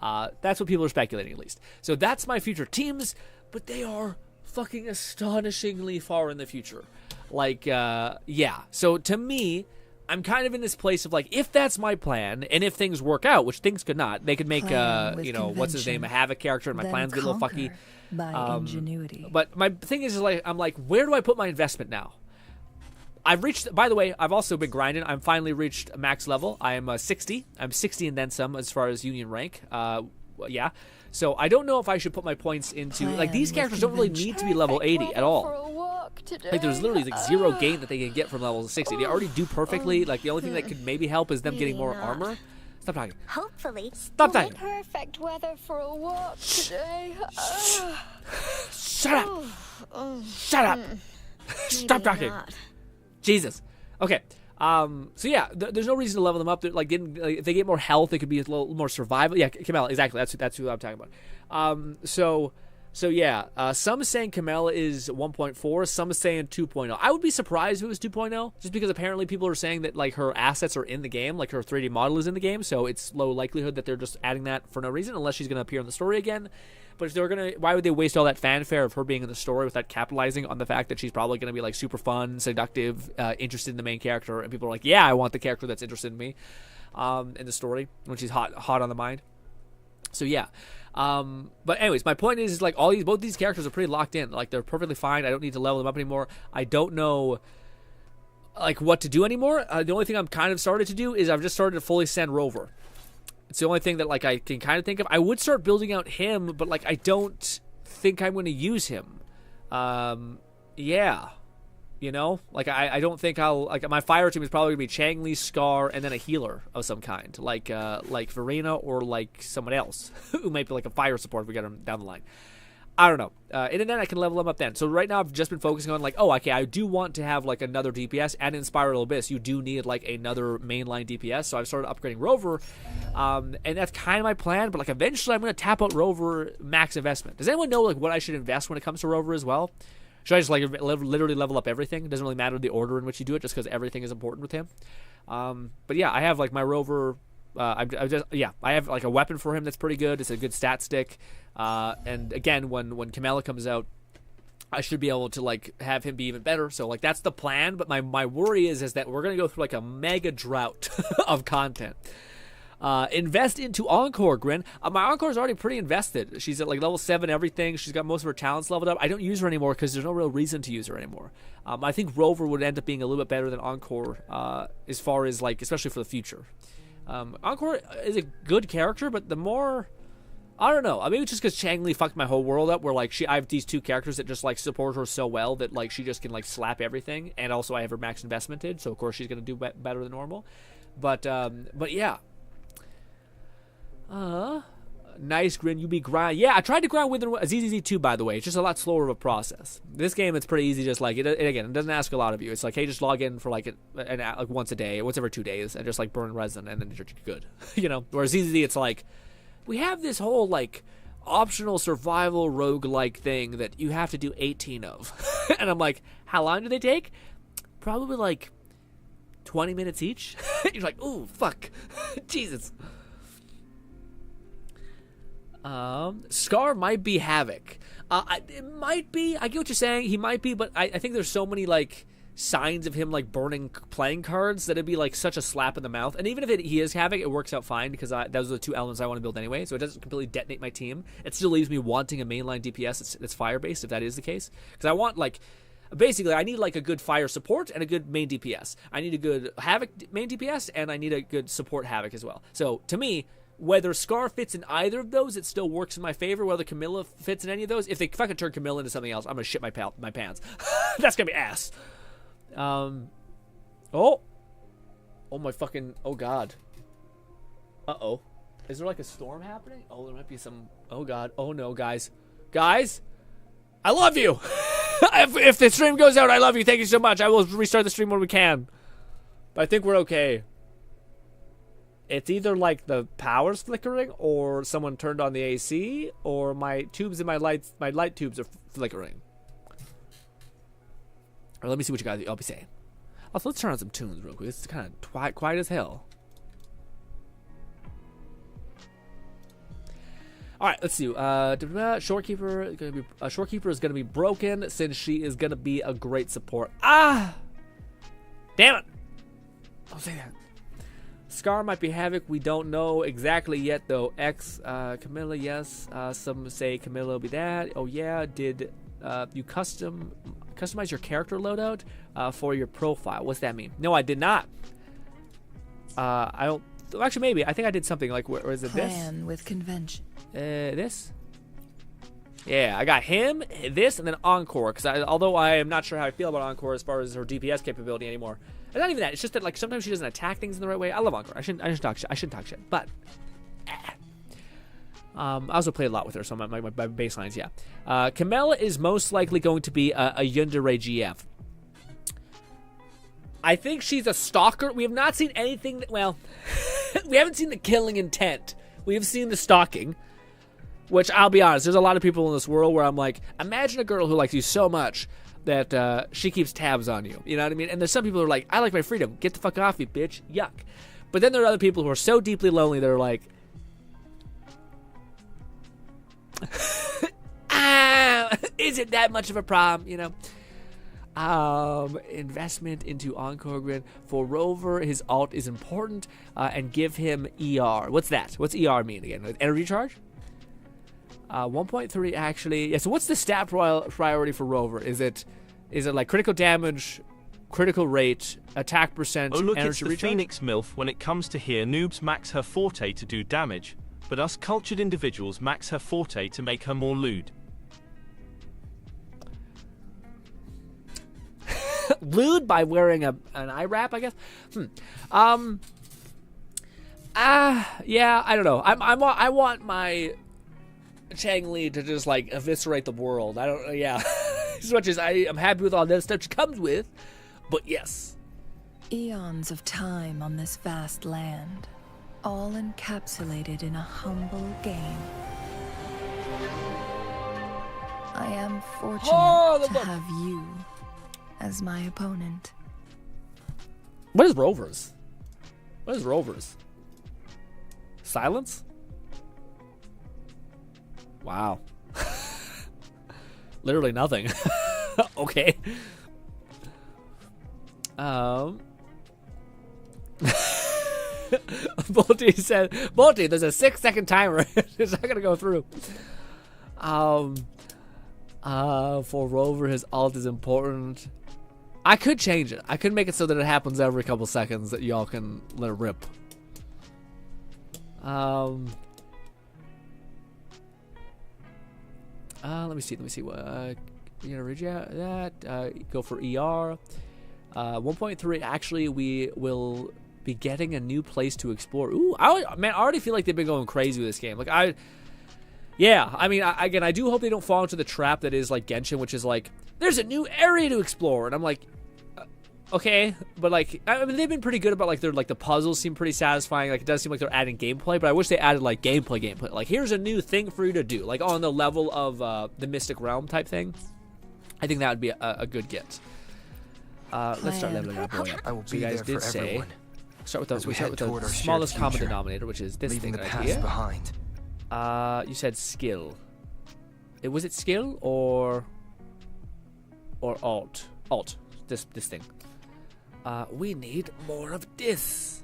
S1: That's what people are speculating, at least. So that's my future teams, but they are fucking astonishingly far in the future. Like, yeah. So to me, I'm kind of in this place of like, if that's my plan, and if things work out, which things could not, they could make, what's his name, a Havoc character, and my plans get a little fucky.
S12: By ingenuity.
S1: But my thing is like, I'm like, where do I put my investment now? I've reached, by the way, I've also been grinding. I'm finally reached max level. I am 60. I'm 60 and then some as far as union rank. Yeah. So I don't know if I should put my points into, like, these characters don't really need to be level 80 at all. Like, there's literally like zero gain that they can get from level 60. They already do perfectly. Like, the only thing that could maybe help is them getting more armor. Stop talking.
S7: Hopefully.
S1: Stop talking.
S13: Perfect weather for a walk today.
S1: Shut up. Shut up. Stop talking. Jesus. Okay. So yeah, there's no reason to level them up. If they get more health, they could be a little more survival. Yeah, Kamala, exactly. That's who I'm talking about. So yeah, some saying Kamala is 1.4, some saying 2.0. I would be surprised if it was 2.0, just because apparently people are saying that like her assets are in the game, like her 3D model is in the game, so it's low likelihood that they're just adding that for no reason, unless she's going to appear in the story again. But if they're why would they waste all that fanfare of her being in the story without capitalizing on the fact that she's probably going to be like super fun, seductive, interested in the main character, and people are like, yeah, I want the character that's interested in me, in the story when she's hot on the mind. So yeah. But anyways, my point is like both these characters are pretty locked in. Like, they're perfectly fine. I don't need to level them up anymore. I don't know like what to do anymore. The only thing I'm kind of started to do is I've just started to fully send Rover. It's the only thing that like I can kind of think of. I would start building out him, but like I don't think I'm going to use him. Yeah. You know, like I don't think I'll like my fire team is probably gonna be Chang Li, Scar, and then a healer of some kind, like Verena or like someone else who might be like a fire support if we get him down the line. I don't know. And then I can level them up then. So right now I've just been focusing on like, oh, okay, I do want to have like another DPS, and in Spiral Abyss you do need like another mainline DPS. So I've started upgrading Rover, and that's kind of my plan. But like eventually I'm gonna tap out Rover max investment. Does anyone know like what I should invest when it comes to Rover as well? Should I just like literally level up everything? It doesn't really matter the order in which you do it, just because everything is important with him. But yeah, I have like my Rover. I have like a weapon for him that's pretty good. It's a good stat stick. And again, when Kamala comes out, I should be able to like have him be even better. So like that's the plan. But my worry is that we're gonna go through like a mega drought of content. Invest into Encore, Grin. My Encore is already pretty invested. She's at like level 7 everything. She's got most of her talents leveled up. I don't use her anymore because there's no real reason to use her anymore. I think Rover would end up being a little bit better than Encore as far as like, especially for the future. Encore is a good character, but the more, I don't know. Maybe it's just because Chang Li fucked my whole world up, where like I have these two characters that just like support her so well that like she just can like slap everything, and also I have her max investmented, so of course she's gonna do better than normal. But yeah. Nice, Grin. You be grind. Yeah, I tried to grind Wuthering ZZZ 2, by the way. It's just a lot slower of a process. This game, it's pretty easy. Just like it again, it doesn't ask a lot of you. It's like, hey, just log in for like once a day, once every 2 days, and just like burn resin, and then you're good. You know. Whereas ZZZ, it's like we have this whole like optional survival roguelike thing that you have to do 18 of, and I'm like, how long do they take? Probably like 20 minutes each. You're like, ooh, fuck, Jesus. Scar might be Havoc. It might be. I get what you're saying. He might be, but I think there's so many like signs of him like burning playing cards that it'd be like such a slap in the mouth. And even if he is Havoc, it works out fine because those are the two elements I want to build anyway. So it doesn't completely detonate my team. It still leaves me wanting a mainline DPS that's fire based if that is the case. Because I want like. Basically, I need like a good fire support and a good main DPS. I need a good Havoc main DPS and I need a good support Havoc as well. So to me, whether Scar fits in either of those, it still works in my favor. Whether Camilla fits in any of those, if they fucking turn Camilla into something else, I'm gonna shit my pants. That's gonna be ass. Oh my fucking, oh god. Uh-oh. Is there like a storm happening? Oh, there might be some, oh god. Oh no, guys. Guys, I love you. If the stream goes out, I love you. Thank you so much. I will restart the stream when we can. But I think we're okay. It's either like the power's flickering, or someone turned on the AC, or my tubes in my light tubes are flickering. Or let me see what you guys I'll be saying. Also, let's turn on some tunes real quick. It's kind of quiet as hell. All right, let's see. Shorekeeper is gonna be broken since she is gonna be a great support. Ah, damn it! Don't say that. Scar might be Havoc. We don't know exactly yet, though. Camilla, yes. Some say Camilla will be that. Oh yeah. Did you customize your character loadout for your profile? What's that mean? No, I did not. I don't. Actually, maybe. I think I did something like. Where is it?
S12: Plan with convention.
S1: This. Yeah, I got him, this, and then Encore. Because although I am not sure how I feel about Encore as far as her DPS capability anymore. It's not even that. It's just that like sometimes she doesn't attack things in the right way. I love Encore. I shouldn't talk shit. But I also played a lot with her, so my baselines, yeah. Camilla is most likely going to be a Yandere GF. I think she's a stalker. We have not seen anything. Well, we haven't seen the killing intent. We have seen the stalking. Which, I'll be honest, there's a lot of people in this world where I'm like, imagine a girl who likes you so much that she keeps tabs on you. You know what I mean? And there's some people who are like, I like my freedom. Get the fuck off me, bitch. Yuck. But then there are other people who are so deeply lonely that are like, is it that much of a problem? You know? Investment into Encore Grid. For Rover, his alt is important. And give him ER. What's that? What's ER mean again? Energy charge? 1.3 actually. Yeah, so what's the stat priority for Rover? Is it like critical damage, critical rate, attack percent,
S6: oh look,
S1: energy
S6: it's the
S1: recharge?
S6: Phoenix MILF. When it comes to here, noobs max her forte to do damage, but us cultured individuals max her forte to make her more lewd.
S1: Lewd by wearing an eye wrap, I guess. Yeah, I don't know. I want my Chang Li to just like eviscerate the world. I don't. Yeah, as much as I'm happy with all that stuff she comes with, but yes.
S12: Eons of time on this vast land, all encapsulated in a humble game. I am fortunate to have you as my opponent.
S1: What is Rovers? What is Rovers? Silence? Wow. Literally nothing. Okay. Bolty said, Bolty, there's a 6-second timer. It's not gonna go through. For Rover, his alt is important. I could change it. I could make it so that it happens every couple seconds that y'all can let it rip. Let me see what you gonna read that. Go for ER. 1.3. Actually, we will be getting a new place to explore. Ooh, I already feel like they've been going crazy with this game. Like Yeah, I mean, again, I do hope they don't fall into the trap that is like Genshin, which is like, there's a new area to explore, and I'm like, okay, but like, I mean, they've been pretty good about like the puzzles seem pretty satisfying. Like, it does seem like they're adding gameplay, but I wish they added like gameplay. Like, here's a new thing for you to do, like on the level of the Mystic Realm type thing. I think that would be a good get. Let's start leveling our boy up.
S11: I will
S1: So you
S11: be
S1: guys
S11: there
S1: did
S11: for
S1: say
S11: everyone.
S1: start with
S11: toward
S1: the
S11: our
S1: smallest
S11: shared
S1: common
S11: future,
S1: denominator, which is this
S11: leaving
S1: thing
S11: the
S1: right
S11: past
S1: here.
S11: behind.
S1: You said skill. Was it skill or alt? Alt. This thing. We need more of this.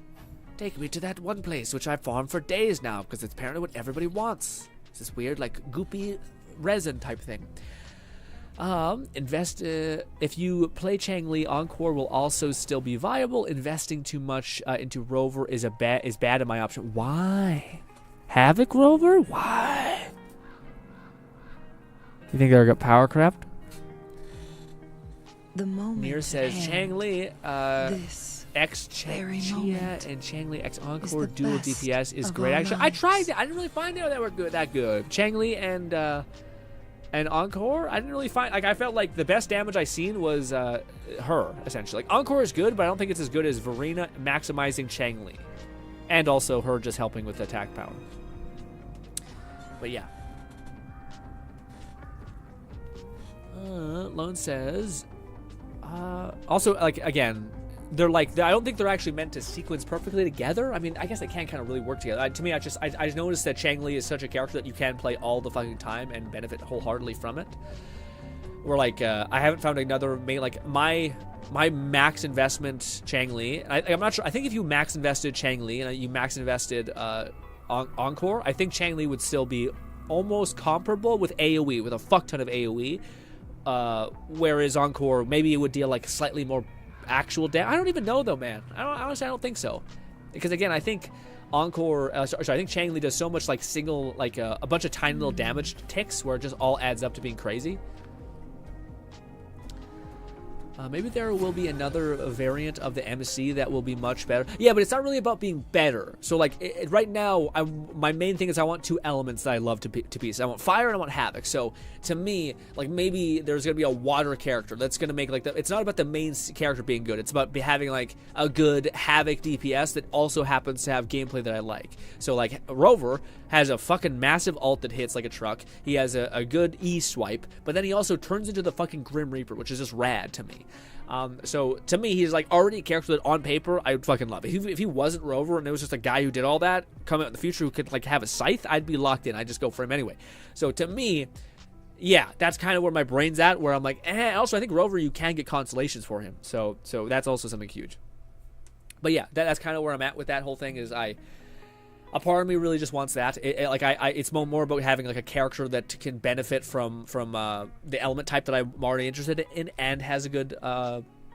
S1: Take me to that one place which I've farmed for days now because it's apparently what everybody wants. It's this weird like goopy resin type thing. If you play Changli, Encore will also still be viable. Investing too much into Rover is bad in my option. Why? Havoc Rover? Why? You think they're got power crept?
S12: The moment
S1: Mir says
S12: at hand,
S1: Changli,
S12: this
S1: X
S12: very
S1: Chia
S12: moment
S1: and Changli X Encore
S12: the
S1: dual
S12: best
S1: DPS is
S12: of
S1: great.
S12: our
S1: Actually, I tried it. I didn't really find out that were that good. Changli and Encore, I didn't really find, like, I felt like the best damage I seen was her, essentially. Like, Encore is good, but I don't think it's as good as Verena maximizing Changli. And also her just helping with attack power. But yeah. Lone says, also, like, again, they're like, I don't think they're actually meant to sequence perfectly together. I mean, I guess they can kind of really work together. To me, I noticed that Changli is such a character that you can play all the fucking time and benefit wholeheartedly from it. Where like, I haven't found another main, like my max investment Changli. I'm not sure. I think if you max invested Changli and you max invested Encore, I think Changli would still be almost comparable with AoE, with a fuck ton of AoE. Whereas Encore, maybe it would deal like slightly more actual damage. I don't even know though, man. Honestly, I don't think so. Because again, I think Encore, I think Changli does so much like single, like a bunch of tiny little damage ticks where it just all adds up to being crazy. Maybe there will be another variant of the MC that will be much better. Yeah, but it's not really about being better. So, like, right now, my main thing is I want two elements that I love to pieces. I want fire and I want havoc. So, to me, like, maybe there's going to be a water character that's going to make, like, it's not about the main character being good. It's about having, like, a good havoc DPS that also happens to have gameplay that I like. So, like, Rover has a fucking massive ult that hits like a truck. He has a good E-swipe, but then he also turns into the fucking Grim Reaper, which is just rad to me. So to me, he's like already a character that on paper I would fucking love. If he wasn't Rover and it was just a guy who did all that, come out in the future who could like have a scythe, I'd be locked in. I'd just go for him anyway. So to me, yeah, that's kind of where my brain's at, where I'm like, also I think Rover, you can get constellations for him. So that's also something huge. But yeah, that's kind of where I'm at with that whole thing is a part of me really just wants that. It's more about having like a character that can benefit from the element type that I'm already interested in and has a good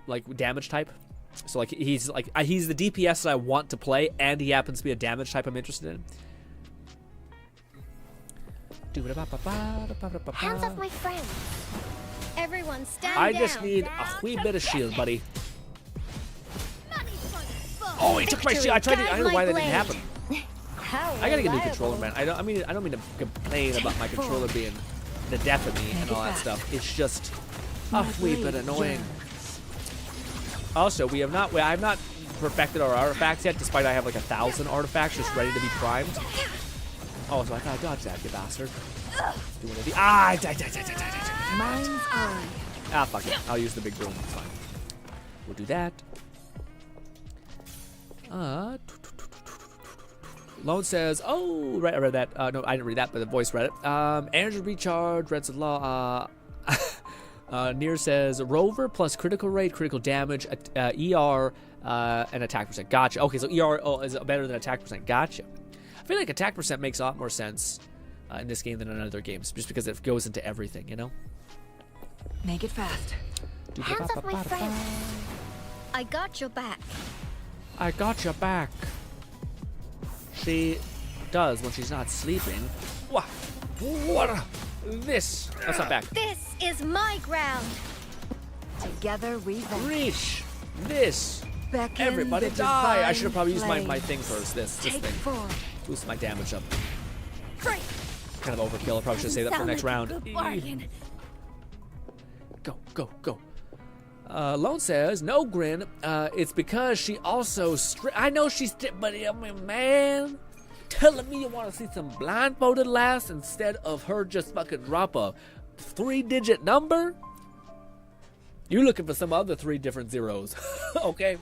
S1: like damage type. So like he's the DPS that I want to play, and he happens to be a damage type I'm interested in.
S7: Hands off my friend. Everyone stand
S1: I
S7: down.
S1: just need a wee bit of shield, buddy. Oh, he took my shield. I don't know why that didn't happen. I gotta get a new controller, man. I don't mean to complain about my controller being the death of me and all that stuff. It's just a wee bit annoying. Also, I have not perfected our artifacts yet, despite I have like 1,000 artifacts just ready to be primed. Oh, so I gotta dodge that, you bastard. Do one of the
S12: Mine's eye.
S1: fuck it. I'll use the big broom. It's fine. We'll do that. Lone says, oh, right, I read that. No, I didn't read that, but the voice read it. Energy recharge, Reds of Law. Nier says, Rover plus critical rate, critical damage, ER, and attack percent. Gotcha. Okay, so ER is better than attack percent. Gotcha. I feel like attack percent makes a lot more sense in this game than in other games, just because it goes into everything, you know?
S12: Make it fast.
S7: Hands off my friend. I got your back.
S1: I got your back. She does when she's not sleeping. What? This? That's not back.
S7: This is my ground.
S12: Together we
S1: Reach. This.
S12: Beckon
S1: Everybody
S12: the
S1: die. I should have
S12: divine
S1: probably used my
S12: flame.
S1: thing first. This
S12: Take
S1: thing.
S12: form.
S1: Boost my damage up.
S7: Break.
S1: kind of overkill. I probably should say that for the next round. Go, go, go. Lone says, no, Grin. It's because she also I know she's but I mean, man, telling me you want to see some blindfolded lass instead of her just fucking drop a 3-digit number? You're looking for some other 3 different zeros. Okay.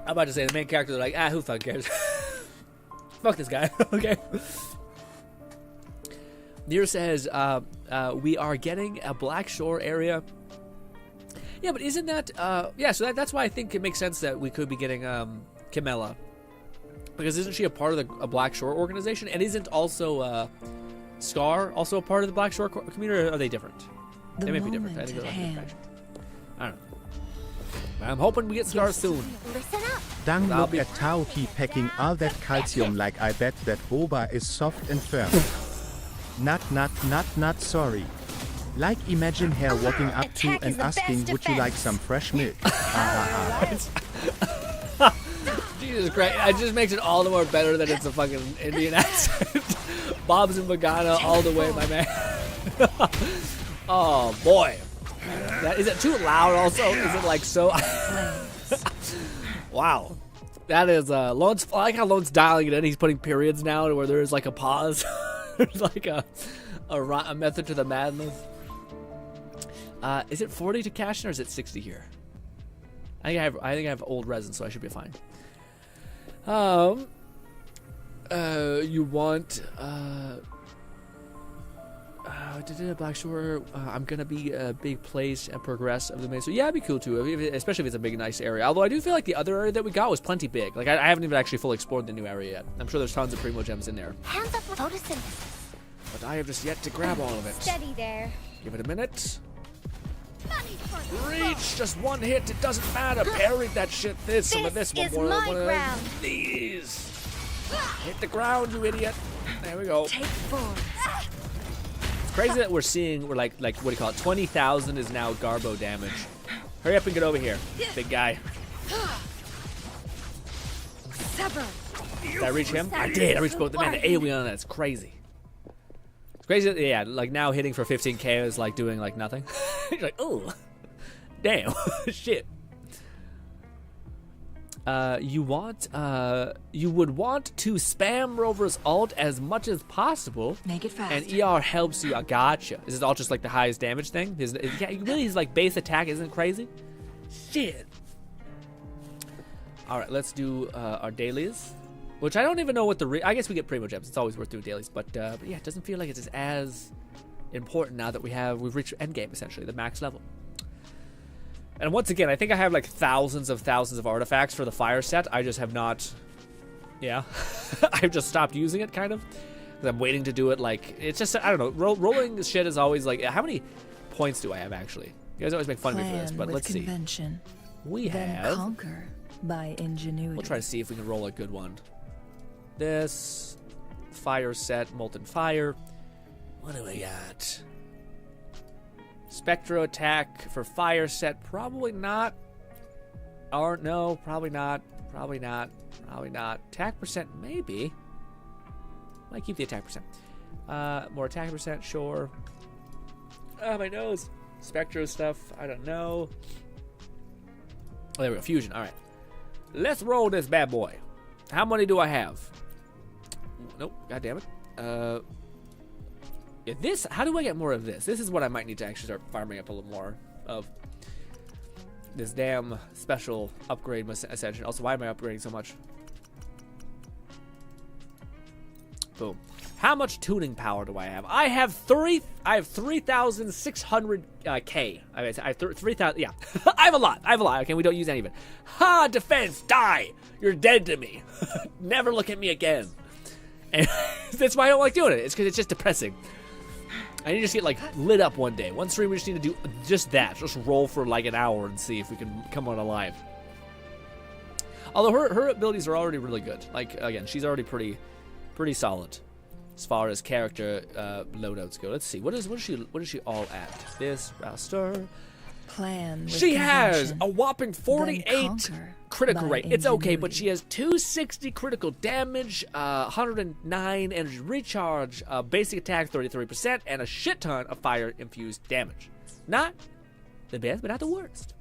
S1: I'm about to say the main characters are like, who fucking cares? Fuck this guy. Okay. Near says, we are getting a Black Shore area. Yeah, but isn't that, yeah, so that's why I think it makes sense that we could be getting, Camilla. Because isn't she a part of a Black Shore organization? And isn't also, Scar also a part of the Black Shore community, or are they different? They may be different. I think they're like I don't know. I'm hoping we get Scar soon.
S7: Listen up.
S4: Dang, look at Taoki packing all that calcium like I bet that boba is soft and firm. Not sorry. Like imagine her walking up to and asking, would you like some fresh milk?
S1: Jesus Christ, it just makes it all the more better that it's a fucking Indian accent. Bob's and Vagana all the way, my man. Oh, boy. Is it too loud also? Is it like so... Wow. That is, Lone's, I like how Lone's dialing it in. He's putting periods now to where there is like a pause. There's like a method to the madness. Is it 40 to cash in or is it 60 here? I think I have old resin, so I should be fine. You want, Black Shore, I'm gonna be a big place and progress of the main. So yeah, it'd be cool too, especially if it's a big, nice area. Although I do feel like the other area that we got was plenty big. Like I haven't even actually fully explored the new area yet. I'm sure there's tons of Primo Gems in there.
S7: Hands up with photosynthesis.
S1: But I have just yet to grab all of it.
S13: Steady there.
S1: Give it a minute. Reach, just one hit, it doesn't matter. Parry that shit. There's some of this one.
S13: Is my ground.
S1: These. Hit the ground, you idiot. There we go.
S13: Take 4.
S1: It's crazy that we're like what do you call it? 20,000 is now Garbo damage. Hurry up and get over here, big guy. Did I reach him? I did. I reached both. Man, the AoE on that's crazy. It's crazy that, yeah, like now hitting for 15k is like doing like nothing. You're like, oh, damn, shit. You would want to spam Rover's ult as much as possible.
S12: Make it fast.
S1: And ER helps you. I gotcha. Is this all just like the highest damage thing? Really, his like base attack isn't crazy? Shit. All right, let's do our dailies, which I don't even know what I guess we get Primo Gems. It's always worth doing dailies, but yeah, it doesn't feel like it's as important now that we've reached endgame essentially, the max level. And once again, I think I have like thousands of artifacts for the fire set. I just have not, yeah. I've just stopped using it, kind of. Because I'm waiting to do it, like, it's just, I don't know. Rolling shit is always like, how many points do I have, actually? You guys always make fun of me for this, but let's see. We have...
S12: Conquer by ingenuity.
S1: We'll try to see if we can roll a good one. This, fire set, molten fire. What do we got? Spectro attack for fire set, probably not. Or no, probably not. Probably not. Probably not. Attack percent, maybe. Might keep the attack percent. More attack percent, sure. My nose. Spectro stuff, I don't know. Oh, there we go. Fusion. All right. Let's roll this bad boy. How many do I have? Nope. God damn it. Yeah, this, how do I get more of this? This is what I might need to actually start farming up a little more of. This damn special upgrade ascension. Also, why am I upgrading so much? Boom. How much tuning power do I have? I have 3,600 K. I have 3,000. Yeah, I have a lot. Okay, we don't use any of it. Ha! Defense, die. You're dead to me. Never look at me again. And that's why I don't like doing it. It's because it's just depressing. I need to just get like lit up one day. One stream we just need to do just that. Just roll for like an hour and see if we can come on alive. Although her abilities are already really good. Like again, she's already pretty solid as far as character loadouts go. Let's see. What is she all at? This Rouster.
S12: plan with
S1: She has
S12: convention,
S1: a whopping
S12: then
S1: 48
S12: conquer
S1: critical
S12: by
S1: rate. It's okay, but
S12: ingenuity.
S1: she has 260 critical damage, 109 energy recharge, basic attack 33%, and a shit ton of fire-infused damage. Not the best, but not the worst.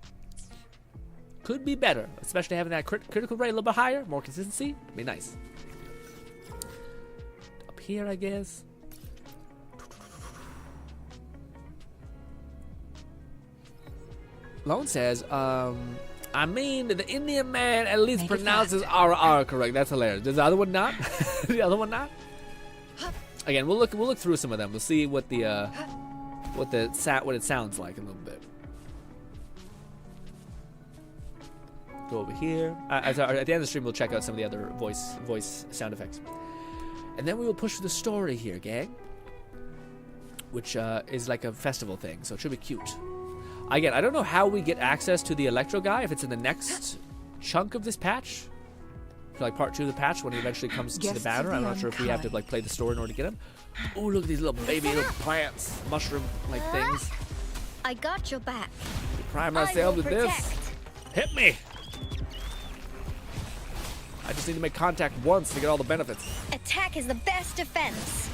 S1: Could be better, especially having that critical rate a little bit higher, more consistency. Be nice. Up here, I guess. Lone says, I mean, the Indian man at least pronounces RR correct. That's hilarious. Does the other one not? The other one not? Again, we'll look through some of them. We'll see what it sounds like a little bit. Go over here. At the end of the stream, we'll check out some of the other voice sound effects, and then we will push through the story here, gang. Which is like a festival thing, so it should be cute. Again, I don't know how we get access to the Electro guy, if it's in the next chunk of this patch. For like part 2 of the patch when he eventually comes to the banner. I'm not sure if we have to like play the story in order to get him. Oh, look at these little baby little plants, mushroom-like things.
S13: I got your back.
S1: Prime myself with this. Hit me! I just need to make contact once to get all the benefits.
S13: Attack is the best defense.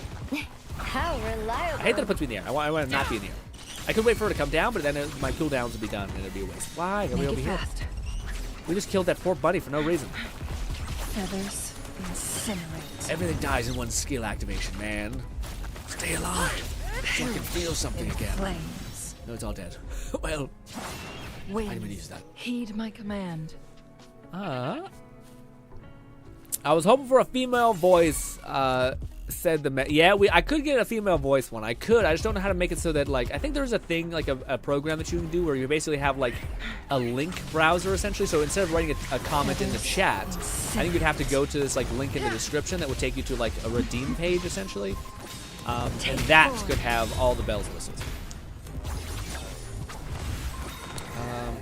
S13: How reliable.
S1: I hate that it puts me in the air. I want to not be in the air. I could wait for her to come down, but then my cooldowns would be done and it'd be a waste. Why are we over here? We just killed that poor buddy for no reason.
S12: Feathers incinerate.
S1: Everything dies in one skill activation, man. Stay alive. So I can feel something again.
S12: Flames.
S1: No, it's all dead. Well, I didn't even use that.
S12: Heed my command.
S1: I was hoping for a female voice, said the I could get a female voice one. I could. I just don't know how to make it so that, like, I think there's a thing, like a program that you can do where you basically have, like, a link browser, essentially. So instead of writing a comment in the chat, I think you'd have to go to this, like, link in the description that would take you to, like, a redeem page, essentially. And that could have all the bells and whistles.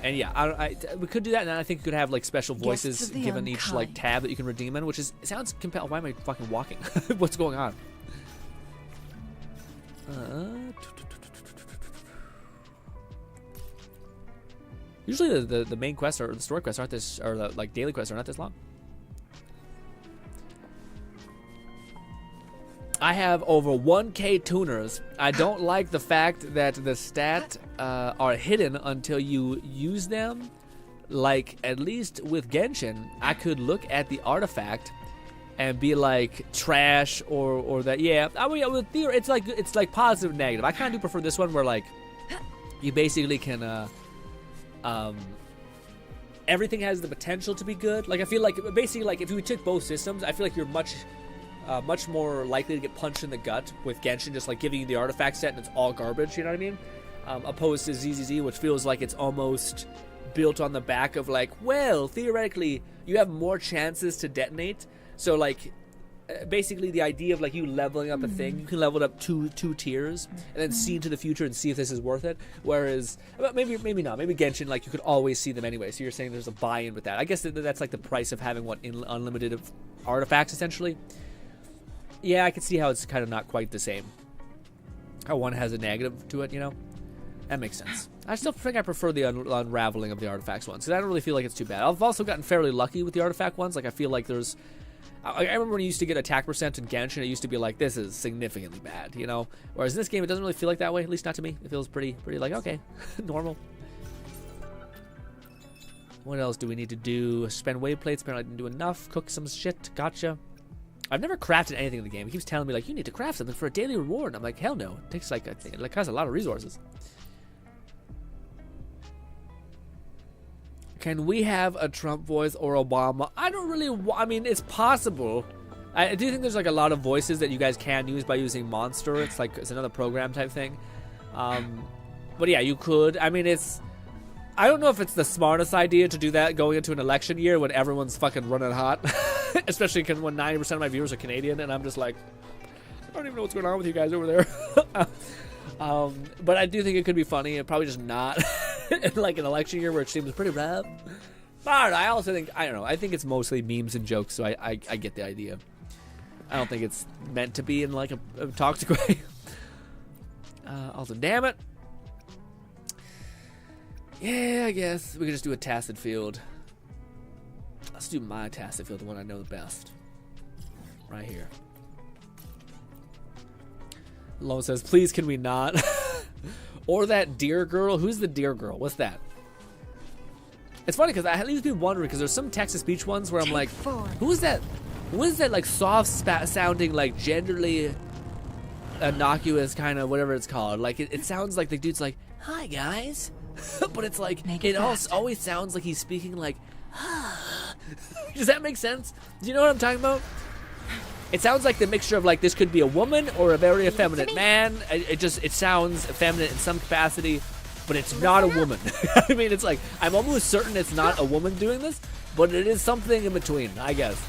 S1: And yeah, we could do that, and I think you could have like special voices given each like tab that you can redeem in, which is it sounds compelling. Why am I fucking walking? What's going on? Usually the main quests or the story quests aren't this, or the like daily quests are not this long. I have over 1K tuners. I don't like the fact that the stat are hidden until you use them. Like, at least with Genshin, I could look at the artifact and be like trash or that. Yeah, I mean, with theory, it's like positive and negative. I kind of do prefer this one where like you basically can everything has the potential to be good. Like I feel like basically like if you took both systems, I feel like you're much more likely to get punched in the gut with Genshin just like giving you the artifact set and it's all garbage, you know what I mean? Opposed to ZZZ, which feels like it's almost built on the back of like, well, theoretically, you have more chances to detonate. So like, basically the idea of like you leveling up a thing, you can level it up two tiers and then see into the future and see if this is worth it. Whereas, maybe not. Maybe Genshin, like you could always see them anyway. So you're saying there's a buy-in with that. I guess that's like the price of having unlimited artifacts essentially. Yeah, I can see how it's kind of not quite the same. How one has a negative to it, you know? That makes sense. I still think I prefer the unraveling of the artifacts ones, because I don't really feel like it's too bad. I've also gotten fairly lucky with the artifact ones. Like, I feel like there's... I remember when you used to get attack percent in Genshin, it used to be like, this is significantly bad, you know? Whereas in this game, it doesn't really feel like that way, at least not to me. It feels pretty like, okay, normal. What else do we need to do? Spend wave plates, apparently I didn't do enough. Cook some shit, gotcha. I've never crafted anything in the game. He keeps telling me, like, you need to craft something for a daily reward. And I'm like, hell no. It takes, like, it costs a lot of resources. Can we have a Trump voice or Obama? I don't really... I mean, it's possible. I do think there's, like, a lot of voices that you guys can use by using Monster. It's, like, it's another program type thing. But, yeah, you could. I mean, it's... I don't know if it's the smartest idea to do that going into an election year when everyone's fucking running hot. Especially when 90% of my viewers are Canadian, and I'm just like, I don't even know what's going on with you guys over there. But I do think it could be funny, and probably just not in like an election year where it seems pretty rough. But I also think, I don't know, I think it's mostly memes and jokes, so I get the idea. I don't think it's meant to be in like a toxic way. Also, damn it. Yeah, I guess we could just do a tacit field. Let's do my tacit field, the one I know the best. Right here. Lone says, please can we not? Or that deer girl. Who's the deer girl? What's that? It's funny because I leaves me wondering because there's some text-to-speech ones where I'm like, who is that? Who is that like soft sounding like genderly innocuous kind of whatever it's called? Like it sounds like the dude's like, hi guys. But it's like, it always sounds like he's speaking like, does that make sense? Do you know what I'm talking about? It sounds like the mixture of like this could be a woman or a very effeminate man. It sounds effeminate in some capacity, but it's not a woman. I mean, it's like, I'm almost certain it's not a woman doing this, but it is something in between, I guess.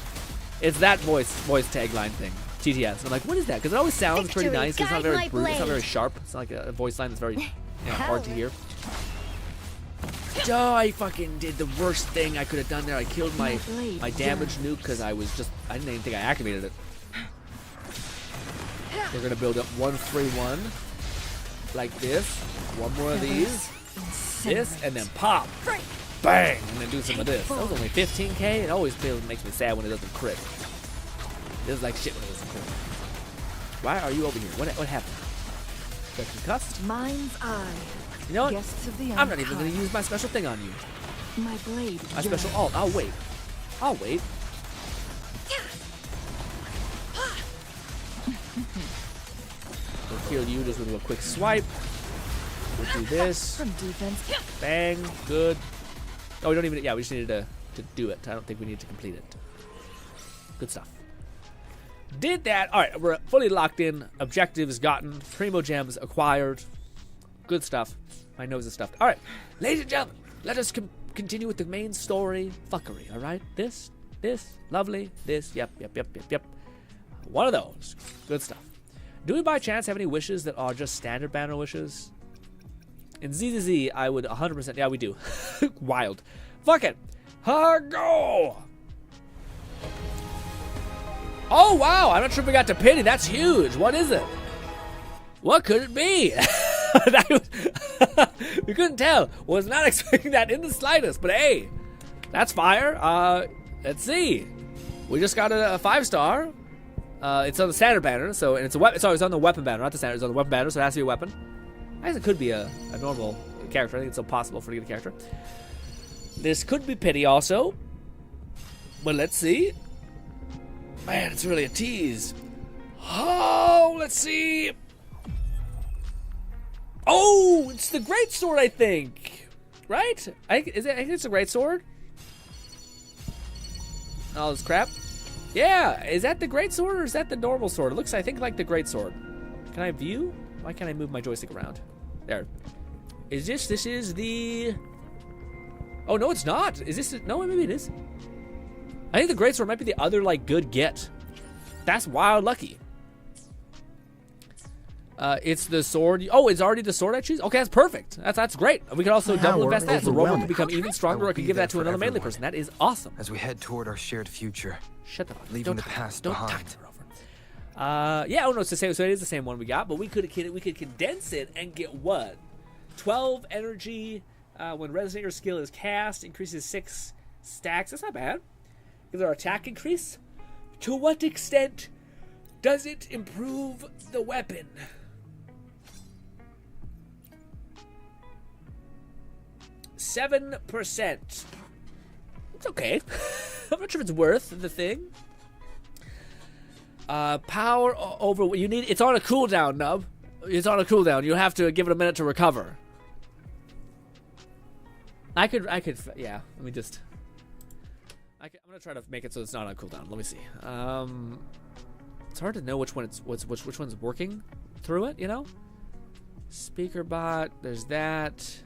S1: It's that voice tagline thing. TTS. And I'm like, what is that? Because it always sounds pretty nice. It's not very brute. It's not very sharp. It's not like a voice line that's very hard to hear. Oh, I fucking did the worst thing I could have done there. I killed my damage nuke because I didn't even think I activated it. We're gonna build up 1-3-1 like this. One more of these. This and then pop. Bang! And then do some of this. That was only 15k. It always makes me sad when it doesn't crit. It is like shit when it doesn't crit. Why are you over here? What happened? Got concussed?
S12: Mind's eye.
S1: You know what?
S12: Guests of the
S1: I'm not even going to use my special thing on you.
S12: My blade.
S1: My special alt. I'll wait. I'll wait. We'll kill you just with a quick swipe. We'll do this.
S12: From defense.
S1: Bang. Good. Oh, we don't even. Yeah, we just needed to do it. I don't think we need to complete it. Good stuff. Did that. All right, we're fully locked in. Objectives gotten. Primo gems acquired. Good stuff. My nose is stuffed. All right, ladies and gentlemen, let us continue with the main story fuckery. All right, this, lovely, this, yep. One of those. Good stuff. Do we by chance have any wishes that are just standard banner wishes? In ZZZ, I would 100%. Yeah, we do. Wild. Fuck it. Go. Oh wow! I'm not sure if we got to pity. That's huge. What is it? What could it be? We couldn't tell. Was not expecting that in the slightest. But hey, that's fire. Let's see. We just got a 5-star. It's on the standard banner, so and it's a weapon. Sorry, it's on the weapon banner, not the standard. It's on the weapon banner, so it has to be a weapon. I guess it could be a normal character. I think it's still possible for to get a character. This could be pity also. But let's see. Man, it's really a tease. Oh, let's see. Oh, it's the greatsword, I think. Right? I think it's a greatsword. All this crap. Yeah, is that the greatsword or is that the normal sword? It looks, I think, like the greatsword. Can I view? Why can't I move my joystick around? There. Is this is the... Oh, no, it's not. Is this... No, maybe it is. I think the greatsword might be the other, like, good get. That's wild lucky. It's the sword. Oh, it's already the sword I choose? Okay, that's perfect. That's great. We can also double invest that. The robot can become even stronger. I can give that to another melee person. That is awesome.
S14: As we head toward our shared future.
S1: Shut the fuck up.
S14: Leaving the past behind.
S1: Yeah, oh no, it's the same. So it is the same one we got, but we could condense it and get what? 12 energy when Resonator skill is cast, increases 6 stacks. That's not bad. Gives our attack increase. To what extent does it improve the weapon? %. It's okay. I'm not sure if it's worth the thing. Power over what you need. It's on a cooldown, Nub. It's on a cooldown. You have to give it a minute to recover. I could. Yeah. Let me just. I'm gonna try to make it so it's not on cooldown. Let me see. It's hard to know which one which one's working through it. You know. Speaker bot. There's that.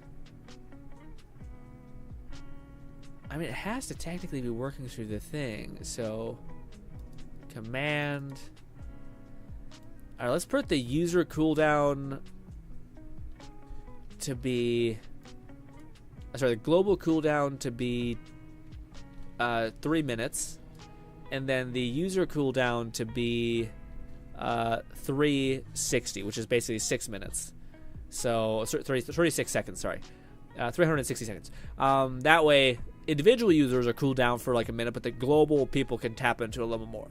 S1: I mean, it has to technically be working through the thing. So, command. All right, let's put the user cooldown to be. Sorry, the global cooldown to be 3 minutes, and then the user cooldown to be 360, which is basically 6 minutes. So 36 seconds. Sorry. 360 seconds. That way, individual users are cooled down for like a minute, but the global people can tap into a little more.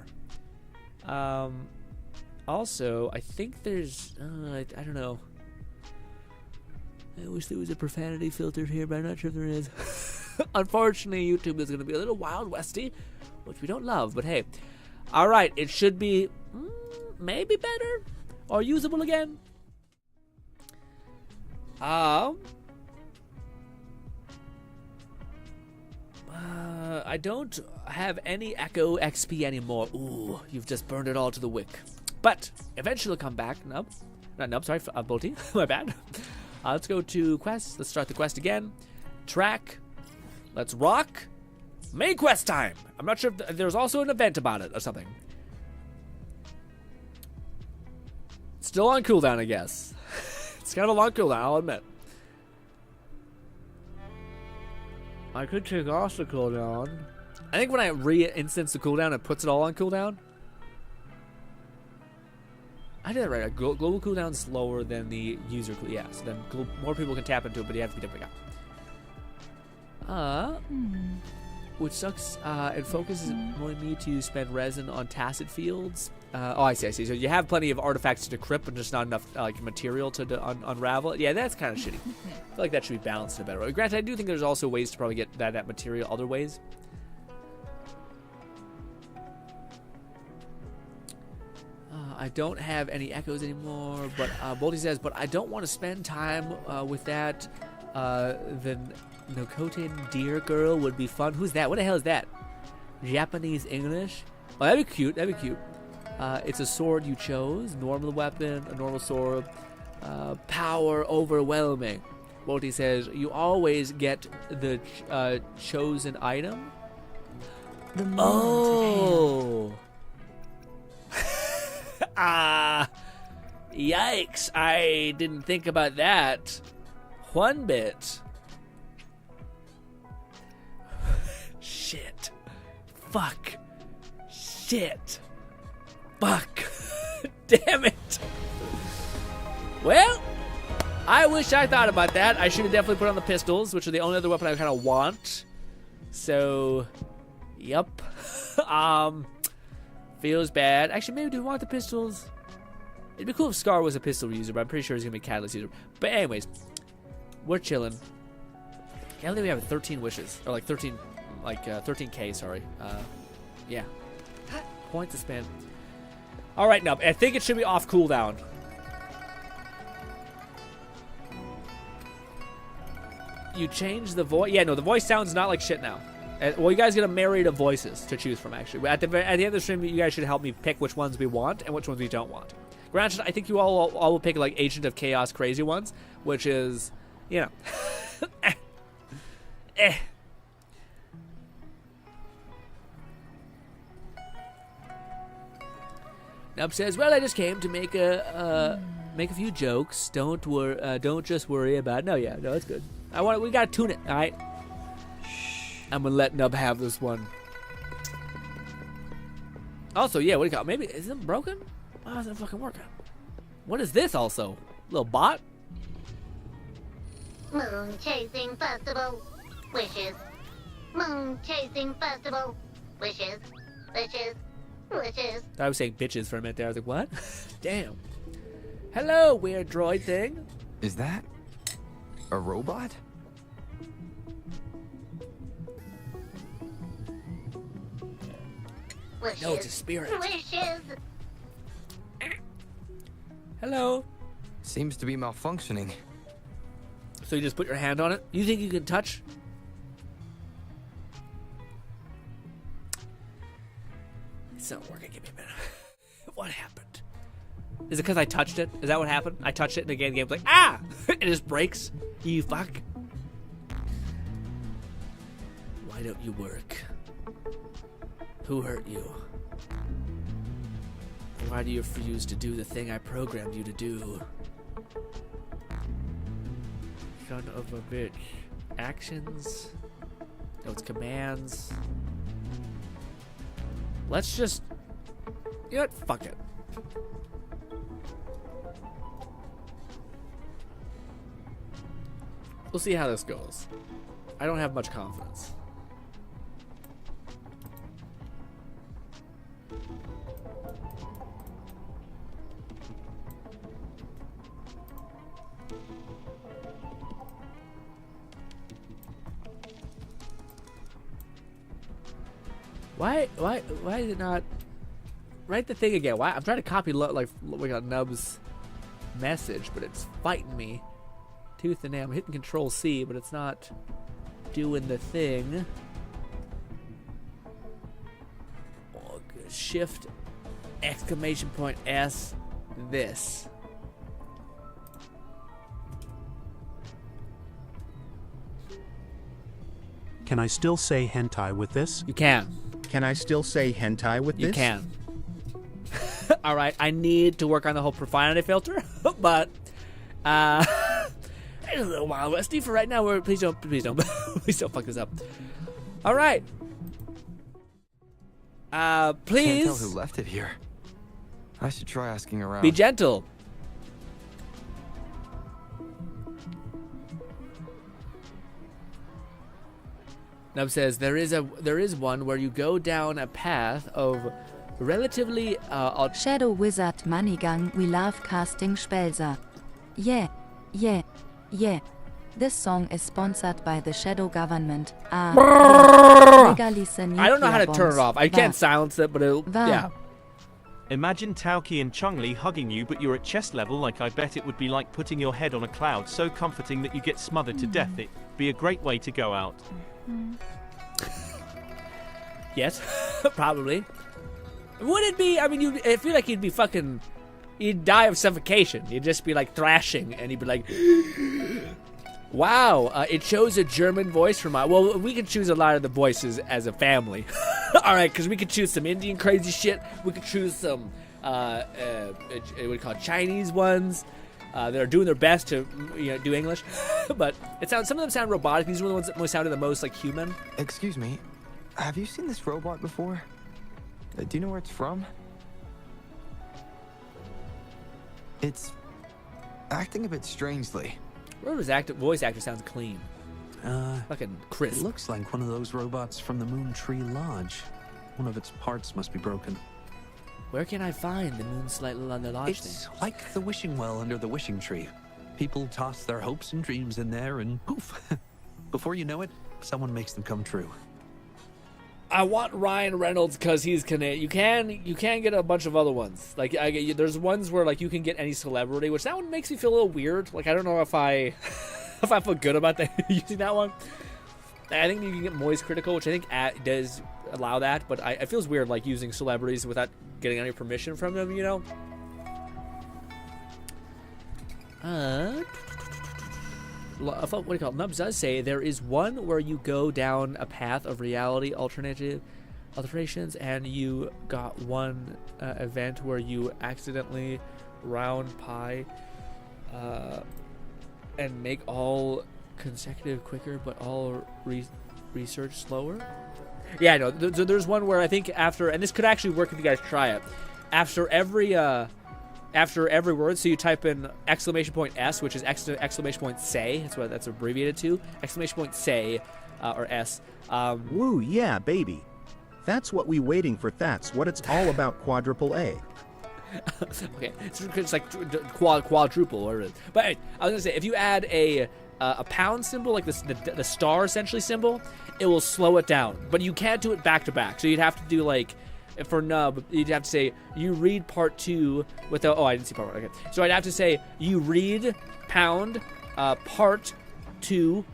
S1: Also, I think there's, I don't know. I wish there was a profanity filter here, but I'm not sure if there is. Unfortunately, YouTube is going to be a little Wild Westy, which we don't love, but hey. Alright, it should be maybe better or usable again. I don't have any Echo XP anymore. Ooh, you've just burned it all to the wick. But eventually it'll come back. Nub. Not Nub, sorry, Bolty. My bad. Let's go to quest. Let's start the quest again. Track. Let's rock. Main quest time. I'm not sure if there's also an event about it or something. Still on cooldown, I guess. It's kind of a long cooldown, I'll admit. I could take off the cooldown. I think when I re-instance the cooldown, it puts it all on cooldown. I did it right. Global cooldown is slower than the user cooldown. Yeah, so then more people can tap into it, but you have to be jumping up. Which sucks. It focuses more me to spend resin on tacit fields. Oh, I see. So you have plenty of artifacts to decrypt, but just not enough like material to unravel it. Yeah, that's kind of shitty. I feel like that should be balanced in a better way. Granted, I do think there's also ways to probably get that material other ways. I don't have any echoes anymore, but Bolty says, but I don't want to spend time with that. The Nokotin deer girl would be fun. Who's that? What the hell is that? Japanese English? Oh, that'd be cute. That'd be cute. It's a sword you chose. Normal weapon, a normal sword. Power overwhelming. Bolty says, you always get the chosen item. Oh. Yikes. I didn't think about that. One bit. Shit. Fuck. Shit. Fuck. Damn it. Well, I wish I thought about that. I should have definitely put on the pistols, which are the only other weapon I kind of want. So, yep. Feels bad. Actually, maybe do we want the pistols? It'd be cool if Scar was a pistol user, but I'm pretty sure he's going to be a catalyst user. But anyways, we're chilling. I think we have 13 wishes. Or like 13, 13k, sorry. Yeah. Point to spend. Alright, Nub. I think it should be off cooldown. You change the voice. Yeah, no, the voice sounds not like shit now. Well, you guys get a myriad of voices to choose from, actually. At the end of the stream, you guys should help me pick which ones we want and which ones we don't want. Granted, I think you all will pick, like, Agent of Chaos crazy ones, which is, you know. Nub says, well, I just came to make a few jokes. Don't just worry about it. No, it's good. We gotta tune it, all right? I'm gonna let Nub have this one. Also, yeah, what do you call it? Maybe, is it broken? Why isn't it fucking working? What is this also? Little bot?
S15: Moon chasing festival. Wishes. Moon chasing festival. Wishes. Wishes. Wishes.
S1: I was saying bitches for a minute there. I was like, what? Damn. Hello, weird droid thing.
S14: Is that a robot?
S15: Wishes.
S1: No, it's a spirit.
S15: Wishes.
S1: Hello.
S14: Seems to be malfunctioning.
S1: So you just put your hand on it? You think you can touch? It's not working. Give me a minute. What happened? Is it because I touched it? Is that what happened? I touched it and again the game's like, ah! It just breaks. You fuck. Why don't you work? Who hurt you? Why do you refuse to do the thing I programmed you to do? Son of a bitch. Actions? No, it's commands. Let's just... You know what? Fuck it. We'll see how this goes. I don't have much confidence. Why did it not write the thing again? Why I'm trying to copy like we got Nub's message, but it's fighting me tooth and nail. I'm hitting Control C, but it's not doing the thing. Oh, Shift exclamation point S this.
S16: Can I still say hentai with this?
S1: You can.
S4: Can I still say hentai with this?
S1: You can. All right, I need to work on the whole profanity filter, but it's a little Wild Westy for right now. Please don't please don't fuck this up. All right. Please.
S14: Can't tell who left it here. I should try asking around.
S1: Be gentle. Nub says there is one where you go down a path of relatively
S10: Shadow Wizard Moneygang, we love casting Spelser. Yeah. This song is sponsored by the Shadow Government.
S1: I don't know how to turn it off. I can't silence it, but yeah.
S6: Imagine Taoki and Chun-Li hugging you, but you're at chest level. Like, I bet it would be like putting your head on a cloud, so comforting that you get smothered to death. It'd be a great way to go out.
S1: Yes, probably. Would it be? I mean, I feel like you'd die of suffocation. You'd just be like thrashing, and you'd be like, wow, it chose a German voice for my. Well, we can choose a lot of the voices as a family. All right, because we could choose some Indian crazy shit. We could choose some, what do you call it, Chinese ones. That are doing their best to do English, but some of them sound robotic. These are the ones that sounded the most like human.
S14: Excuse me, have you seen this robot before? Do you know where it's from? It's acting a bit strangely.
S1: Whoever's voice actor sounds clean. Fucking crisp.
S16: It looks like one of those robots from the Moon Tree Lodge. One of its parts must be broken.
S1: Where can I find the Moonlight Lodge
S16: It's like the wishing well under the wishing tree. People toss their hopes and dreams in there and poof. Before you know it, someone makes them come true.
S1: I want Ryan Reynolds because he's Canadian. You can get a bunch of other ones. Like there's ones where like you can get any celebrity, which that one makes me feel a little weird. Like I don't know if I if I feel good about that using that one. I think you can get Moist Critical, which I think does allow that, but it feels weird like using celebrities without getting any permission from them, what do you call it? Nubs does say there is one where you go down a path of reality alterations, and you got one event where you accidentally round pi and make all consecutive quicker, but all research slower. Yeah, no. There's one where I think after, and this could actually work if you guys try it. After every word, so you type in exclamation point S, which is exclamation point say. That's what that's abbreviated to. Exclamation point say, or S.
S4: Woo, yeah, baby. That's what we waiting for. That's what it's all about. Quadruple A.
S1: Okay, it's like quadruple, or it is. But anyway, I was gonna say, if you add a pound symbol, like the star essentially symbol, it will slow it down. But you can't do it back to back. So you'd have to do like, for Nub, you'd have to say you read part 2 without. Oh, I didn't see part 1. Okay, so I'd have to say you read pound part 2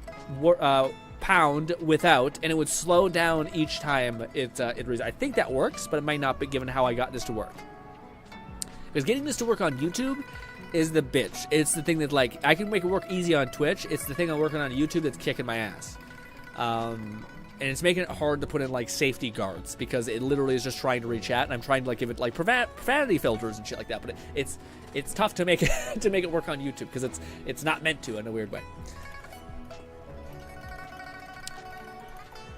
S1: pound without, and it would slow down each time it reads. I think that works, but it might not be given how I got this to work. Because getting this to work on YouTube is the bitch. It's the thing that, like, I can make it work easy on Twitch. It's the thing I'm working on YouTube that's kicking my ass. And it's making it hard to put in, like, safety guards, because it literally is just trying to read chat, and I'm trying to, like, give it, like, profanity filters and shit like that. But it's tough to make it to make it work on YouTube, because it's not meant to in a weird way.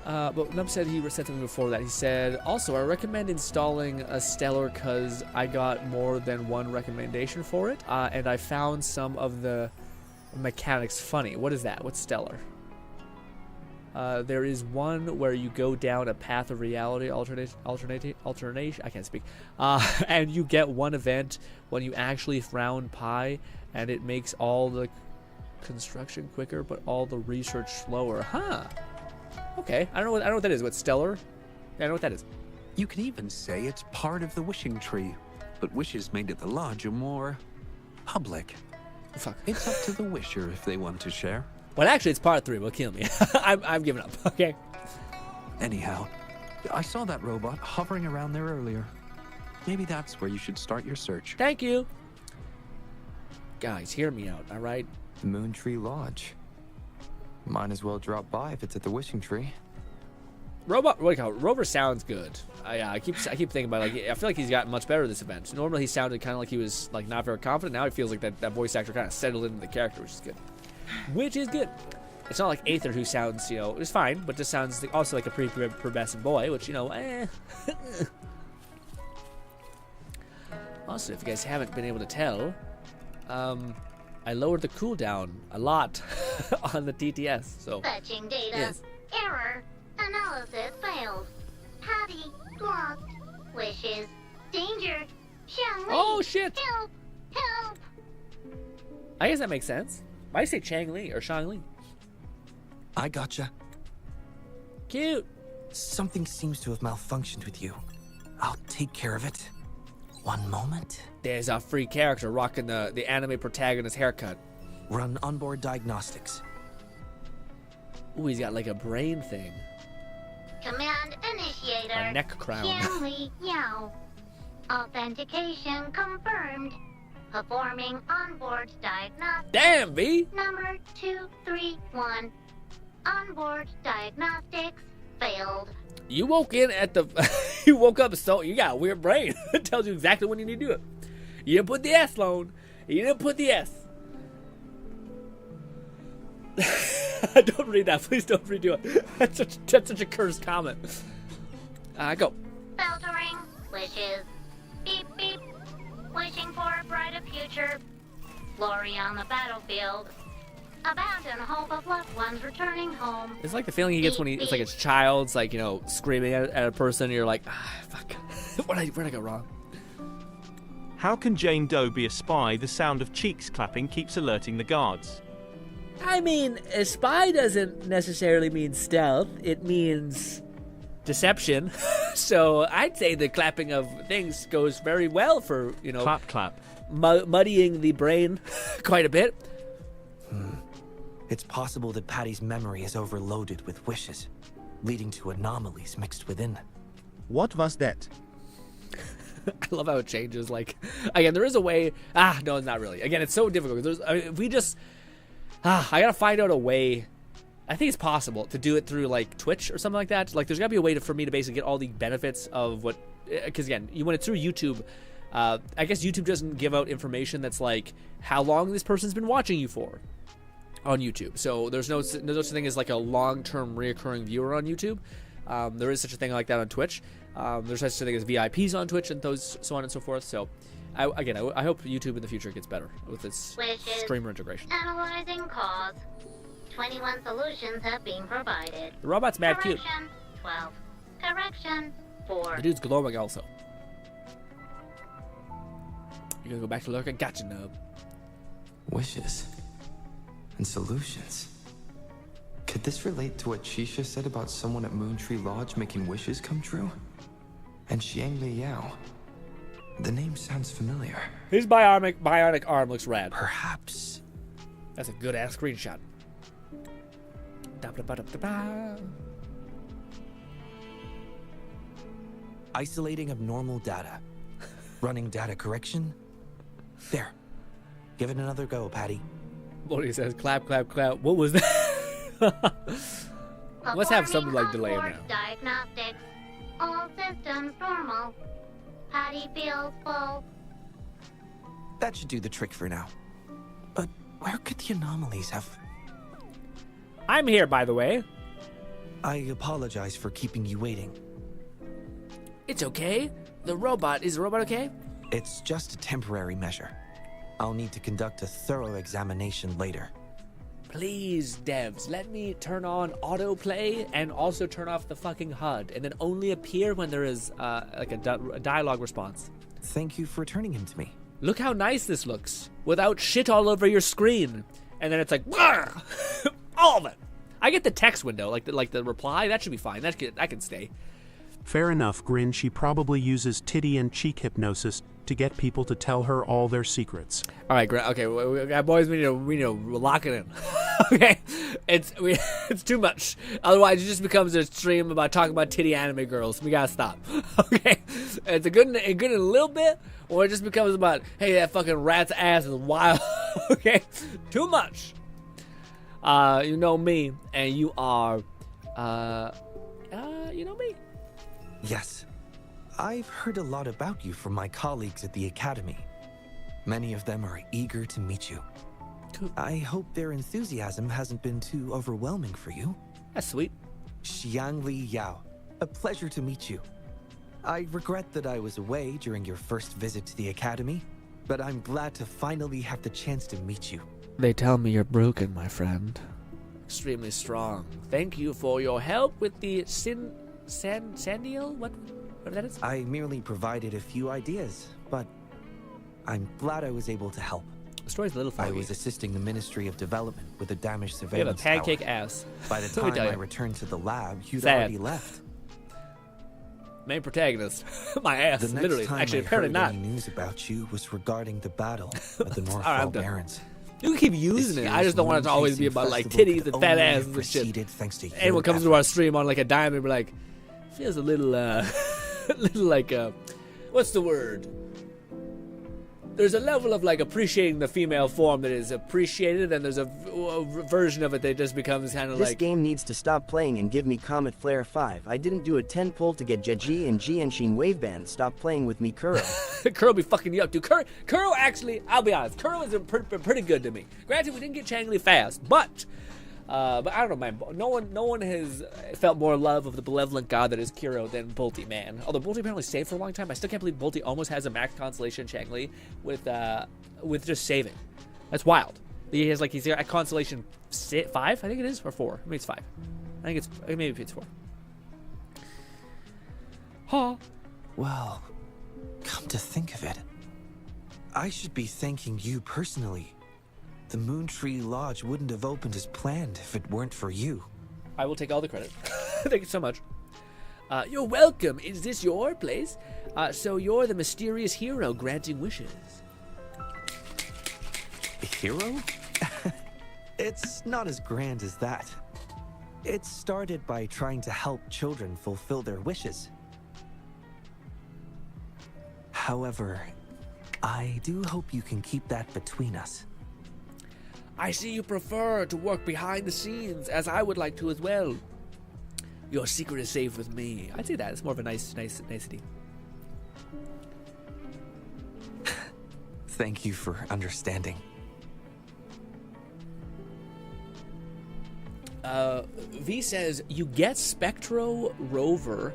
S1: But Nub said he said something before that. He said, also, I recommend installing a Stellar because I got more than one recommendation for it, and I found some of the mechanics funny. What is that? What's stellar? There is one where you go down a path of reality alternation. I can't speak. And you get one event when you actually frown pi, and it makes all the construction quicker, but all the research slower. Huh. Okay. I don't know what that is. What's stellar? I know what that is.
S16: You can even say it's part of the wishing tree, but wishes made at the lodge are more public.
S1: Fuck.
S16: It's up to the wisher if they want to share.
S1: Well, actually, it's part 3. Will kill me. I'm giving up. Okay.
S16: Anyhow, I saw that robot hovering around there earlier. Maybe that's where you should start your search.
S1: Thank you. Guys, hear me out, all right?
S14: Moon Tree Lodge. Might as well drop by if it's at the wishing tree.
S1: Rover sounds good. I keep thinking about it, like, I feel like he's gotten much better this event. Normally he sounded kind of like he was like not very confident. Now he feels like that voice actor kind of settled into the character, which is good. It's not like Aether, who sounds, it's fine, but just sounds also like a prepubescent boy, which, Also, if you guys haven't been able to tell, I lowered the cooldown a lot on the TTS. So
S15: Fetching data.
S1: Yes.
S15: Error. Analysis failed. Patty lost. Wishes. Danger. Xiangli.
S1: Oh, shit.
S15: Help. Help.
S1: I guess that makes sense. Why say Chang Li or Shang Li?
S14: I gotcha.
S1: Cute.
S14: Something seems to have malfunctioned with you. I'll take care of it. One moment.
S1: There's a free character rocking the anime protagonist haircut.
S14: Run onboard diagnostics.
S1: Ooh, he's got like a brain thing.
S15: Command initiator.
S1: A neck crown.
S15: Xiangli Yao. Authentication confirmed. Performing onboard diagnostics.
S1: Damn, V.
S15: Number 231. Onboard diagnostics failed.
S1: You woke in at the... you woke up so... You got a weird brain. It tells you exactly when you need to do it. You didn't put the S, Lone. You didn't put the S. Don't read that. Please don't redo it. That's such a cursed comment. Go.
S15: Filtering wishes. Beep, beep. Wishing for a brighter future. Glory on the battlefield. Abandon hope of loved ones returning home.
S1: It's like the feeling he gets when it's like his child's like, screaming at a person, and you're like, fuck. Where'd I go wrong?
S6: How can Jane Doe be a spy? The sound of cheeks clapping keeps alerting the guards.
S1: I mean, a spy doesn't necessarily mean stealth. It means deception. So I'd say the clapping of things goes very well for,
S6: Clap, clap.
S1: Muddying the brain quite a bit.
S14: It's possible that Patty's memory is overloaded with wishes, leading to anomalies mixed within.
S4: What was that?
S1: I love how it changes. Like, again, there is a way. No, it's not really. Again, it's so difficult. If we just... I gotta find out a way. I think it's possible to do it through like Twitch or something like that. Like, there's gotta be a way for me to basically get all the benefits of what, because again, when it's through YouTube, I guess YouTube doesn't give out information that's like how long this person's been watching you for on YouTube. So there's no such thing as like a long-term reoccurring viewer on YouTube. There is such a thing like that on Twitch. There's such a thing as VIPs on Twitch and those so on and so forth. So I hope YouTube in the future gets better with its streamer integration.
S15: Analyzing cause. 21 solutions have been provided.
S1: The robot's mad cute.
S15: Correction, 12. Correction, 4.
S1: The dude's glowing also. You gonna go back to lurking? Gotcha, nub.
S14: Wishes. And solutions. Could this relate to what Shisha said about someone at Moontree Lodge making wishes come true? And Xiangli Yao. The name sounds familiar.
S1: His bionic arm looks rad.
S14: Perhaps.
S1: That's a good ass screenshot.
S14: Isolating abnormal data. Running data correction. There. Give it another go, Patty.
S1: What he says, clap, clap, clap. What was that? Let's have some like delay in there.
S15: Diagnostics. All systems normal. Patty feels full.
S14: That should do the trick for now. But where could the anomalies have...
S1: I'm here, by the way.
S14: I apologize for keeping you waiting.
S1: It's okay. Is the robot okay?
S14: It's just a temporary measure. I'll need to conduct a thorough examination later.
S1: Please, devs, let me turn on autoplay and also turn off the fucking HUD, and then only appear when there is like a dialogue response.
S14: Thank you for turning him to me.
S1: Look how nice this looks, without shit all over your screen. And then it's like, all of it. I get the text window, like the reply. That should be fine. That can stay.
S17: Fair enough, Grin. She probably uses titty and cheek hypnosis to get people to tell her all their secrets.
S1: All right, Grin. Okay, boys, we need to lock it in. Okay, it's too much. Otherwise, it just becomes a stream about talking about titty anime girls. We gotta stop. Okay, it's a good in a little bit, or it just becomes about, hey, that fucking rat's ass is wild. Okay, too much. You know me, and you are, you know me.
S14: Yes. I've heard a lot about you from my colleagues at the Academy. Many of them are eager to meet you.
S1: Cool.
S14: I hope their enthusiasm hasn't been too overwhelming for you.
S1: That's sweet.
S14: Xiangli Yao, a pleasure to meet you. I regret that I was away during your first visit to the Academy, but I'm glad to finally have the chance to meet you.
S1: They tell me you're broken, my friend. Extremely strong. Thank you for your help with the Sandial? What that is?
S14: I merely provided a few ideas, but I'm glad I was able to help.
S1: The story's a little foggy.
S14: I was assisting the Ministry of Development with a damaged
S1: We have a
S14: surveillance
S1: pancake
S14: tower.
S1: ass.
S14: By the time I returned to the lab, you'd
S1: Sad.
S14: already left.
S1: Main protagonist. My ass,
S14: The next
S1: literally.
S14: time
S1: Actually,
S14: I
S1: apparently
S14: heard
S1: not.
S14: any news about you was regarding the battle at the
S1: All right, I'm
S14: Northwell
S1: done.
S14: Barrens.
S1: You can keep using it. I just don't want it to always be about like titties and fat asses and shit.
S14: Thanks to
S1: Anyone comes to our stream on like a dime and be like, feels a little, little like, what's the word? There's a level of like appreciating the female form that is appreciated, and there's a version of it that just becomes kind of
S5: This
S1: like.
S5: game needs to stop playing and give me Comet Flare 5. I didn't do a 10 pull to get Jeji and Jianshin Waveband. Stop playing with me, Kuro.
S1: Kuro be fucking you up, dude. Kuro actually, I'll be honest, Kuro is pretty good to me. Granted, we didn't get Changli fast, but I don't know, man. No one has felt more love of the benevolent god that is Kuro than Bolty, man. Although Bolty apparently saved for a long time, I still can't believe Bolty almost has a max constellation Changli with just saving. That's wild. He has he's at constellation 5, I think it is, or 4. Maybe it's 5. Maybe it's 4. Huh.
S14: Well, come to think of it, I should be thanking you personally. The Moontree Lodge wouldn't have opened as planned if it weren't for you.
S1: I will take all the credit. Thank you so much. You're welcome. Is this your place? So you're the mysterious hero granting wishes.
S14: Hero? It's not as grand as that. It started by trying to help children fulfill their wishes. However, I do hope you can keep that between us.
S1: I see you prefer to work behind the scenes, as I would like to as well. Your secret is safe with me. I'd say that. It's more of a nicety.
S14: Thank you for understanding.
S1: V says, you get Spectro Rover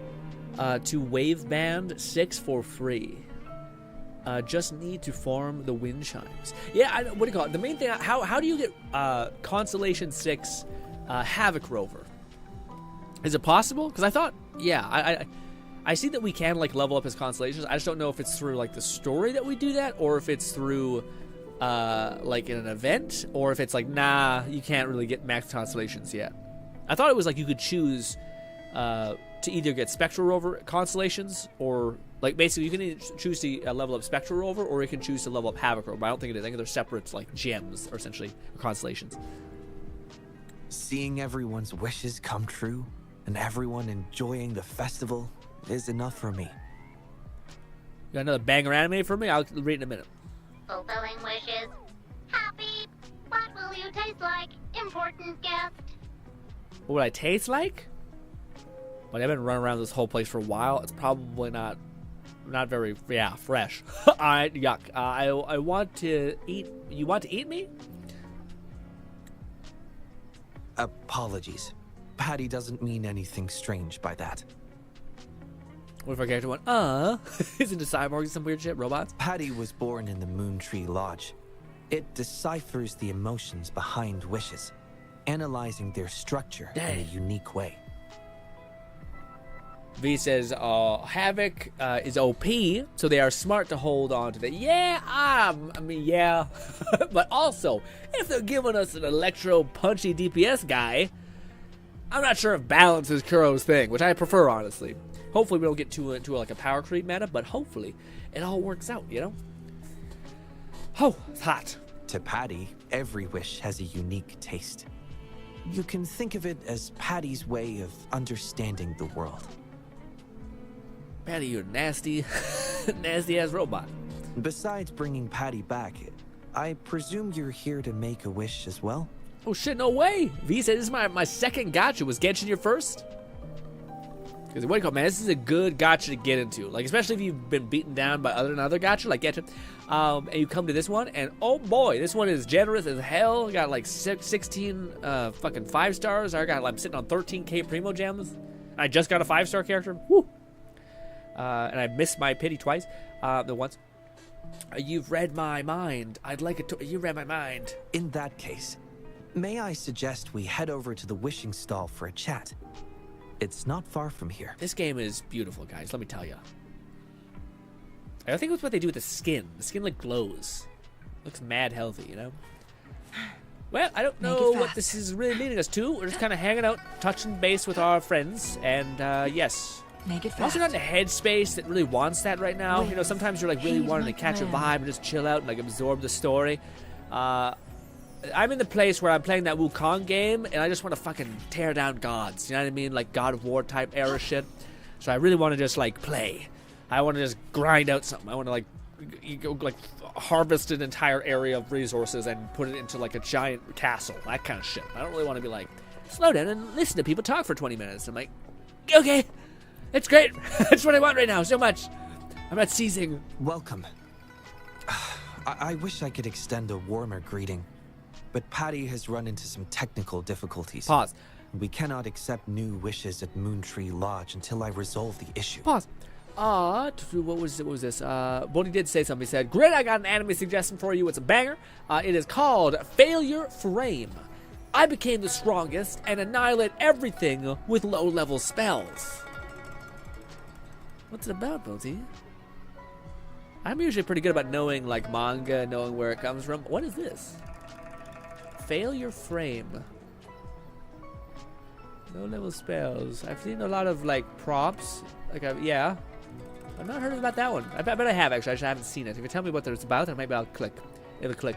S1: to Waveband 6 for free. Just need to farm the wind chimes. Yeah, what do you call it? The main thing, how do you get Constellation 6 Havoc Rover? Is it possible? Because I thought, yeah, I see that we can level up his constellations. I just don't know if it's through the story that we do that, or if it's through in an event, or if it's nah, you can't really get max constellations yet. I thought it was you could choose to either get Spectral Rover constellations, or basically you can either choose to level up Spectral Rover, or you can choose to level up Havoc Rover. I don't think it is. I think they're separate gems, or essentially constellations.
S14: Seeing everyone's wishes come true and everyone enjoying the festival is enough for me.
S1: You got another banger anime for me? I'll read it in a minute.
S15: Fulfilling wishes. Happy. What will you taste like? Important guest.
S1: What would I taste like? But I've been running around this whole place for a while. It's probably not very fresh. Alright, yuck. I want to eat. You want to eat me?
S14: Apologies. Patty doesn't mean anything strange by that.
S1: What if our character went, isn't it cyborgs and some weird shit, robots?
S14: Patty was born in the Moontree Lodge. It deciphers the emotions behind wishes.
S18: analyzing their structure in a unique way.
S1: V says, Havoc is OP, so they are smart to hold on to that. Yeah, I mean, yeah. But also, if they're giving us an electro-punchy DPS guy, I'm not sure if balance is Kuro's thing, which I prefer, honestly. Hopefully we don't get too into like a power creep meta, but hopefully it all works out, you know? Oh, it's hot.
S18: To Patty, every wish has a unique taste. You can think of it as Patty's way of understanding the world.
S1: Patty, you're nasty, nasty-ass robot.
S18: Besides bringing Patty back, I presume you're here to make a wish as well?
S1: Oh shit, no way! V said this is my second gacha. Was Genshin your first? Because what do you call it, man? This is a good gacha to get into. Like, especially if you've been beaten down by other gacha, like Genshin. And you come to this one, and oh boy, this one is generous as hell. Got like 16 fucking 5 stars. I'm sitting on 13k primo gems. I just got a 5-star character. Woo! And I missed my pity twice. The once. You've read my mind. I'd like it to. You read my mind.
S18: In that case, may I suggest we head over to the wishing stall for a chat? It's not far from here.
S1: This game is beautiful, guys. Let me tell you. I think it's what they do with the skin. The skin like glows. Looks mad healthy, you know. Well, I don't know what this is really leading us to. We're just kind of hanging out, touching base with our friends, and yes.
S12: Make it
S1: I'm also not in a headspace that really wants that right now. You know, sometimes you're like really wanting to catch a vibe and just chill out and like absorb the story. I'm in the place where I'm playing that Wukong game and I just want to fucking tear down gods. You know what I mean? Like God of War type era shit. So I really want to just like play. I want to just grind out something. I want to like harvest an entire area of resources and put it into like a giant castle. That kind of shit. I don't really want to be like, slow down and listen to people talk for 20 minutes. I'm like, okay. It's great. That's what I want right now so much. I'm not seizing.
S18: Welcome. I wish I could extend a warmer greeting, but Patty has run into some technical difficulties.
S1: Pause.
S18: We cannot accept new wishes at Moontree Lodge until I resolve the issue.
S1: Pause. What was this? Bonnie did say something. He said, "Great, I got an anime suggestion for you. It's a banger. It is called Failure Frame. I became the strongest and annihilate everything with low-level spells." What's it about, Bonnie? I'm usually pretty good about knowing like manga, knowing where it comes from. What is this? Failure Frame. Low-level spells. I've seen a lot of like props. Yeah. I've not heard about that one. I bet I have actually. I just haven't seen it. If you tell me what it's about, then maybe I'll click. It'll click.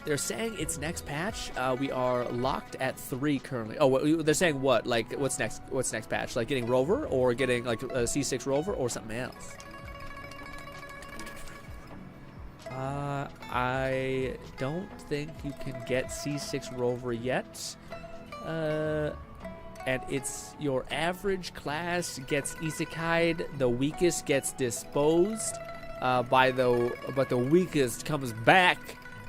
S1: They're saying it's next patch. We are locked at 3 currently. Oh, they're saying what? Like, what's next? What's next patch? Like getting Rover or getting like a C6 Rover or something else? I don't think you can get C6 Rover yet. And it's your average class gets isekai'd. The weakest gets disposed. But the weakest comes back.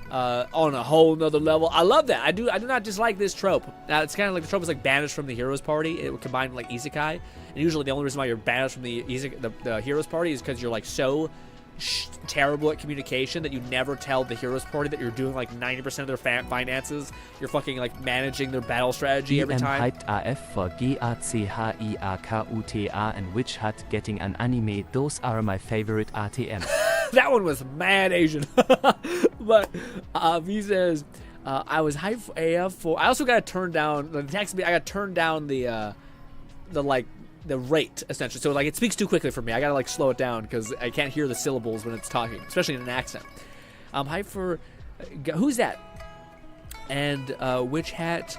S1: On a whole nother level. I love that. I do not dislike this trope. It's kind of like the trope is like banished from the hero's party. It would combine like isekai. And usually the only reason why you're banished from the hero's party is because you're like so terrible at communication that you never tell the hero's party that you're doing like 90% of their finances. You're fucking like managing their battle strategy every time.
S2: AF for GRCHIAKUTA and Witch Hut getting an anime. Those are my favorite RTM.
S1: That one was mad Asian. But he says, I was hyped for AF for. I also got to turn down. The text me. I got to turn down the rate essentially. So like it speaks too quickly for me. I got to like slow it down because I can't hear the syllables when it's talking, especially in an accent. I'm hyped for. Who's that? And Witch Hat,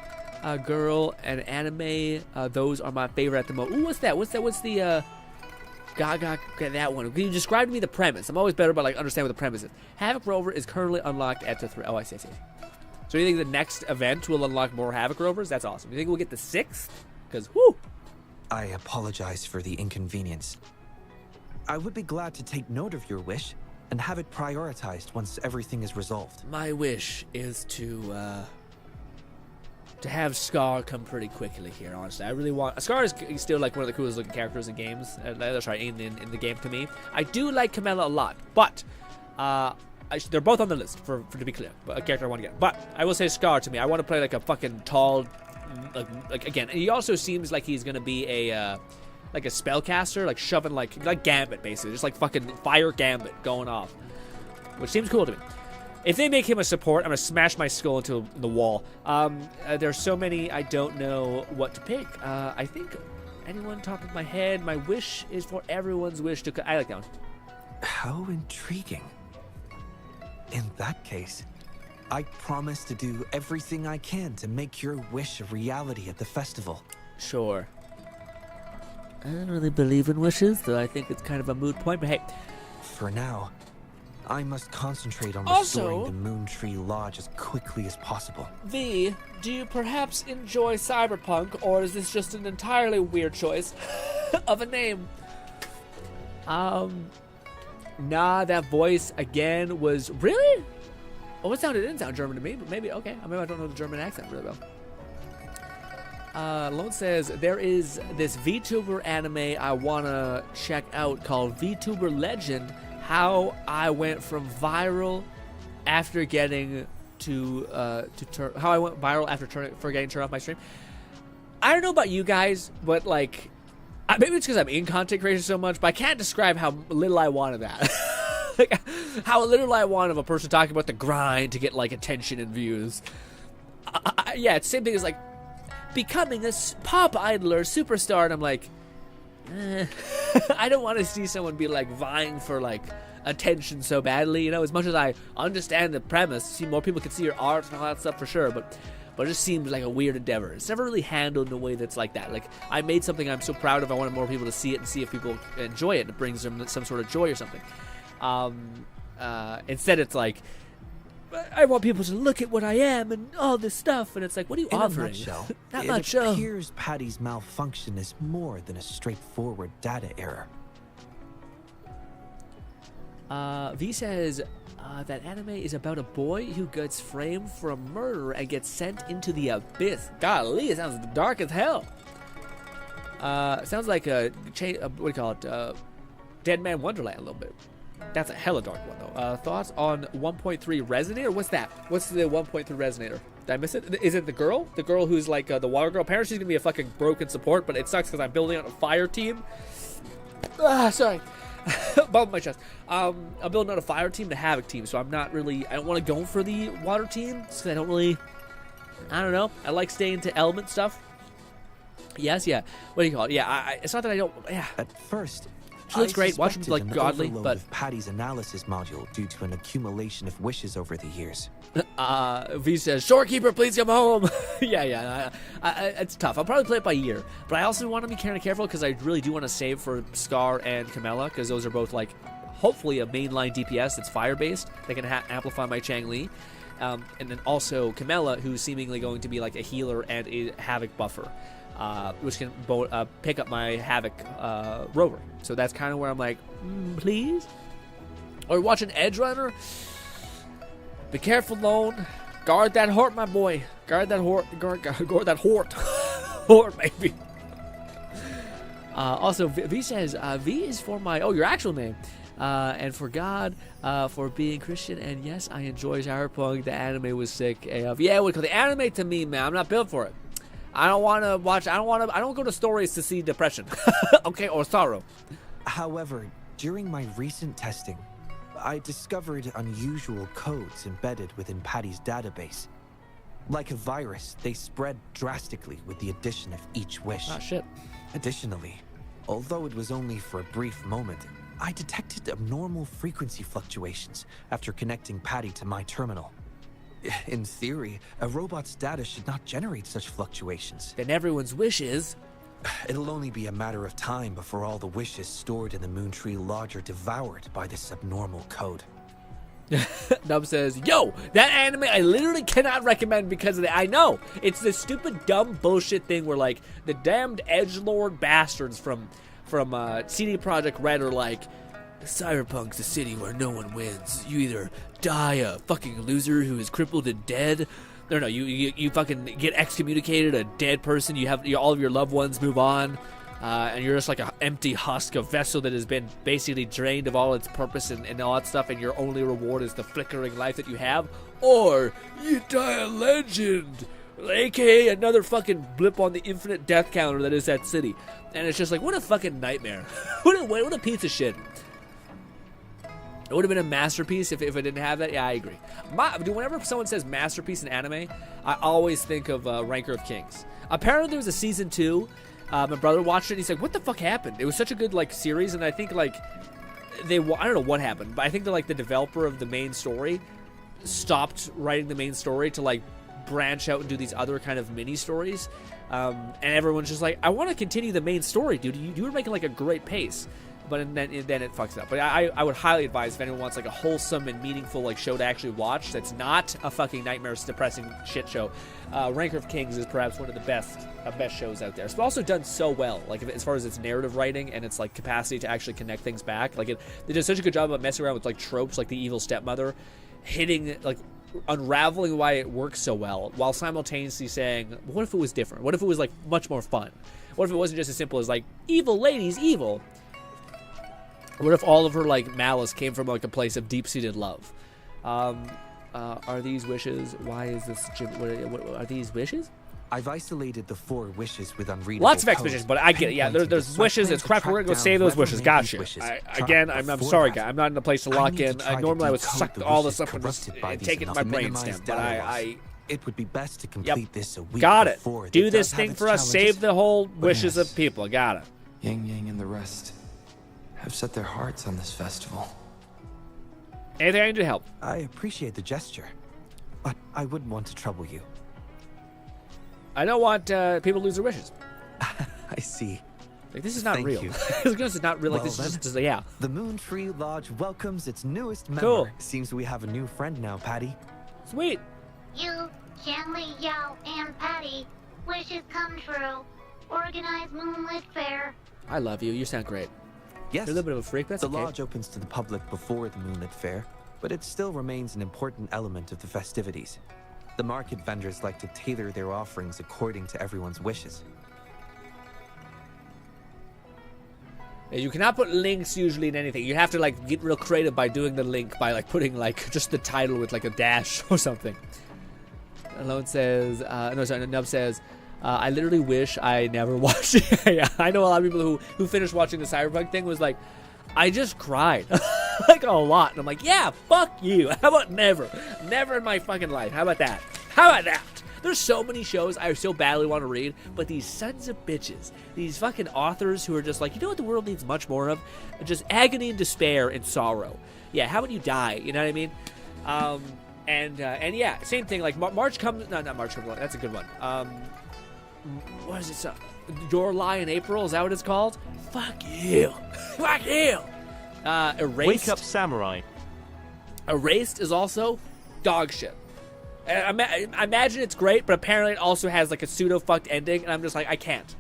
S1: Girl, and Anime. Those are my favorite at the moment. Ooh, what's that? What's the Gaga, that one. Can you describe to me the premise? I'm always better about like understand what the premise is. Havoc Rover is currently unlocked at the 3. Oh, I see. So you think the next event will unlock more Havoc Rovers? That's awesome. You think we'll get the 6th? Because whoo!
S18: I apologize for the inconvenience. I would be glad to take note of your wish and have it prioritized once everything is resolved.
S1: My wish is to have Scar come pretty quickly here, honestly. I really want... Scar is still like one of the coolest looking characters in games. That's right, in the game to me. I do like Camilla a lot, but they're both on the list for to be clear. But a character I want to get. But I will say Scar to me. I want to play like a fucking tall, like again. And he also seems like he's gonna be a like a spellcaster, like shoving like Gambit basically, just like fucking fire Gambit going off, which seems cool to me. If they make him a support, I'm gonna smash my skull into the wall. There's so many I don't know what to pick. I think anyone top of my head, my wish is for everyone's wish to. I like that one.
S18: How intriguing. In that case, I promise to do everything I can to make your wish a reality at the festival.
S1: Sure. I don't really believe in wishes, so I think it's kind of a moot point, but hey.
S18: For now, I must concentrate on
S1: Also,
S18: restoring the Moon Tree Lodge as quickly as possible.
S1: V, do you perhaps enjoy cyberpunk, or is this just an entirely weird choice of a name? Nah, that voice again was really. Oh, it didn't sound German to me, but maybe okay. Maybe I don't know the German accent really well. Lone says there is this VTuber anime I wanna check out called VTuber Legend. How I went from viral after getting how I went viral after forgetting to turn off my stream. I don't know about you guys, but like, maybe it's because I'm in content creation so much, but I can't describe how little I wanted that. Like, how little I want of a person talking about the grind to get like attention and views. Yeah, it's the same thing as like becoming a pop idol or superstar, and I'm like, I don't want to see someone be like vying for like attention so badly, you know. As much as I understand the premise, see more people can see your art and all that stuff for sure, but it just seems like a weird endeavor. It's never really handled in a way that's like that. Like, I made something I'm so proud of, I wanted more people to see it and see if people enjoy it, and it brings them some sort of joy or something. Instead it's like, I want people to look at what I am and all this stuff, and it's like, what are you offering?
S18: In a nutshell,
S1: Not
S18: it
S1: much.
S18: appears Patty's malfunction is more than a straightforward data error.
S1: V says that anime is about a boy who gets framed for a murder and gets sent into the abyss. Golly, it sounds dark as hell. Sounds like what do you call it? Dead Man Wonderland a little bit. That's a hella dark one though. Thoughts on 1.3 Resonator? What's that? What's the 1.3 Resonator? Did I miss it? Is it the girl? The girl who's like the water girl? Apparently she's gonna be a fucking broken support, but it sucks because I'm building on a fire team. Sorry. Bump my chest. I'm building out a fire team, the Havoc team, so I don't want to go for the water team, because I don't know. I like staying to element stuff. Yes, yeah. What do you call it? Yeah, it's not that I don't, yeah.
S18: At first,
S1: she looks great. Watch her like godly, but
S18: of Patty's analysis module due to an accumulation of wishes over the years.
S1: V says, "Shorekeeper, please come home." yeah. It's tough. I'll probably play it by year, but I also want to be kind of careful because I really do want to save for Scar and Camella, because those are both like, hopefully a mainline DPS that's fire based. They can amplify my Chang-Li, and then also Camella, who's seemingly going to be like a healer and a Havoc buffer. Which can pick up my Havoc rover. So that's kind of where I'm like, please? Or watch an Edge Runner? Be careful, Lone. Guard that hort, my boy. Guard that hort. Guard that hort. Hort, maybe. Also, V says, V is for my, your actual name. And for God, for being Christian. And yes, I enjoy Cyberpunk. The anime was sick. Yeah, the anime to me, man, I'm not built for it. I don't want to watch. I don't go to stories to see depression, okay, or sorrow.
S18: However, during my recent testing, I discovered unusual codes embedded within Patty's database. Like a virus, they spread drastically with the addition of each wish.
S1: Ah, shit.
S18: Additionally, although it was only for a brief moment, I detected abnormal frequency fluctuations after connecting Patty to my terminal. In theory, a robot's data should not generate such fluctuations.
S1: Then everyone's wishes.
S18: It'll only be a matter of time before all the wishes stored in the Moon Tree Lodge are devoured by this abnormal code.
S1: Nub says, yo, that anime I literally cannot recommend because of that. I know. It's this stupid, dumb bullshit thing where, like, the damned edgelord bastards from CD Projekt Red are like, Cyberpunk's a city where no one wins. You either die a fucking loser who is crippled and dead. No, you fucking get excommunicated, a dead person. You have all of your loved ones move on. and you're just like an empty husk, a vessel that has been basically drained of all its purpose and all that stuff, and your only reward is the flickering life that you have, or you die a legend, aka another fucking blip on the infinite death counter that is that city. And it's just like, what a fucking nightmare. what a piece of shit. It would have been a masterpiece if it didn't have that. Yeah, I agree. Whenever someone says masterpiece in anime, I always think of Ranker of Kings. Apparently there was a season 2. My brother watched it, and he's like, what the fuck happened? It was such a good, like, series, and I think, like, I don't know what happened, but I think that, like, the developer of the main story stopped writing the main story to, like, branch out and do these other kind of mini stories. And everyone's just like, I want to continue the main story, dude. You were making, like, a great pace. But then it fucks up. But I would highly advise if anyone wants like a wholesome and meaningful like show to actually watch that's not a fucking nightmare depressing shit show. Ranker of Kings is perhaps one of the best shows out there. It's also done so well, like as far as its narrative writing and its like capacity to actually connect things back. Like they did such a good job of messing around with like tropes like the evil stepmother, hitting like unraveling why it works so well, while simultaneously saying, what if it was different? What if it was like much more fun? What if it wasn't just as simple as like evil lady's evil? What if all of her like malice came from like a place of deep-seated love? Are these wishes? Why is this? What are these wishes?
S18: I've isolated the 4 wishes with unreadable
S1: Lots of explanations, but I get it. Yeah, there's wishes. It's crap. We're gonna go save those wishes. Gotcha. Again, I'm sorry, guy. I'm not in a place to lock in. Normally, I would suck all this up and just take it in my brainstem. But
S18: it would be best to complete this a week
S1: got it.
S18: before.
S1: Do this thing for us. Save the whole wishes of people. Got it.
S14: Yang Yang and the rest have set their hearts on this festival.
S1: Anything I can do to help?
S18: I appreciate the gesture, but I wouldn't want to trouble you.
S1: I don't want people to lose their wishes.
S18: I see.
S1: Like, this is not
S18: Thank
S1: real.
S18: you.
S1: This is not real. Like,
S18: Well,
S1: this is
S18: then,
S1: just yeah.
S18: The Moon Tree Lodge welcomes its newest member.
S1: Cool.
S18: Seems we have a new friend now, Patty.
S1: Sweet.
S15: You, Shanley, Yao, and Patty, wishes come true. Organize Moonlit Fair.
S1: I love you. You sound great.
S18: Yes.
S1: You're a little bit of a freak. That's
S18: the
S1: okay.
S18: lodge opens to the public before the Moonlit Fair, but it still remains an important element of the festivities. The market vendors like to tailor their offerings according to everyone's wishes.
S1: You cannot put links usually in anything. You have to like get real creative by doing the link by like putting like just the title with like a dash or something. Alone says, Nub says, I literally wish I never watched it. Yeah, I know a lot of people who finished watching the Cyberpunk thing was like, I just cried like a lot. And I'm like, yeah, fuck you. How about never? Never in my fucking life. How about that? How about that? There's so many shows I so badly want to read, but these sons of bitches, these fucking authors who are just like, you know what the world needs much more of? Just agony and despair and sorrow. Yeah, how about you die? You know what I mean? And yeah, same thing. Like March comes. No, not March comes. That's a good one. What is it? Your Lie in April? Is that what it's called? Fuck you. Fuck you. Erased.
S6: Wake Up Samurai.
S1: Erased is also dog shit. I imagine it's great, but apparently it also has like a pseudo fucked ending, and I'm just like, I can't.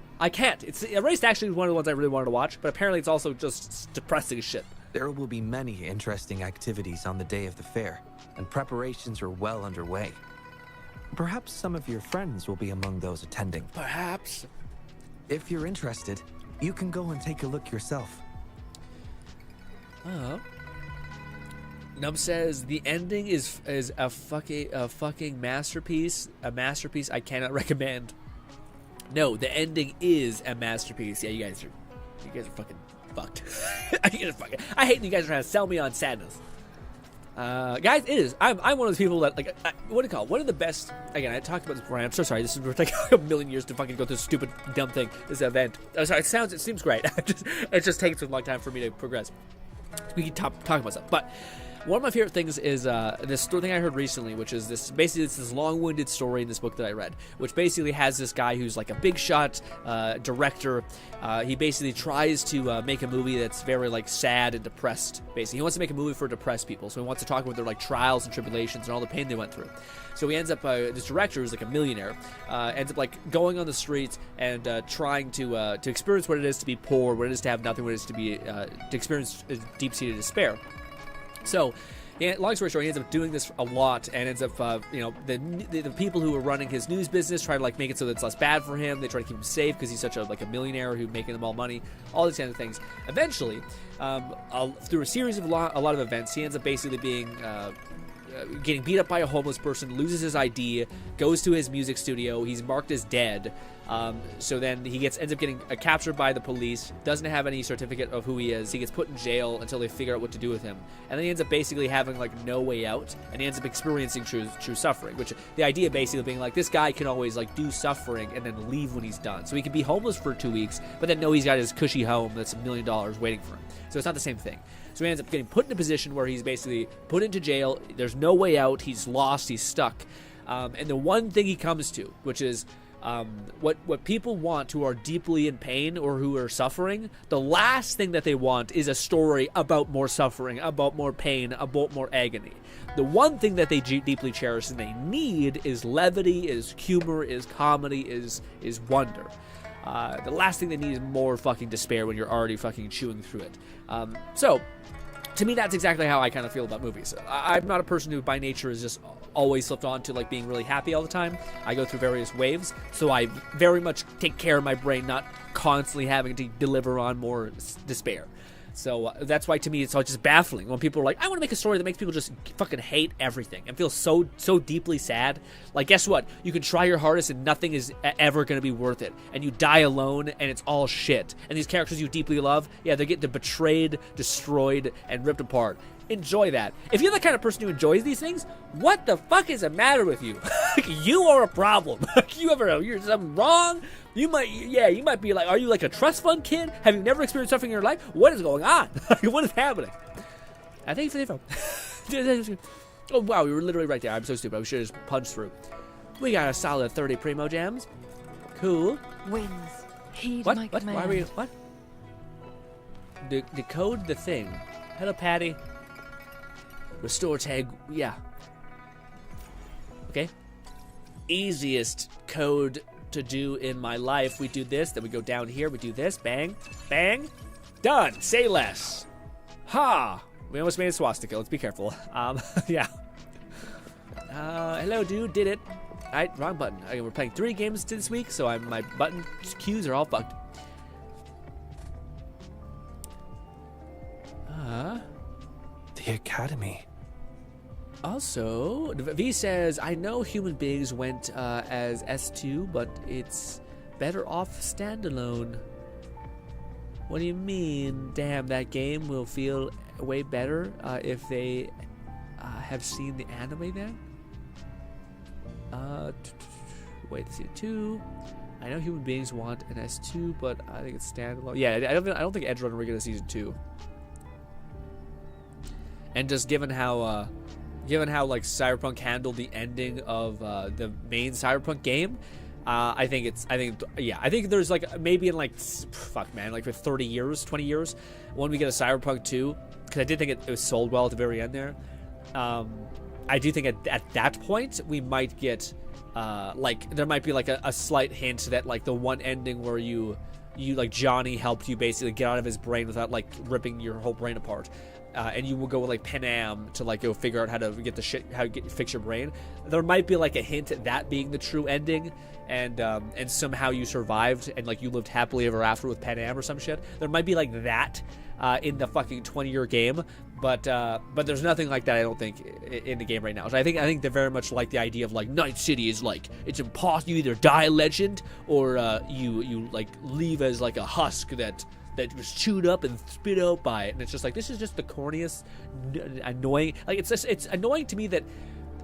S1: It's Erased actually is one of the ones I really wanted to watch, but apparently it's also just depressing as shit.
S18: There will be many interesting activities on the day of the fair, and preparations are well underway. Perhaps some of your friends will be among those attending.
S1: Perhaps.
S18: If you're interested, you can go and take a look yourself.
S1: Oh. Nub says the ending is a fucking masterpiece. A masterpiece I cannot recommend. No, the ending is a masterpiece. Yeah, you guys are fucking fucked. I hate you guys are trying to sell me on sadness. Guys, it is. I'm one of those people that like. What do you call it? One of the best. Again, I talked about this before. I'm so sorry. We're taking a million years to fucking go through this stupid dumb thing. This event. Oh, sorry. It seems great. It just takes a long time for me to progress. We keep talking about stuff, but. One of my favorite things is this thing I heard recently, which is this long-winded story in this book that I read, which basically has this guy who's like a big shot director. He basically tries to make a movie that's very like sad and depressed. Basically, he wants to make a movie for depressed people, so he wants to talk about their like trials and tribulations and all the pain they went through. So he ends up this director who's like a millionaire ends up like going on the streets and trying to experience what it is to be poor, what it is to have nothing, what it is to be to experience deep-seated despair. So long story short, he ends up doing this a lot, and ends up, you know, the people who are running his news business try to like make it so that it's less bad for him. They try to keep him safe because he's such a millionaire who's making them all money, all these kinds of things. Eventually, through a series of a lot of events, he ends up basically being getting beat up by a homeless person, loses his ID, goes to his music studio. He's marked as dead. So then he ends up getting captured by the police, doesn't have any certificate of who he is. He gets put in jail until they figure out what to do with him. And then he ends up basically having like no way out, and he ends up experiencing true suffering, which the idea basically being like this guy can always like do suffering and then leave when he's done. So he can be homeless for 2 weeks, but then know he's got his cushy home that's $1 million waiting for him. So it's not the same thing. So he ends up getting put in a position where he's basically put into jail. There's no way out. He's lost. He's stuck. And the one thing he comes to, which is what people want who are deeply in pain or who are suffering, the last thing that they want is a story about more suffering, about more pain, about more agony. The one thing that they deeply cherish and they need is levity, is humor, is comedy, is wonder. The last thing they need is more fucking despair when you're already fucking chewing through it. So, to me, that's exactly how I kind of feel about movies. I'm not a person who by nature is just always slipped on to like being really happy all the time. I go through various waves, so I very much take care of my brain, not constantly having to deliver on more despair. So that's why to me it's all just baffling when people are like, I want to make a story that makes people just fucking hate everything and feel so deeply sad. Like, guess what? You can try your hardest and nothing is ever going to be worth it. And you die alone and it's all shit. And these characters you deeply love, yeah, they get betrayed, destroyed, and ripped apart. Enjoy that. If you're the kind of person who enjoys these things, what the fuck is the matter with you? You are a problem. You're something wrong. You might be like, are you like a trust fund kid? Have you never experienced suffering in your life? What is going on? What is happening? I think for the info. Oh wow, we were literally right there. I'm so stupid. I should have just punched through. We got a solid 30 primo jams. Cool.
S12: Wins. Heed
S1: What?
S12: my
S1: What?
S12: command.
S1: Why are we? What? Decode the thing. Hello, Patty. Restore tag. Yeah. Okay. Easiest code to do in my life. We do this, then we go down here, we do this, bang, bang, done. Say less. Ha! We almost made a swastika. Let's be careful. Yeah. Hello, dude. Did it. Alright, wrong button. Okay, we're playing 3 games this week, so my button cues are all fucked.
S18: The Academy.
S1: Also, V says, I know human beings went as S2, but it's better off standalone. What do you mean? Damn, that game will feel way better if they have seen the anime then? Wait to see it 2. I know human beings want an S2, but I think it's standalone. Yeah, I don't think Edge Runner we're gonna season 2. And just given how like Cyberpunk handled the ending of the main Cyberpunk game, I think there's like maybe in like like for 30 years, 20 years, when we get a Cyberpunk 2, because I did think it was sold well at the very end there. I do think at that point we might get like there might be like a slight hint that like the one ending where you like Johnny helped you basically get out of his brain without like ripping your whole brain apart. And you will go with like Panam to like go figure out how to fix your brain. There might be like a hint at that being the true ending, and somehow you survived and like you lived happily ever after with Panam or some shit. There might be like that in the fucking 20-year game, but there's nothing like that I don't think in the game right now. So I think they're very much like the idea of like Night City is like it's impossible. You either die a legend or you like leave as like a husk that was chewed up and spit out by it, and it's just like this is just the corniest, annoying. Like it's annoying to me that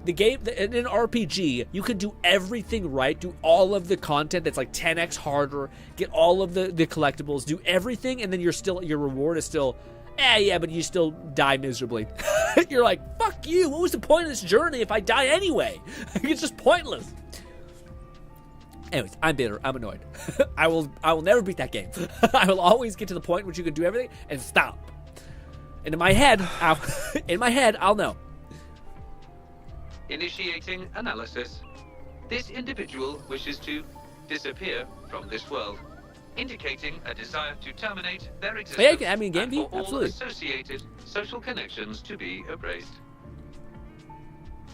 S1: the game in an RPG you can do everything right, do all of the content that's like 10x harder, get all of the collectibles, do everything, and then your reward is still, yeah, but you still die miserably. You're like, fuck you. What was the point of this journey if I die anyway? It's just pointless. Anyways, I'm bitter. I'm annoyed. I will never beat that game. I will always get to the point where you can do everything and stop. And in my head, I'll know.
S19: Initiating analysis. This individual wishes to disappear from this world, indicating a desire to terminate their existence.
S1: Yeah, I mean, game
S19: and for
S1: absolutely.
S19: all associated social connections to be erased.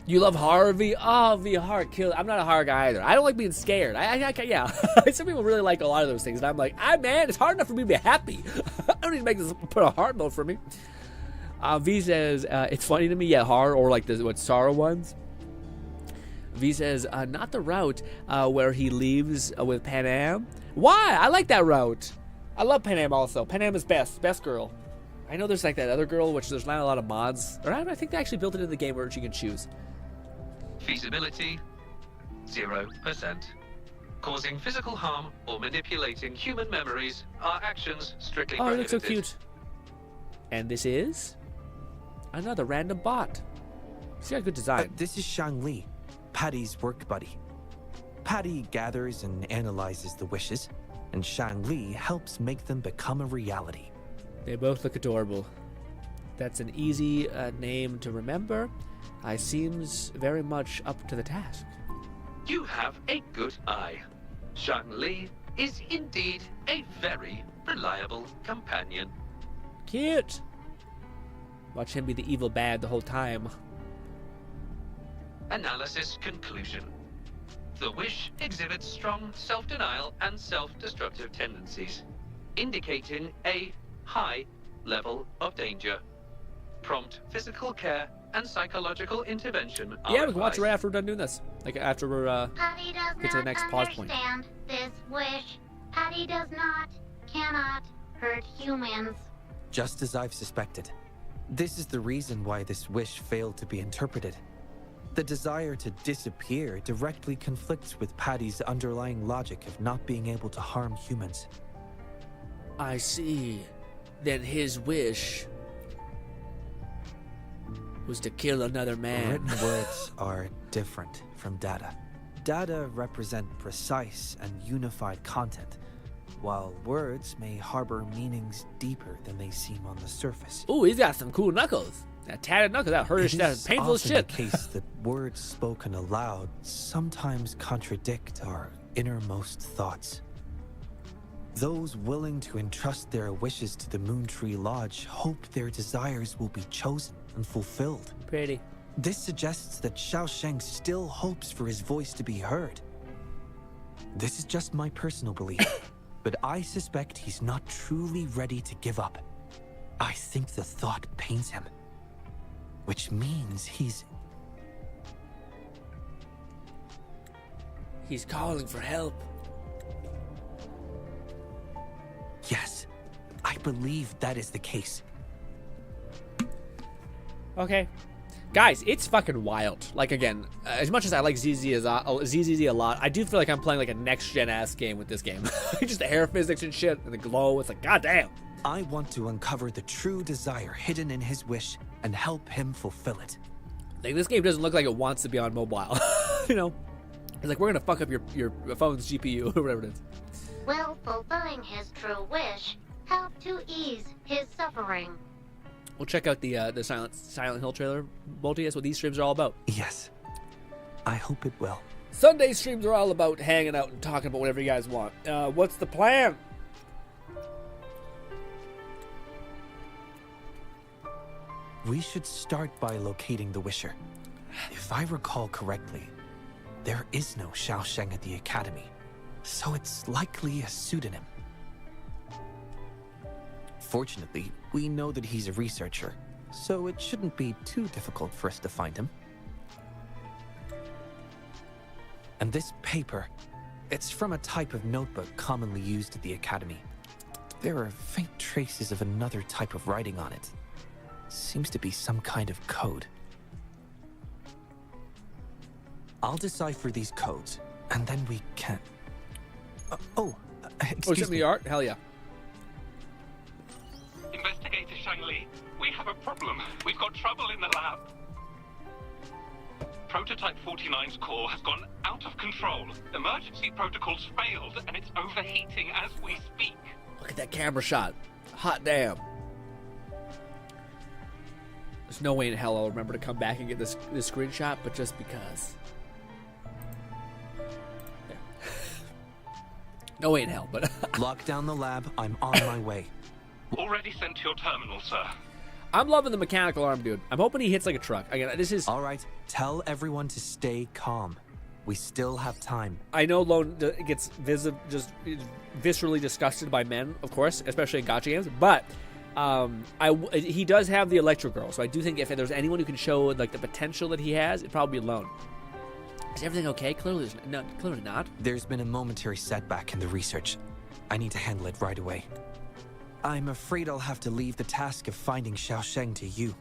S1: You love horror, V? Oh, V, horror kill. I'm not a horror guy either. I don't like being scared. Yeah. Some people really like a lot of those things, and I'm like, man, it's hard enough for me to be happy. I don't need to make this put a hard mode for me. V says, it's funny to me, yeah, horror or like what Sorrow ones. V says, not the route where he leaves with Panam. Why? I like that route. I love Panam also. Panam is best girl. I know there's like that other girl, which there's not a lot of mods. Or I think they actually built it in the game where she can choose.
S19: Feasibility 0%. Causing physical harm or manipulating human memories are actions strictly
S1: Oh, it
S19: prohibited.
S1: looks so cute. And this is another random bot. She's got a good design.
S18: This is Shang Li, Patty's work buddy. Patty gathers and analyzes the wishes, and Shang Li helps make them become a reality.
S1: They both look adorable. That's an easy name to remember. I seems very much up to the task.
S19: You have a good eye. Shang Li is indeed a very reliable companion.
S1: Cute. Watch him be the evil bad the whole time.
S19: Analysis conclusion. The wish exhibits strong self-denial and self-destructive tendencies, indicating a high level of danger. Prompt physical care and psychological intervention are
S1: Yeah, we can watch
S19: advised.
S1: it right after we're done doing this. Like after we're
S15: Patty does
S1: get to the
S15: not
S1: next pause point.
S15: understand this wish. Patty does not, cannot hurt humans.
S18: Just as I've suspected. This is the reason why this wish failed to be interpreted. The desire to disappear directly conflicts with Patty's underlying logic of not being able to harm humans.
S1: I see. Then his wish was to kill another man.
S18: Written words are different from data. Data represent precise and unified content, while words may harbor meanings deeper than they seem on the surface.
S1: Ooh, he's got some cool knuckles. That tatted knuckles, that hurts, that is painful as
S18: often
S1: shit.
S18: the case that words spoken aloud sometimes contradict our innermost thoughts. Those willing to entrust their wishes to the Moontree Lodge hope their desires will be chosen and fulfilled.
S1: Pretty.
S18: This suggests that Xiaosheng still hopes for his voice to be heard. This is just my personal belief, but I suspect he's not truly ready to give up. I think the thought pains him, which means he's
S1: calling for help.
S18: Yes, I believe that is the case.
S1: Okay. Guys, it's fucking wild. Like, again, as much as I like ZZZ a lot, I do feel like I'm playing like a next-gen ass game with this game. Just the hair physics and shit, and the glow, it's like, goddamn.
S18: I want to uncover the true desire hidden in his wish and help him fulfill it.
S1: Like, this game doesn't look like it wants to be on mobile. You know? It's like, we're gonna fuck up your phone's GPU, or whatever it is.
S15: Will fulfilling his true wish help to ease his suffering?
S1: We'll check out the Silent Hill trailer. Bolty, that's what these streams are all about.
S18: Yes. I hope it will.
S1: Sunday streams are all about hanging out and talking about whatever you guys want. What's the plan?
S18: We should start by locating the Wisher. If I recall correctly, there is no Xiaosheng at the Academy, so it's likely a pseudonym. Fortunately, we know that he's a researcher, so it shouldn't be too difficult for us to find him. And this paper, it's from a type of notebook commonly used at the Academy. There are faint traces of another type of writing on it. Seems to be some kind of code. I'll decipher these codes, and then we can... excuse
S1: is it
S18: me.
S1: the art? Hell yeah.
S20: Investigator Shang Li, we have a problem. We've got trouble in the lab. Prototype 49's core has gone out of control. Emergency protocols failed, and it's overheating as we speak.
S1: Look at that camera shot. Hot damn. There's no way in hell I'll remember to come back and get this screenshot, but just because. Yeah. No way in hell, but...
S18: Lock down the lab. I'm on my way.
S20: Already sent to your terminal, sir.
S1: I'm loving the mechanical arm, dude. I'm hoping he hits like a truck. Again, this is...
S18: All right, tell everyone to stay calm. We still have time.
S1: I know Lone gets viscerally disgusted by men, of course, especially in gacha games, but he does have the Electro Girl, so I do think if there's anyone who can show like the potential that he has, it'd probably be Lone. Is everything okay? Clearly not.
S18: There's been a momentary setback in the research. I need to handle it right away. I'm afraid I'll have to leave the task of finding Xiaosheng to you.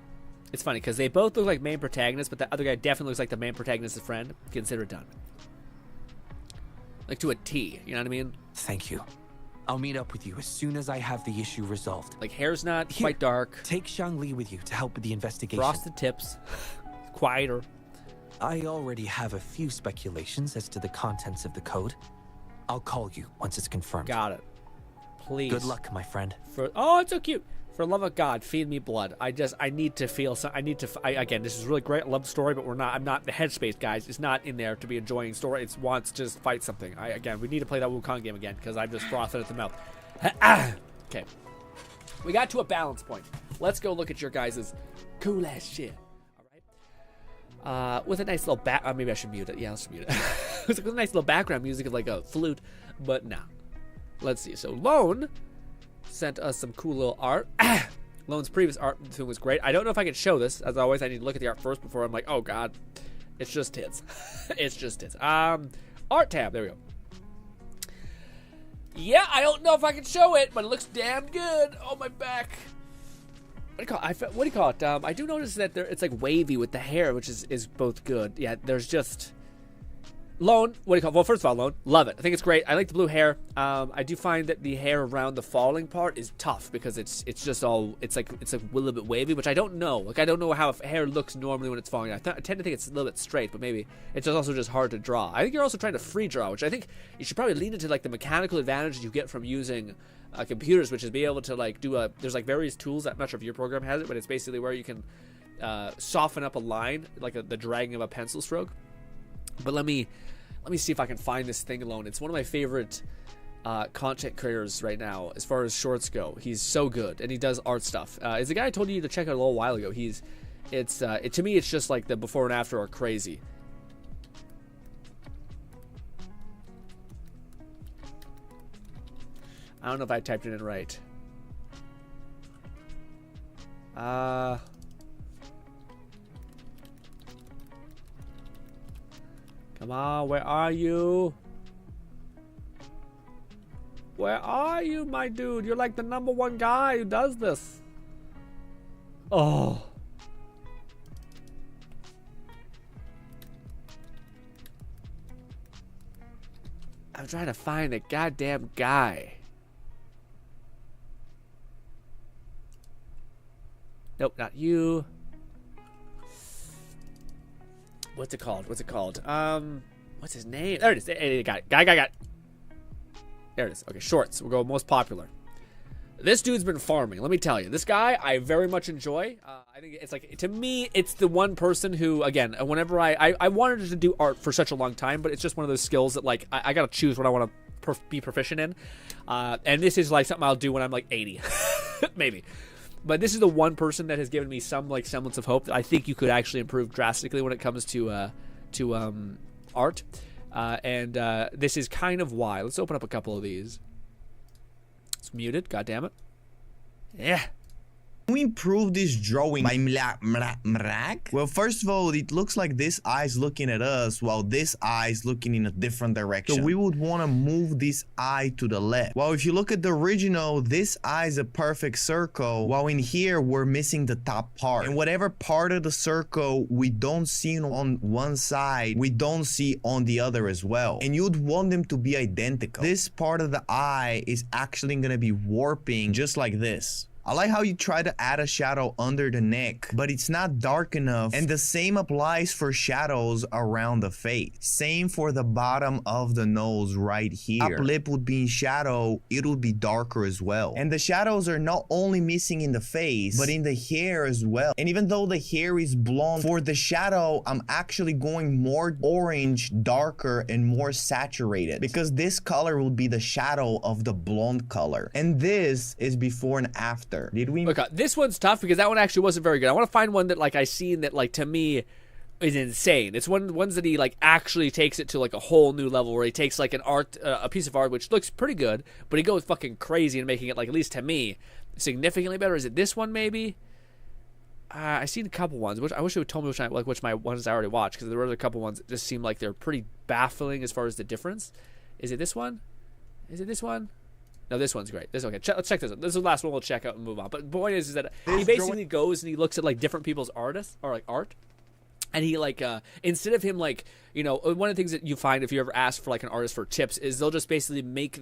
S1: It's funny, because they both look like main protagonists, but the other guy definitely looks like the main protagonist's friend. Consider it done. Like to a T, you know what I mean?
S18: Thank you. I'll meet up with you as soon as I have the issue resolved.
S1: Like, hair's not quite dark.
S18: Take Shangli with you to help with the investigation.
S1: Frosted tips. Quieter.
S18: I already have a few speculations as to the contents of the code. I'll call you once it's confirmed.
S1: Got it. Please.
S18: Good luck, my friend.
S1: Oh, it's so cute. For love of God, feed me blood. I need to feel again, this is really great. I love the story, but I'm not, the headspace, guys, is not in there to be enjoying story. It wants to just fight something. Again, we need to play that Wukong game again, because I'm just frothing at the mouth. Okay. We got to a balance point. Let's go look at your guys' cool ass shit. Alright? With a nice little maybe I should mute it. Yeah, let's mute it. With a nice little background music of like a flute, but nah. Let's see. So Lone sent us some cool little art. Lone's previous art tune was great. I don't know if I can show this. As always, I need to look at the art first before I'm like, oh god, it's just tits. It's just tits. Art tab. There we go. Yeah, I don't know if I can show it, but it looks damn good. Oh, my back. What do you call it? I do notice that it's like wavy with the hair, which is both good. Yeah, there's just... Lone, what do you call it? Well, first of all, Lone, love it. I think it's great. I like the blue hair. I do find that the hair around the falling part is tough because it's just all, it's like a little bit wavy, which I don't know. Like, I don't know how hair looks normally when it's falling. I tend to think it's a little bit straight, but maybe it's also just hard to draw. I think you're also trying to free draw, which I think you should probably lean into like the mechanical advantages you get from using computers, which is be able to like do there's like various tools. I'm not sure if your program has it, but it's basically where you can soften up a line, like the dragging of a pencil stroke. But let me see if I can find this thing alone. It's one of my favorite content creators right now as far as shorts go. He's so good, and he does art stuff. It's the guy I told you to check out a little while ago. To me, it's just like the before and after are crazy. I don't know if I typed it in right. Come on, where are you? Where are you, my dude? You're like the #1 guy who does this. Oh. I'm trying to find the goddamn guy. Nope, not you. What's it called? What's his name? There it is. Hey, got it. Got it. There it is. Okay, shorts. We'll go most popular. This dude's been farming. Let me tell you. This guy, I very much enjoy. I think it's like, to me, it's the one person who, again, whenever I wanted to do art for such a long time, but it's just one of those skills that, like, I got to choose what I want to be proficient in. And this is, like, something I'll do when I'm, like, 80. Maybe. But this is the one person that has given me some like semblance of hope that I think you could actually improve drastically when it comes to art. This is kind of why. Let's open up a couple of these. It's muted. God damn it. Yeah.
S21: Can we improve this drawing by Mrak? Well, first of all, it looks like this eye's looking at us while this eye's looking in a different direction. So we would want to move this eye to the left. Well, if you look at the original, this eye is a perfect circle, while in here, we're missing the top part. And whatever part of the circle we don't see on one side, we don't see on the other as well. And you'd want them to be identical. This part of the eye is actually going to be warping just like this. I like how you try to add a shadow under the neck, but it's not dark enough, and the same applies for shadows around the face. Same for the bottom of the nose right here. Top lip would be in shadow, it would be darker as well. And the shadows are not only missing in the face, but in the hair as well. And even though the hair is blonde, for the shadow, I'm actually going more orange, darker, and more saturated, because this color will be the shadow of the blonde color. And this is before and after. color. Did we?
S1: Okay, this one's tough because that one actually wasn't very good. I want to find one that like I seen that like to me is insane. It's ones that he like actually takes it to like a whole new level where he takes like a piece of art which looks pretty good, but he goes fucking crazy and making it like at least to me significantly better. Is it this one maybe? I seen a couple ones. Which I wish it would told me which my ones I already watched because there were a couple ones that just seemed like they're pretty baffling as far as the difference. Is it this one? Is it this one? No, this one's great. This okay. Let's check this one. This is the last one we'll check out and move on. But the point is that he basically goes and he looks at like different people's artists or like art. And he like instead of him like, you know, one of the things that you find if you ever ask for like an artist for tips is they'll just basically make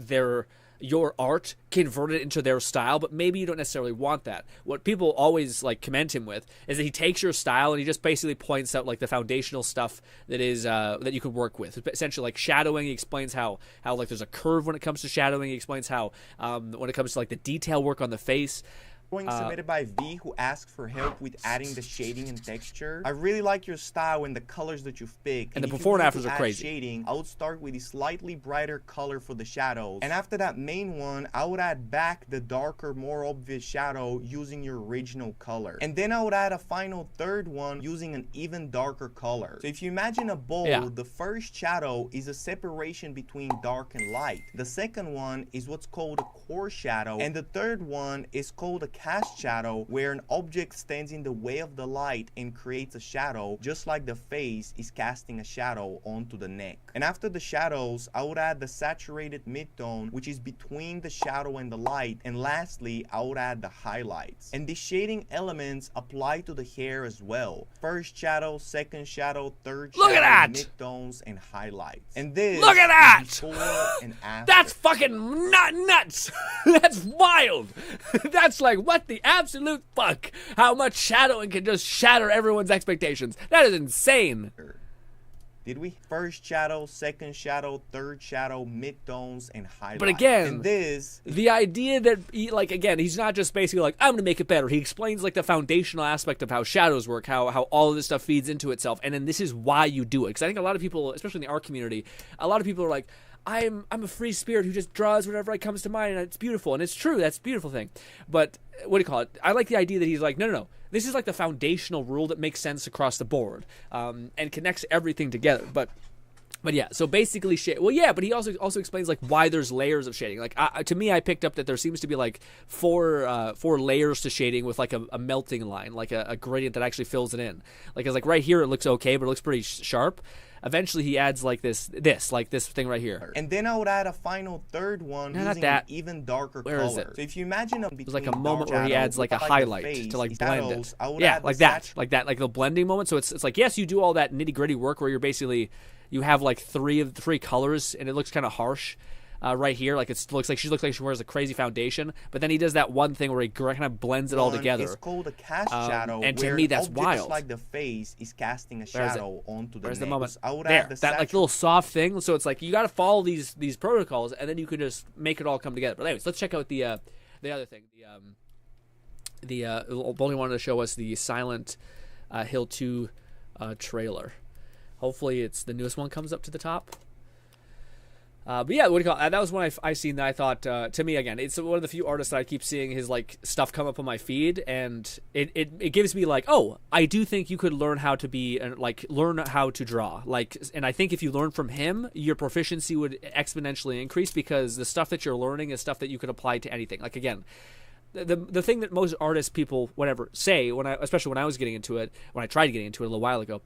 S1: your art, convert it into their style, but maybe you don't necessarily want that. What people always like commend him with is that he takes your style and he just basically points out like the foundational stuff that is that you can work with. Essentially like shadowing, he explains how like there's a curve when it comes to shadowing. He explains how when it comes to like the detail work on the face.
S21: Submitted by V, who asked for help with adding the shading and texture. I really like your style and the colors that you've picked.
S1: And the before and afters are crazy.
S21: Shading, I would start with a slightly brighter color for the shadows. And after that main one, I would add back the darker, more obvious shadow using your original color. And then I would add a final third one using an even darker color. So if you imagine a bowl, the first shadow is a separation between dark and light. The second one is what's called a core shadow. And the third one is called a cast shadow, where an object stands in the way of the light and creates a shadow, just like the face is casting a shadow onto the neck. And after the shadows, I would add the saturated midtone, which is between the shadow and the light. And lastly, I would add the highlights. And the shading elements apply to the hair as well. First shadow, second shadow, third shadow, midtones, and highlights. And this
S1: look at that!
S21: Before and after.
S1: That's fucking nuts! That's wild! That's like, what the absolute fuck? How much shadowing can just shatter everyone's expectations? That is insane.
S21: Did we? First shadow, second shadow, third shadow, midtones, and highlights.
S1: But again,
S21: and this,
S1: the idea that he, like, again, he's not just basically like, I'm gonna make it better. He explains like the foundational aspect of how shadows work, how all of this stuff feeds into itself, and then this is why you do it. Because I think a lot of people, especially in the art community, a lot of people are like, I'm a free spirit who just draws whatever comes to mind, and it's beautiful, and it's true. That's a beautiful thing. But what do you call it? I like the idea that he's like, no. This is like the foundational rule that makes sense across the board, and connects everything together. But yeah, so basically, but he also explains like why there's layers of shading. Like to me, I picked up that there seems to be like four layers to shading with like a melting line, like a gradient that actually fills it in. Like it's like right here it looks okay, but it looks pretty sharp. Eventually he adds like this thing right here.
S21: And then I would add a final third one using an even darker color.
S1: Is it?
S21: So if you imagine
S1: there's like a moment where he adds like a highlight to like blend it. Yeah, like that, like the blending moment. So it's like, yes, you do all that nitty gritty work where you're basically, you have like three colors and it looks kind of harsh. Right here, like it looks like she wears a crazy foundation, but then he does that one thing where he kind of blends it all together.
S21: It's called a cast shadow,
S1: and to me that's wild.
S21: Just like the face is casting a shadow onto the
S1: Where's
S21: neck.
S1: the moment?
S21: I would
S1: there,
S21: add
S1: that like little soft thing. So it's like you got to follow these protocols, and then you can just make it all come together. But anyways, let's check out the other thing. Boldy wanted to show us the Silent Hill 2 trailer. Hopefully, it's the newest one comes up to the top. But yeah, what do you call it? That was one I seen that I thought, to me, again, it's one of the few artists that I keep seeing his like stuff come up on my feed, and it gives me like, oh, I do think you could learn how to learn how to draw. Like, and I think if you learn from him, your proficiency would exponentially increase because the stuff that you're learning is stuff that you could apply to anything. Like, again, the thing that most artists, people, whatever, say, especially when I was getting into it, when I tried getting into it a little while ago,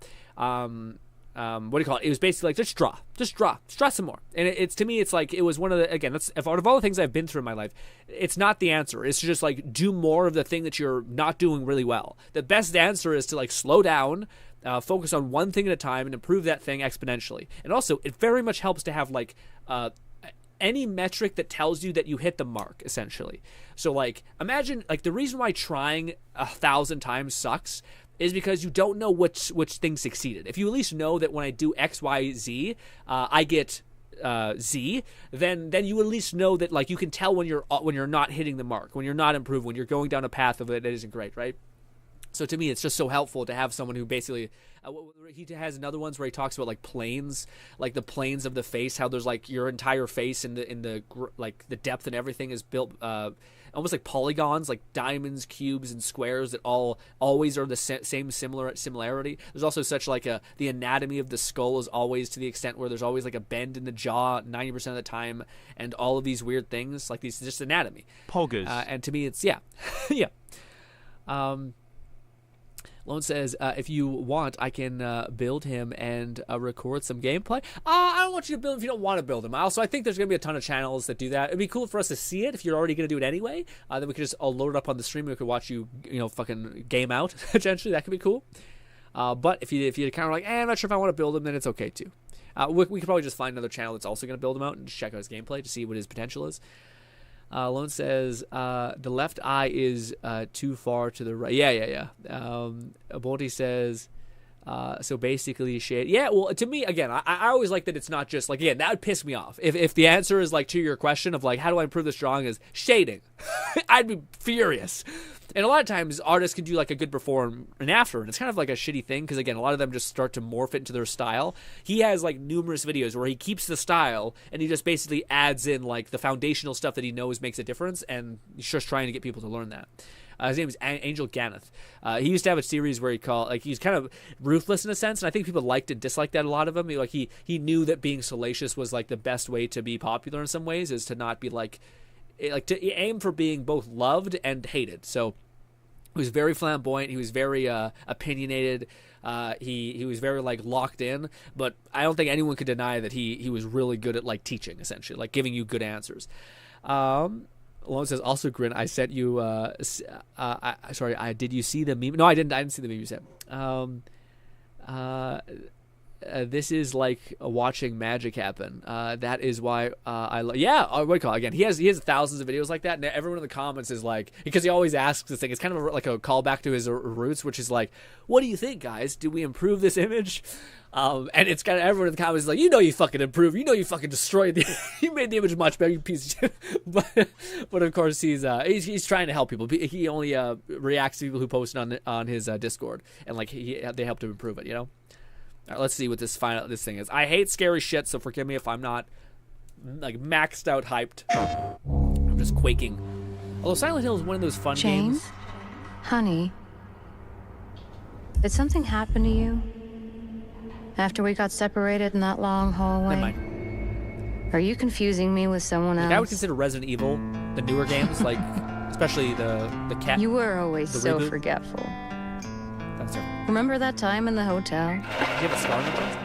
S1: what do you call it? It was basically like, just draw some more. And it's to me, it's like, it was one of the, again, that's, out of all the things I've been through in my life, it's not the answer. It's just like, do more of the thing that you're not doing really well. The best answer is to like slow down, focus on one thing at a time and improve that thing exponentially. And also, it very much helps to have like, any metric that tells you that you hit the mark, essentially. So like, imagine, like, the reason why trying 1,000 times sucks is because you don't know which thing succeeded. If you at least know that when I do X, Y, Z, I get Z, then you at least know that, like, you can tell when you're not hitting the mark, when you're not improving, when you're going down a path of it that isn't great, right? So to me, it's just so helpful to have someone who basically, he has another ones where he talks about like planes, like the planes of the face, how there's like your entire face in the like the depth and everything is built almost like polygons, like diamonds, cubes, and squares that always are the same similarity. There's also such like the anatomy of the skull is always to the extent where there's always like a bend in the jaw 90% of the time, and all of these weird things like these just anatomy.
S6: Poggers.
S1: And to me, it's yeah. Lone says, if you want, I can build him and record some gameplay. I don't want you to build him if you don't want to build him. I think there's going to be a ton of channels that do that. It'd be cool for us to see it if you're already going to do it anyway. Then we could just load it up on the stream and we could watch you, fucking game out, essentially. That could be cool. But if you're kind of like, I'm not sure if I want to build him, then it's okay too. We could probably just find another channel that's also going to build him out and just check out his gameplay to see what his potential is. Lone says, the left eye is too far to the right. Yeah. Bonti says, so basically shade. Yeah, well, to me, again, I always like that it's not just, like, again, that would piss me off. If the answer is, like, to your question of, like, how do I improve this drawing is shading. I'd be furious. And a lot of times, artists can do, like, a good before and after, and it's kind of like a shitty thing, because, again, a lot of them just start to morph it into their style. He has, like, numerous videos where he keeps the style, and he just basically adds in, like, the foundational stuff that he knows makes a difference, and he's just trying to get people to learn that. His name is Angel Ganeth. He used to have a series where he's kind of ruthless in a sense, and I think people liked and disliked that, a lot of him. He knew that being salacious was, like, the best way to be popular in some ways, is to not be, like to aim for being both loved and hated. So he was very flamboyant. He was very opinionated. He was very, like, locked in. But I don't think anyone could deny that he was really good at, like, teaching, essentially, like giving you good answers. Lone says, also Grin, I sent you. Did you see the meme? No, I didn't. I didn't see the meme you sent. This is like watching magic happen. That is why what do you call it? Again, he has thousands of videos like that, and everyone in the comments is like, because he always asks this thing. It's kind of like a callback to his roots, which is like, what do you think, guys? Do we improve this image? And it's kind of everyone in the comments is like, you fucking improved, you fucking destroyed you made the image much better, you piece of shit. but of course he's trying to help people. He only reacts to people who post on his Discord, and like they help to improve it. All right, let's see what this thing is. I hate scary shit, so forgive me if I'm not like maxed out hyped. I'm just quaking. Although Silent Hill is one of those fun games.
S3: Honey, did something happen to you after we got separated in that long hallway?
S1: Never mind.
S3: Are you confusing me with someone else?
S1: I would consider Resident Evil, the newer games, like especially the cat.
S3: You were always so
S1: reboot.
S3: Forgetful.
S1: That's right.
S3: Remember that time in the hotel?
S1: Do you have a scar on your chest?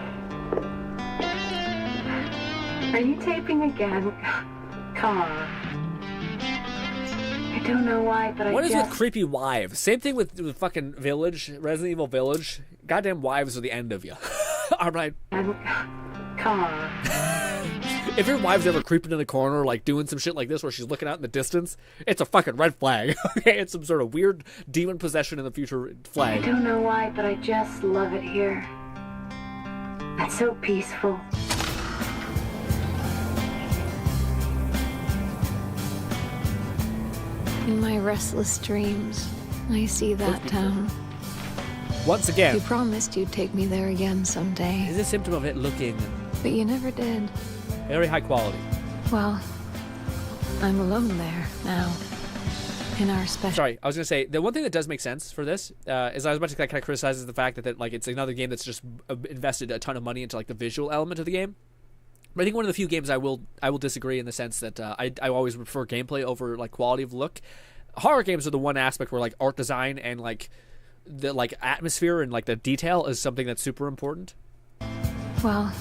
S22: Are you taping again? Come on. I don't know why, but
S1: What is with creepy wives? Same thing with fucking Village, Resident Evil Village. Goddamn wives are the end of you. All right.
S22: Come on.
S1: If your wife's ever creeping in the corner, like doing some shit like this where she's looking out in the distance, it's a fucking red flag. Okay, it's some sort of weird demon possession in the future flag.
S22: I don't know why, but I just love it here. It's so peaceful.
S9: In my restless dreams, I see that town.
S1: Once again.
S9: You promised you'd take me there again someday.
S1: Is a symptom of it looking.
S9: But you never did.
S1: Very high quality.
S9: Well, I'm alone there now. In our special.
S1: Sorry, I was gonna say the one thing that does make sense for this is I was about to kind of criticize the fact that like it's another game that's just invested a ton of money into like the visual element of the game. But I think one of the few games I will disagree in the sense that I always prefer gameplay over like quality of look. Horror games are the one aspect where like art design and like the like atmosphere and like the detail is something that's super important.
S9: Well,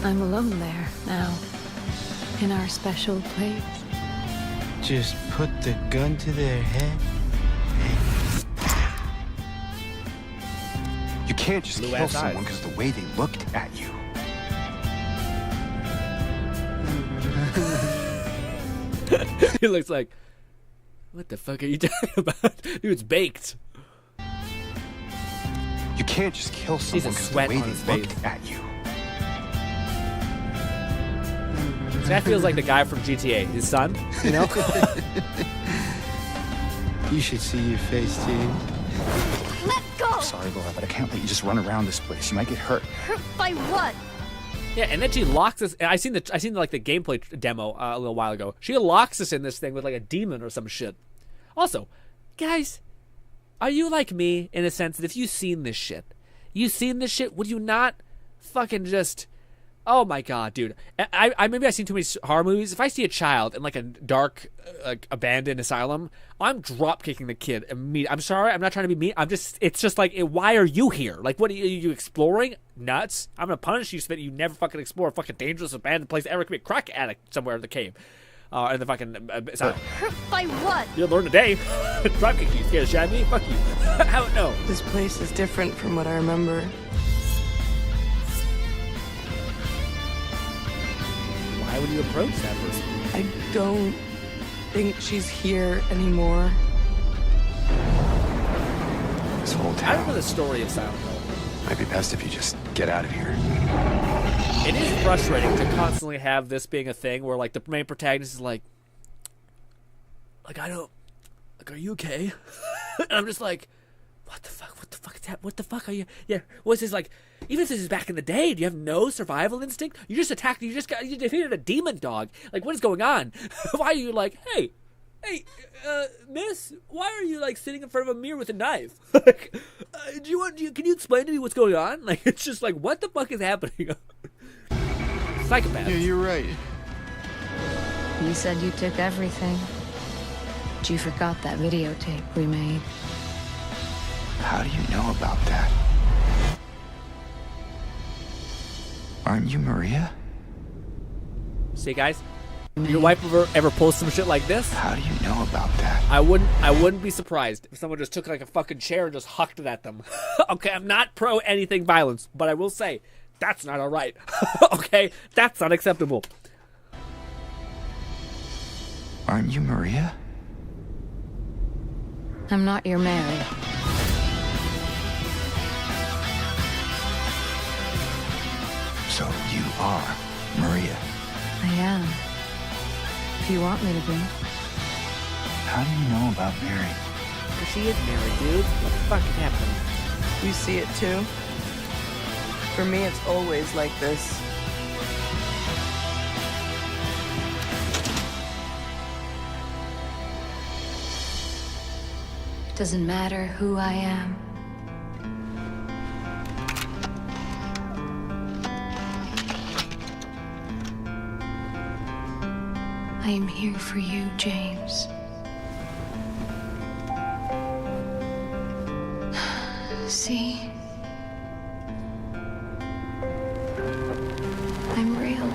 S9: I'm alone there now. In our special place.
S23: Just put the gun to their head.
S24: You can't just
S1: Blue
S24: kill
S1: ass
S24: someone
S1: eyes.
S24: because the way they looked at you.
S1: He looks like, what the fuck are you talking about? Dude, it's baked.
S24: You can't just kill
S1: He's
S24: someone
S1: a
S24: because the
S1: sweat
S24: way
S1: on
S24: they
S1: his
S24: looked
S1: face.
S24: at you.
S1: So that feels like the guy from GTA, his son, you know?
S23: You should see your face, Jane.
S22: Let go!
S24: Sorry, Laura, but I can't let you just run around this place. You might get hurt.
S22: Hurt by what?
S1: Yeah, and then she locks us. I seen like the gameplay demo a little while ago. She locks us in this thing with like a demon or some shit. Also, guys, are you like me in a sense that if you've seen this shit, would you not fucking just? Oh my god, dude! Maybe I've seen too many horror movies. If I see a child in like a dark, abandoned asylum, I'm drop kicking the kid immediately. I'm sorry, I'm not trying to be mean. It's just like, why are you here? Like, what are you exploring? Nuts! I'm gonna punish you so that you never fucking explore a fucking dangerous abandoned place ever. Could be a crack addict somewhere in the cave, in the fucking asylum.
S22: Hurt by what?
S1: You'll learn today. Drop kick you, scared of shy me? Fuck you. How it know?
S7: This place is different from what I remember.
S1: Why would you approach that person?
S7: I don't think she's here anymore.
S24: This whole
S1: I
S24: town
S1: remember the story of Silent Hill.
S24: might be best if you just get out of here.
S1: It is frustrating to constantly have this being a thing where like the main protagonist is like I don't, like, are you okay? And I'm just like, what the fuck is that? What the fuck are you? Yeah, what's this like? Even if this is back in the day, do you have no survival instinct? You just attacked. You defeated a demon dog. Like, what is going on? Why are you like, hey, miss? Why are you like sitting in front of a mirror with a knife? Like, can you explain to me what's going on? Like, it's just like, what the fuck is happening? Psychopath.
S22: Yeah, you're right. You said you took everything. But you forgot that videotape we made.
S24: How do you know about that? Aren't you Maria?
S1: See, guys, your wife ever post some shit like this?
S24: How do you know about that?
S1: I wouldn't be surprised if someone just took like a fucking chair and just hucked it at them. Okay, I'm not pro anything violence, but I will say that's not all right. Okay, that's not acceptable.
S24: Aren't you Maria?
S22: I'm not your Mary.
S24: So you are Maria.
S22: I am. If you want me to be.
S24: How do you know about Mary?
S1: Because she is married, dude. What the fuck is happening?
S7: You see it too? For me, it's always like this.
S22: It doesn't matter who I am. I am here for you, James. See? I'm real.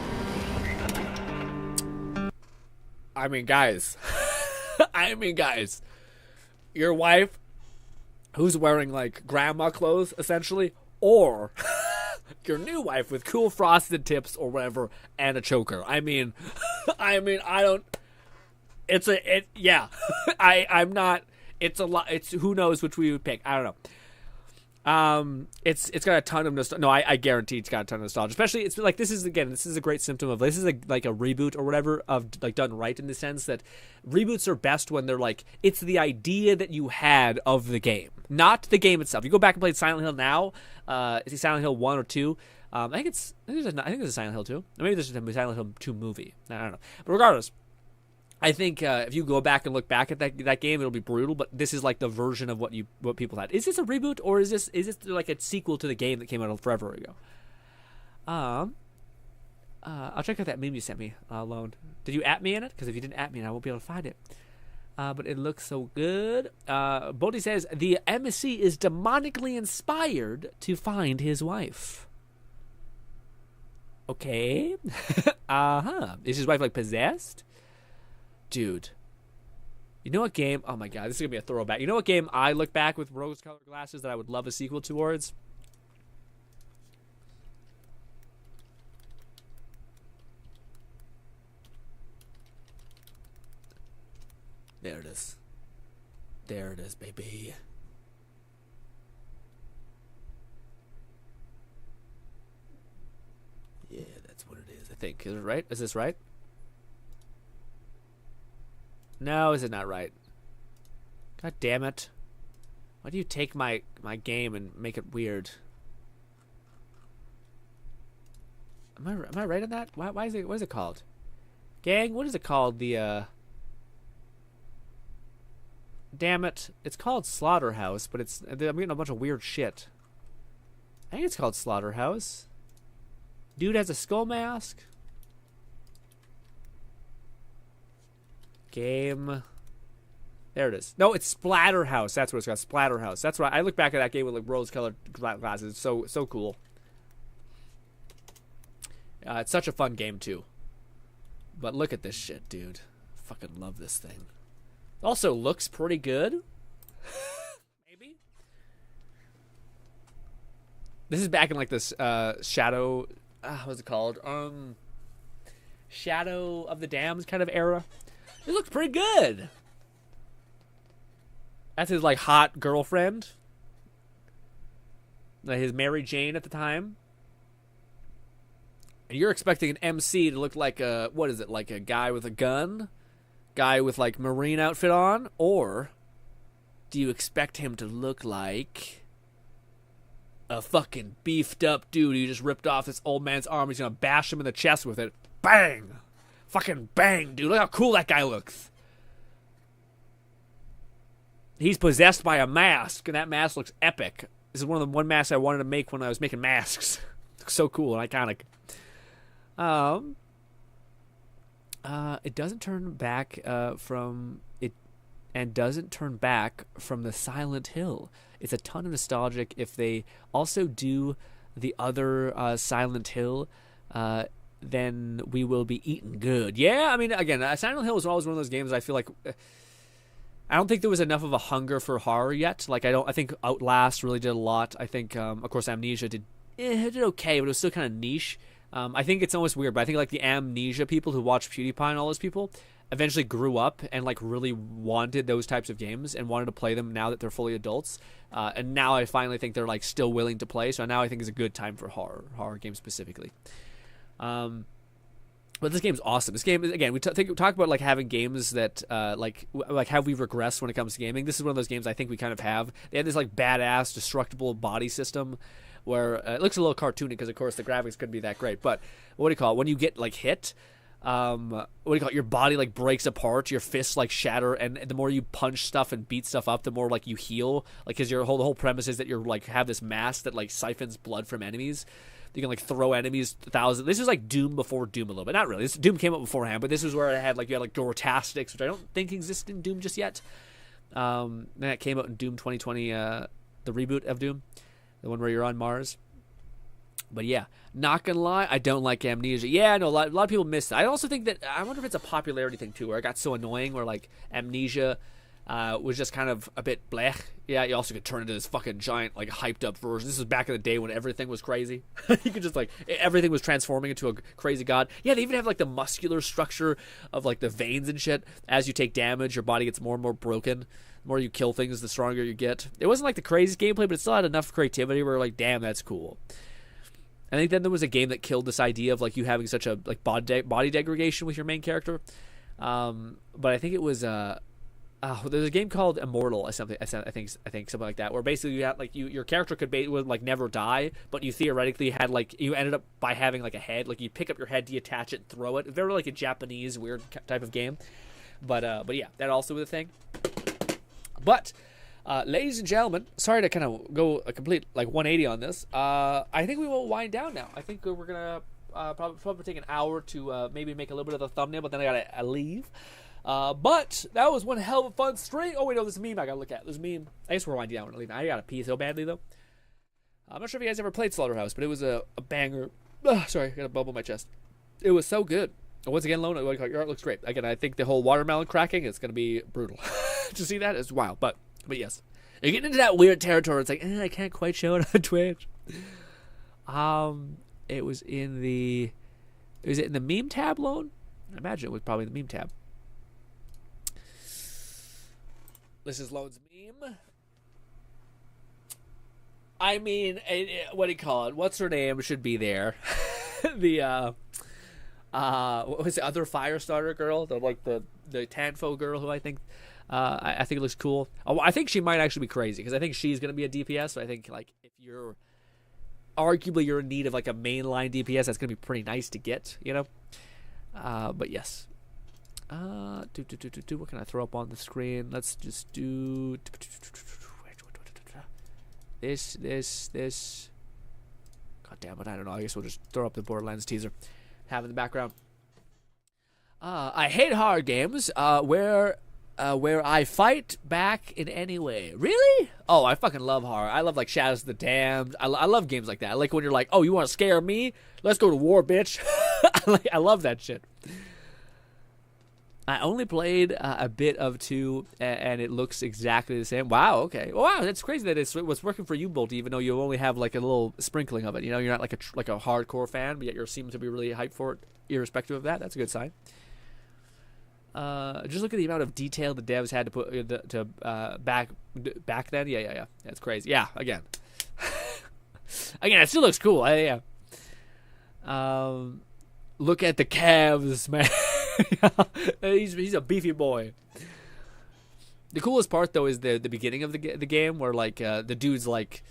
S1: I mean, guys. Your wife, who's wearing, like, grandma clothes, essentially, or your new wife with cool frosted tips or whatever, and a choker. I mean, I don't... I'm not... It's a lot... It's... Who knows which we would pick. I don't know. It's got a ton of nostalgia. No, I guarantee it's got a ton of nostalgia. Especially, it's like, this is a great symptom of, this is like a reboot or whatever, of like done right, in the sense that reboots are best when they're like, it's the idea that you had of the game, not the game itself. You go back and play Silent Hill now, is it Silent Hill 1 or 2? I think there's a Silent Hill 2. Or maybe there's a Silent Hill 2 movie. I don't know. But regardless, I think if you go back and look back at that game, it'll be brutal. But this is like the version of what people had. Is this a reboot, or is this like a sequel to the game that came out forever ago? I'll check out that meme you sent me, Lone. Did you at me in it? Because if you didn't at me, I won't be able to find it. But it looks so good. Bodhi says the emissary is demonically inspired to find his wife. Okay. Is his wife like possessed? Dude, you know what game? Oh my god, this is gonna be a throwback. You know what game I look back with rose-colored glasses that I would love a sequel towards? There it is. There it is, baby. Yeah, that's what it is. I think. Is it right? Is this right? No, is it not right? God damn it. Why do you take my game and make it weird? Am I right on that? Why is it? What is it called? Gang? What is it called? Damn it! It's called Slaughterhouse, but I'm getting a bunch of weird shit. I think it's called Slaughterhouse. Dude has a skull mask. Game. There it is. No, it's Splatterhouse. That's what it's called. Splatterhouse. That's why I look back at that game with like rose-colored glasses. It's so cool. It's such a fun game too. But look at this shit, dude. Fucking love this thing. Also looks pretty good. Maybe. This is back in like this Shadow. What's it called? Shadow of the Dams kind of era. It looks pretty good. That's his like hot girlfriend. Like his Mary Jane at the time. And you're expecting an MC to look like a, what is it, like a guy with a gun? Guy with like Marine outfit on? Or do you expect him to look like a fucking beefed up dude who just ripped off this old man's arm? He's gonna bash him in the chest with it. Bang! Fucking bang, dude. Look how cool that guy looks. He's possessed by a mask, and that mask looks epic. This is one of the masks I wanted to make when I was making masks. Looks so cool and iconic. It doesn't turn back from it, and doesn't turn back from the Silent Hill. It's a ton of nostalgic. If they also do the other Silent Hill, then we will be eating good. Yeah, I mean, again, Silent Hill was always one of those games I feel like I don't think there was enough of a hunger for horror yet. Like I think Outlast really did a lot. I think of course Amnesia did okay, but it was still kind of niche. I think it's almost weird, but I think like the Amnesia people who watch PewDiePie and all those people eventually grew up and like really wanted those types of games and wanted to play them now that they're fully adults. And now I finally think they're like still willing to play. So now I think is a good time for horror games specifically. But this game's awesome. This game, again, we talk about like having games that like have we regressed when it comes to gaming. This is one of those games I think we kind of have. They had this like badass destructible body system where it looks a little cartoony because of course the graphics couldn't be that great. But what do you call it? When you get like hit, what do you call it? Your body like breaks apart, your fists like shatter, and the more you punch stuff and beat stuff up, the more like you heal. Like because the whole premise is that you're like have this mask that like siphons blood from enemies. You can like throw enemies 1,000. This is like Doom before Doom a little bit. Not really. Doom came up beforehand, but this is where it had like you had like Dortastics, which I don't think exists in Doom just yet. Then it came out in Doom 2020, the reboot of Doom, the one where you're on Mars. But yeah, not gonna lie, I don't like Amnesia. Yeah, I know a lot of people miss it. I also think that I wonder if it's a popularity thing too, where it got so annoying, where like Amnesia was just kind of a bit blech. Yeah, you also could turn into this fucking giant, like, hyped up version. This was back in the day when everything was crazy. You could just, like, everything was transforming into a crazy god. Yeah, they even have, like, the muscular structure of, like, the veins and shit. As you take damage, your body gets more and more broken. The more you kill things, the stronger you get. It wasn't, like, the craziest gameplay, but it still had enough creativity where, like, damn, that's cool. I think then there was a game that killed this idea of, like, you having such a, like, body degradation with your main character. But I think it was, there's a game called Immortal or something. I think something like that, where basically you had like your character would like never die, but you theoretically had like you ended up by having like a head, like you pick up your head, detach it, and throw it. Very like a Japanese weird type of game, but yeah, that also was a thing. But ladies and gentlemen, sorry to kind of go a complete like 180 on this. I think we will wind down now. I think we're gonna probably take an hour to maybe make a little bit of the thumbnail, but then I gotta leave. But that was one hell of a fun stream. Oh wait, no, this meme I gotta look at. This meme. I guess we're winding down. I gotta pee so badly though. I'm not sure if you guys ever played Slaughterhouse, but it was a banger. Sorry, I got a bubble in my chest. It was so good. And once again, Lona, your art looks great. Again, I think the whole watermelon cracking is gonna be brutal. To see that is wild. But yes, you're getting into that weird territory. It's like I can't quite show it on Twitch. It was in the. Is it in the meme tab, Lone? I imagine it was probably the meme tab. This is Lone's meme. I mean, what do you call it? What's her name should be there. The what was the other Firestarter girl? The the Tanfo girl, who I think I think it looks cool. Oh, I think she might actually be crazy because I think she's gonna be a DPS. So I think like if you're arguably you're in need of like a mainline DPS, that's gonna be pretty nice to get, you know. But yes. What can I throw up on the screen? Let's just do this. God damn it, I don't know. I guess we'll just throw up the Borderlands teaser. Have in the background. I hate hard games where I fight back in any way. Really? Oh, I fucking love horror. I love like Shadows of the Damned. I love games like that. I like when you're like, oh, you want to scare me? Let's go to war, bitch. I love that shit. I only played a bit of 2, and it looks exactly the same. Wow, okay. Wow, that's crazy that it was working for you, Bolt, even though you only have like a little sprinkling of it. You know, you're not like a hardcore fan, but yet you seem to be really hyped for it, irrespective of that. That's a good sign. Just look at the amount of detail the devs had to put back then. Yeah. That's crazy. Yeah, again, it still looks cool. Yeah. Look at the calves, man. he's a beefy boy. The coolest part though is the beginning of the game where like the dude's like,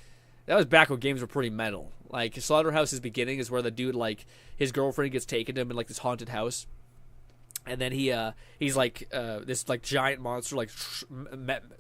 S1: that was back when games were pretty metal. Like Slaughterhouse's beginning is where the dude like his girlfriend gets taken to him in like this haunted house. And then he's like this like giant monster like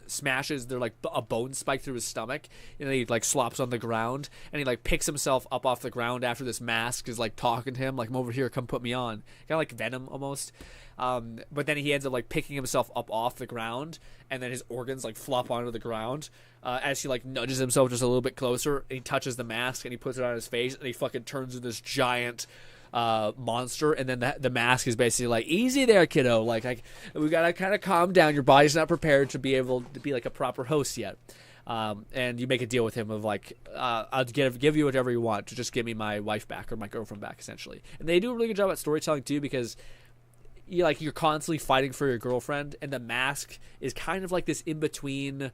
S1: smashes their like a bone spike through his stomach, and then he like slops on the ground, and he like picks himself up off the ground after this mask is like talking to him like, I'm over here, come put me on, kind of like Venom almost. But then he ends up like picking himself up off the ground, and then his organs like flop onto the ground as he like nudges himself just a little bit closer, and he touches the mask and he puts it on his face, and he fucking turns into this giant monster, and then the mask is basically like, easy there, kiddo, like we gotta kind of calm down, your body's not prepared to be able to be like a proper host yet. And you make a deal with him of like, I'll give you whatever you want to just give me my wife back or my girlfriend back, essentially. And they do a really good job at storytelling too, because you're constantly fighting for your girlfriend, and the mask is kind of like this in between,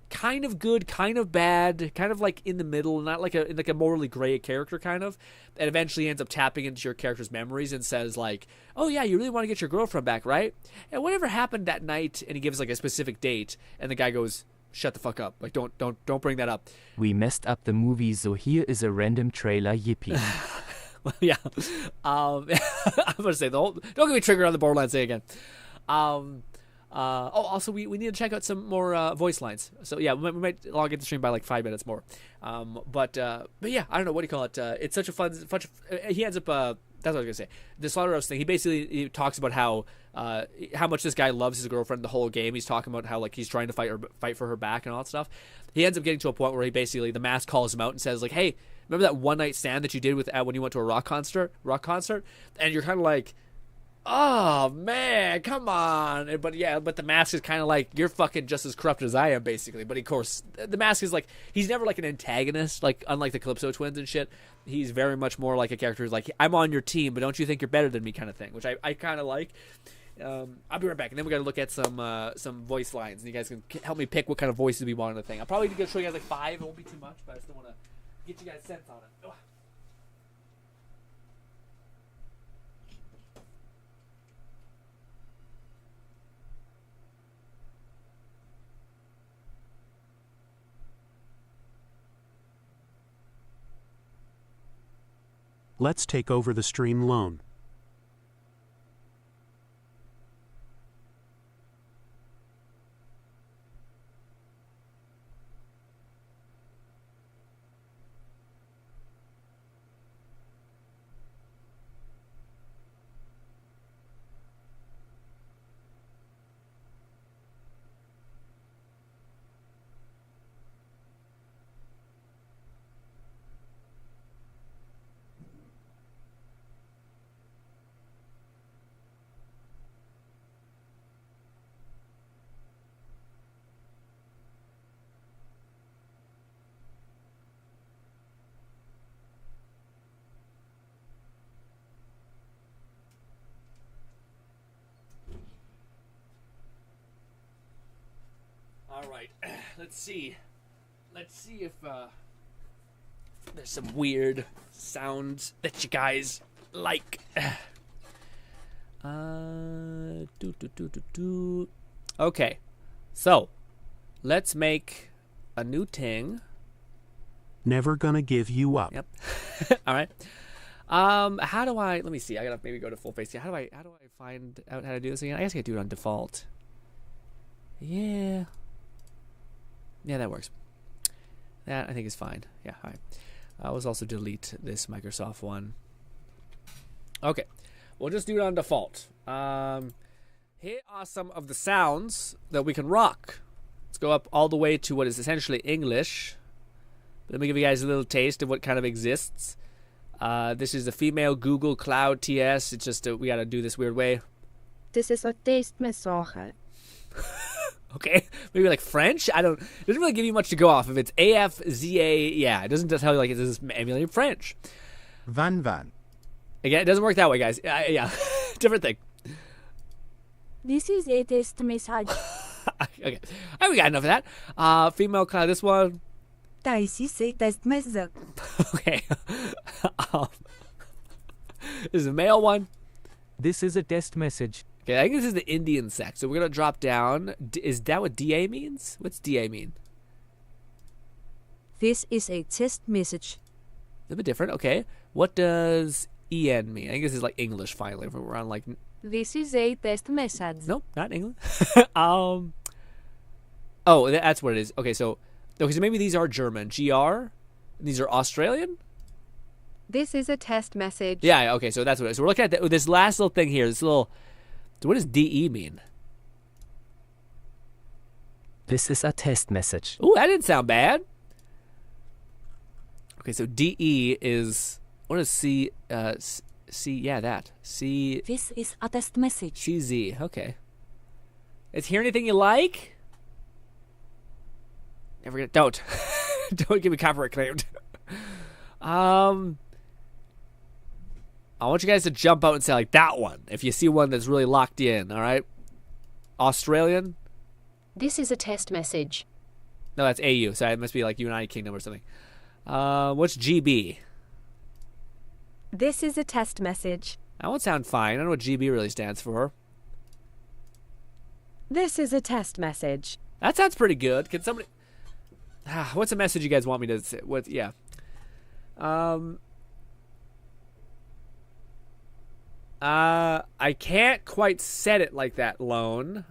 S1: kind of good, kind of bad, kind of like in the middle, not like a morally gray character kind of, and eventually ends up tapping into your character's memories and says like, oh yeah, you really want to get your girlfriend back, right? And whatever happened that night, and he gives like a specific date, and the guy goes, shut the fuck up, like don't bring that up.
S2: We messed up the movie, so here is a random trailer, yippee.
S1: Well, yeah. I'm gonna say don't get me triggered on the Borderlands thing again. Also, we need to check out some more voice lines. So yeah, we might log into the stream by like 5 minutes more. But yeah, I don't know, what do you call it? It's such a fun. He ends up. That's what I was gonna say. The Slaughterhouse thing. He talks about how much this guy loves his girlfriend the whole game. He's talking about how like he's trying to fight for her back and all that stuff. He ends up getting to a point where he basically, the mask calls him out and says like, hey, remember that one night stand that you did when you went to a rock concert? And you're kind of like, oh man, come on. But the mask is kind of like, you're fucking just as corrupt as I am, basically. But of course, the mask is like, he's never like an antagonist, like unlike the Calypso twins and shit. He's very much more like a character who's like, I'm on your team, but don't you think you're better than me, kind of thing, which I kind of like. I'll be right back, and then we got to look at some voice lines, and you guys can help me pick what kind of voices we want in the thing. I'll probably go show you guys like 5. It won't be too much, but I still want to get you guys sense on it. Ugh.
S17: Let's take over the stream loan.
S1: All right, let's see if there's some weird sounds that you guys like. Okay, so let's make a new ting.
S17: Never gonna give you up.
S1: Yep. All right. How do I? Let me see. I gotta maybe go to full face here. How do I find out how to do this again? I guess I could do it on default. Yeah. Yeah, that works. That I think is fine. Yeah. All right. Let's also delete this Microsoft one. Okay. We'll just do it on default. Here are some of the sounds that we can rock. Let's go up all the way to what is essentially English. Let me give you guys a little taste of what kind of exists. This is the female Google Cloud TS. It's just we gotta do this weird way.
S8: This is a taste message.
S1: Okay, maybe like French. It doesn't really give you much to go off. If it's AFZA, yeah, it doesn't just tell you like this is emulating French.
S4: Van van.
S1: Again, it doesn't work that way, guys. Yeah, different thing.
S8: This is a taste message.
S1: Okay, we got enough of that. Female Cloud. This one.
S8: This is a taste message.
S1: Okay. This is a male one.
S10: This is a test message.
S1: Okay, I think this is the Indian sex. So we're going to drop down. Is that what DA means? What's DA mean?
S8: This is a test message.
S1: A bit different. Okay. What does EN mean? I think this is like English finally. We're on like...
S8: This is a test message.
S1: Nope, not English. Oh, that's what it is. Okay, so maybe these are German. GR? These are Australian?
S8: This is a test message.
S1: Yeah, okay, so that's what it is. So we're looking at this last little thing here. This little... So what does DE mean?
S10: This is a test message.
S1: Ooh, that didn't sound bad. Okay, so DE is... What is C... C... Yeah, that. C...
S8: This is a test message.
S1: CZ, okay. Is here anything you like? Never gonna... Don't. Don't give me copyright claimed. I want you guys to jump out and say like that one if you see one that's really locked in, all right? Australian?
S8: This is a test message.
S1: No, that's AU, so it must be like United Kingdom or something. What's GB?
S8: This is a test message.
S1: That would sound fine. I don't know what GB really stands for.
S8: This is a test message.
S1: That sounds pretty good. Can somebody... what's a message you guys want me to say? What? Yeah. I can't quite set it like that, Lone.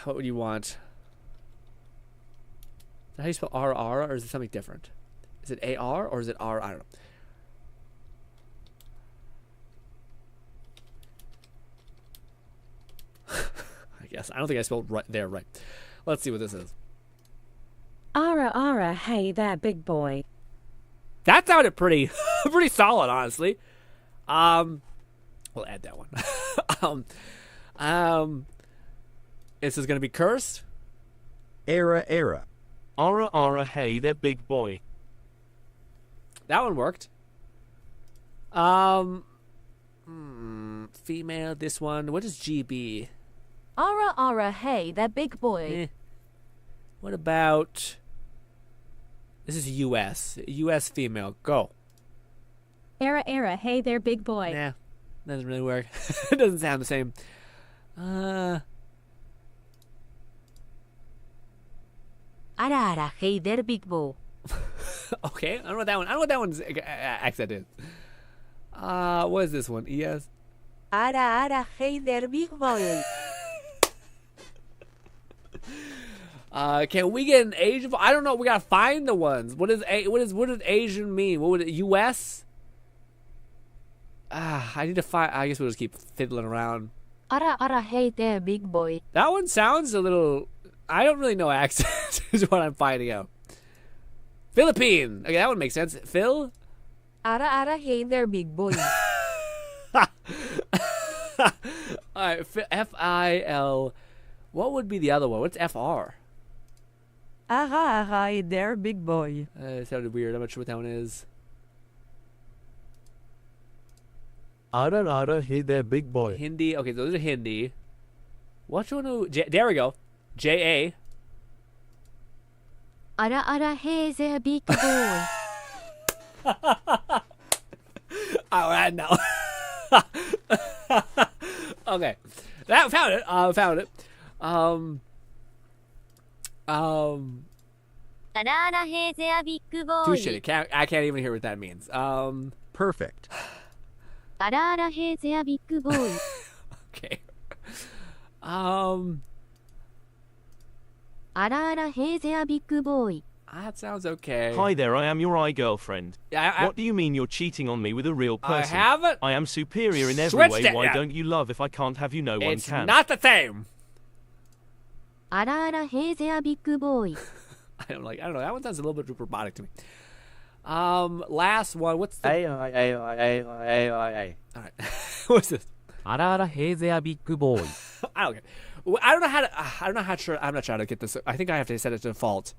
S1: What would you want? Is that how you spell RR, or is it something different? Is it AR, or is it R? I don't know. I guess. I don't think I spelled right there right. Let's see what this is.
S8: Ara, hey there, big boy.
S1: That sounded pretty solid, honestly. We'll add that one. This is gonna be cursed.
S4: Ara.
S10: Ara, hey there, big boy.
S1: That one worked. Female, this one. What is GB?
S8: Ara, hey there, big boy.
S1: What about... This is US. US female. Go.
S8: Ara, hey there, big boy.
S1: Nah, doesn't really work. It doesn't sound the same.
S8: Ara, hey there, big boy.
S1: Okay, I don't know what that one. I don't know what that one's accent is. What is this one? ES.
S8: Ara, hey there, big boy.
S1: Can we get an Asian? I don't know. We gotta find the ones. What does Asian mean? What would it? US? I need to find. I guess we'll just keep fiddling around.
S8: Ara, hey there, big boy.
S1: That one sounds a little. I don't really know accent. Is what I'm finding out. Philippine. Okay, that one makes sense. Phil.
S8: Ara, hey there, big boy.
S1: All right, FIL. What would be the other one? What's FR?
S8: Ara, hey there, big boy.
S1: It sounded weird. I'm not sure what that one is.
S10: Ara, hey there, big boy.
S1: Hindi. Okay, those are Hindi. Which one? There we go. JA.
S8: Ara, hey there, big boy.
S1: All right, now. Okay, that found it. Found it. Too shitty. I can't even hear what that means.
S4: Perfect.
S1: Okay. That sounds okay.
S6: Hi there, I am your girlfriend.
S1: Yeah,
S6: what do you mean you're cheating on me with a real person?
S1: I haven't.
S6: I am superior in every
S1: Switched
S6: way.
S1: it,
S6: Why
S1: yeah.
S6: don't you love if I can't have you? No one
S1: It's
S6: can.
S1: not the same. I don't know. That one sounds a little bit robotic to me. Last one. What's the? All right. What's this?
S2: Hey there, big boy.
S1: I don't care. I don't know how to. I don't know how to. I'm not trying to get this. I think I have to set it to default.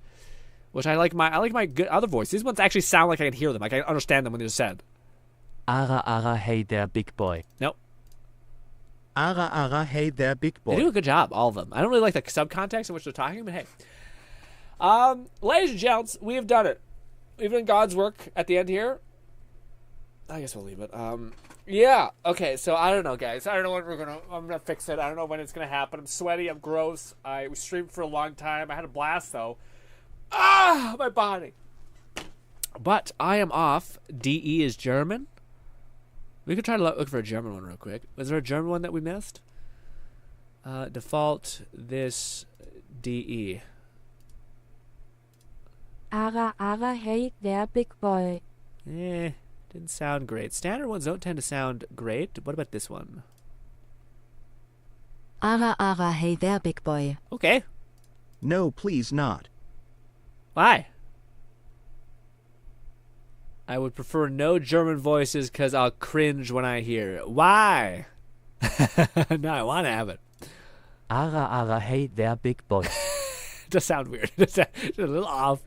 S1: Which I like my good other voice. These ones actually sound like I can hear them. Like I can understand them when they're said.
S2: Hey there, big boy.
S1: Nope.
S4: Hey there, big boy.
S1: They do a good job, all of them. I don't really like the subcontext in which they're talking, but hey. Ladies and gents, we have done it. We've done God's work at the end here. I guess we'll leave it. Yeah. Okay. So I don't know, guys. I don't know when I'm gonna fix it. I don't know when it's gonna happen. I'm sweaty. I'm gross. I streamed for a long time. I had a blast though. My body. But I am off. DE is German. We could try to look for a German one real quick. Was there a German one that we missed? Default this DE.
S8: Hey there, big boy.
S1: Didn't sound great. Standard ones don't tend to sound great. What about this one?
S8: Hey there, big boy.
S1: Okay.
S4: No, please not.
S1: Why? I would prefer no German voices because I'll cringe when I hear it. Why? No, I want to have it.
S2: Hey there, big boy.
S1: It does sound weird. It's a little off.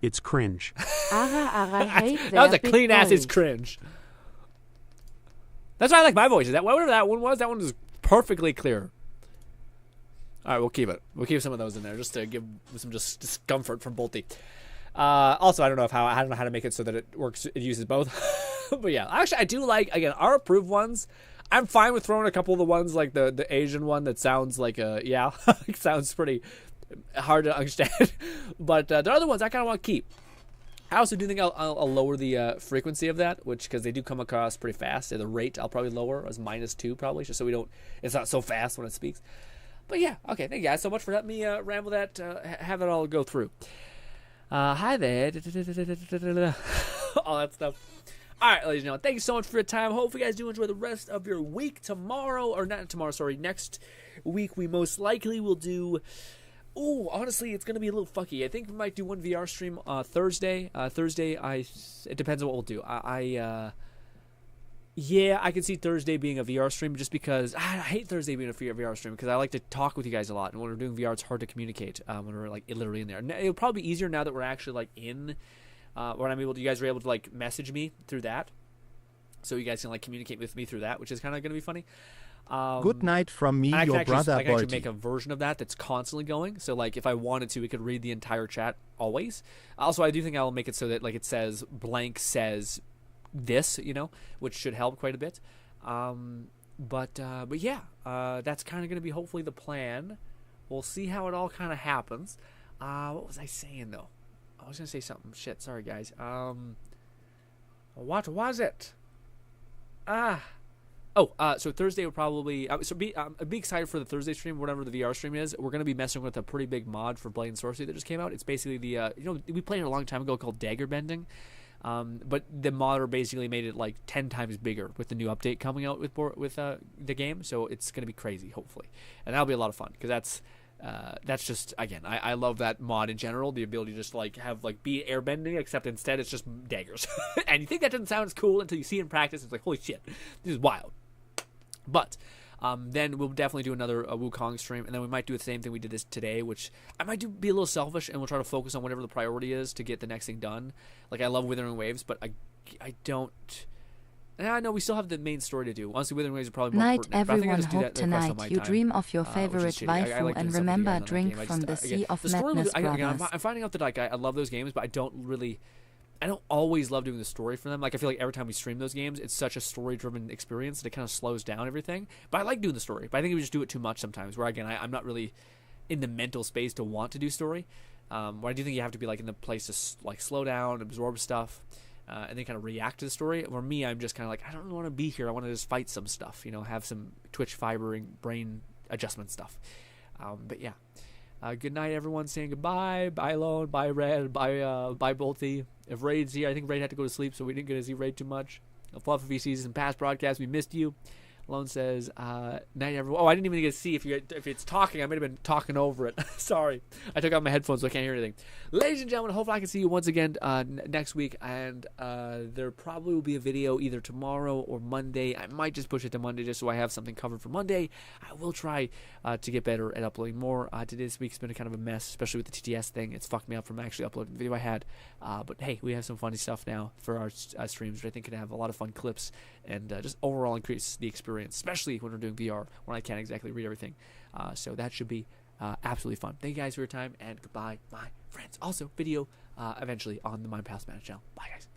S17: It's cringe.
S1: That was a clean ass. It's cringe. That's why I like my voice. Whatever that one was, that one was perfectly clear. All right, we'll keep it. We'll keep some of those in there just to give some just discomfort from Bolty. Also, I don't know how to make it so that it works. It uses both. But yeah, actually, I do like, again, our approved ones. I'm fine with throwing a couple of the ones like the Asian one that sounds like it sounds pretty hard to understand. But the other ones I kind of want to keep. I also do think I'll lower the frequency of that, because they do come across pretty fast. The rate I'll probably lower as -2 probably, just so it's not so fast when it speaks. But yeah, okay, thank you guys so much for letting me ramble that, have it all go through. Hi there. All that stuff. All right, ladies and gentlemen, thank you so much for your time. Hope you guys do enjoy the rest of your week. Next week we most likely will do... Oh, honestly, it's going to be a little fucky. I think we might do one VR stream Thursday. It depends on what we'll do. Yeah, I can see Thursday being a VR stream just because I hate Thursday being a VR stream because I like to talk with you guys a lot. And when we're doing VR, it's hard to communicate when we're like literally in there. It'll probably be easier now that we're actually like in, when you guys are able to like message me through that. So you guys can like communicate with me through that, which is kind of going to be funny.
S4: Good night from me, your brother,
S1: I can actually
S4: Bolty.
S1: make a version of that that's constantly going. So like if I wanted to, we could read the entire chat always. Also, I do think I'll make it so that like it says blank says this, which should help quite a bit. But yeah, that's kind of going to be hopefully the plan. We'll see how it all kind of happens. What was I saying though? I was going to say something. Shit, sorry guys. What was it? So Thursday will probably... be excited for the Thursday stream, whatever the VR stream is. We're going to be messing with a pretty big mod for Blade and Sorcery that just came out. It's basically the... we played it a long time ago called Dagger Bending. But the modder basically made it like 10 times bigger with the new update coming out with the game. So it's going to be crazy, hopefully. And that'll be a lot of fun because that's just, again, I love that mod in general. The ability to just like have like be airbending, except instead it's just daggers. And you think that doesn't sound as cool until you see it in practice. It's like, holy shit, this is wild. But then we'll definitely do another Wukong stream, and then we might do the same thing we did this today, which I might be a little selfish, and we'll try to focus on whatever the priority is to get the next thing done. Like, I love Withering Waves, but I don't... I know we still have the main story to do. Honestly, Withering Waves are probably more
S8: Night,
S1: pertinent. But I think I'll
S8: everyone.
S1: just do
S8: Hope
S1: that the rest of
S8: tonight
S1: my
S8: you
S1: time,
S8: dream of your
S1: which is
S8: favorite
S1: shitty. I
S8: waifu
S1: like doing
S8: and
S1: stuff
S8: remember
S1: again on that
S8: drink
S1: game.
S8: from the Sea of
S1: the story,
S8: Madness
S1: again,
S8: brothers.
S1: I'm finding out that like I love those games, but I don't really... I don't always love doing the story for them. Like, I feel like every time we stream those games, it's such a story-driven experience that it kind of slows down everything. But I like doing the story. But I think we just do it too much sometimes, where, again, I'm not really in the mental space to want to do story. Where I do think you have to be, like, in the place to, like, slow down, absorb stuff, and then kind of react to the story. Where me, I'm just kind of like, I don't really want to be here. I want to just fight some stuff, you know, have some Twitch fibering brain adjustment stuff. But yeah. Good night, everyone. Saying goodbye. Bye, Lone. Bye, Red. Bye, Bolty. If Raid's here, I think Raid had to go to sleep, so we didn't get to see Raid too much. Fluff, if he sees some past broadcasts, we missed you. Lone says, night, everyone. Oh, I didn't even get to see if it's talking. I might have been talking over it. Sorry. I took out my headphones, so I can't hear anything. Ladies and gentlemen, hopefully I can see you once again next week. And there probably will be a video either tomorrow or Monday. I might just push it to Monday just so I have something covered for Monday. I will try to get better at uploading more. Today's week's been kind of a mess, especially with the TTS thing. It's fucked me up from actually uploading the video I had. But hey, we have some funny stuff now for our streams, which I think can have a lot of fun clips and just overall increase the experience, especially when we're doing VR, when I can't exactly read everything. So that should be absolutely fun. Thank you guys for your time, and goodbye, my friends. Also, video eventually on the Mind Palace Manage channel. Bye, guys.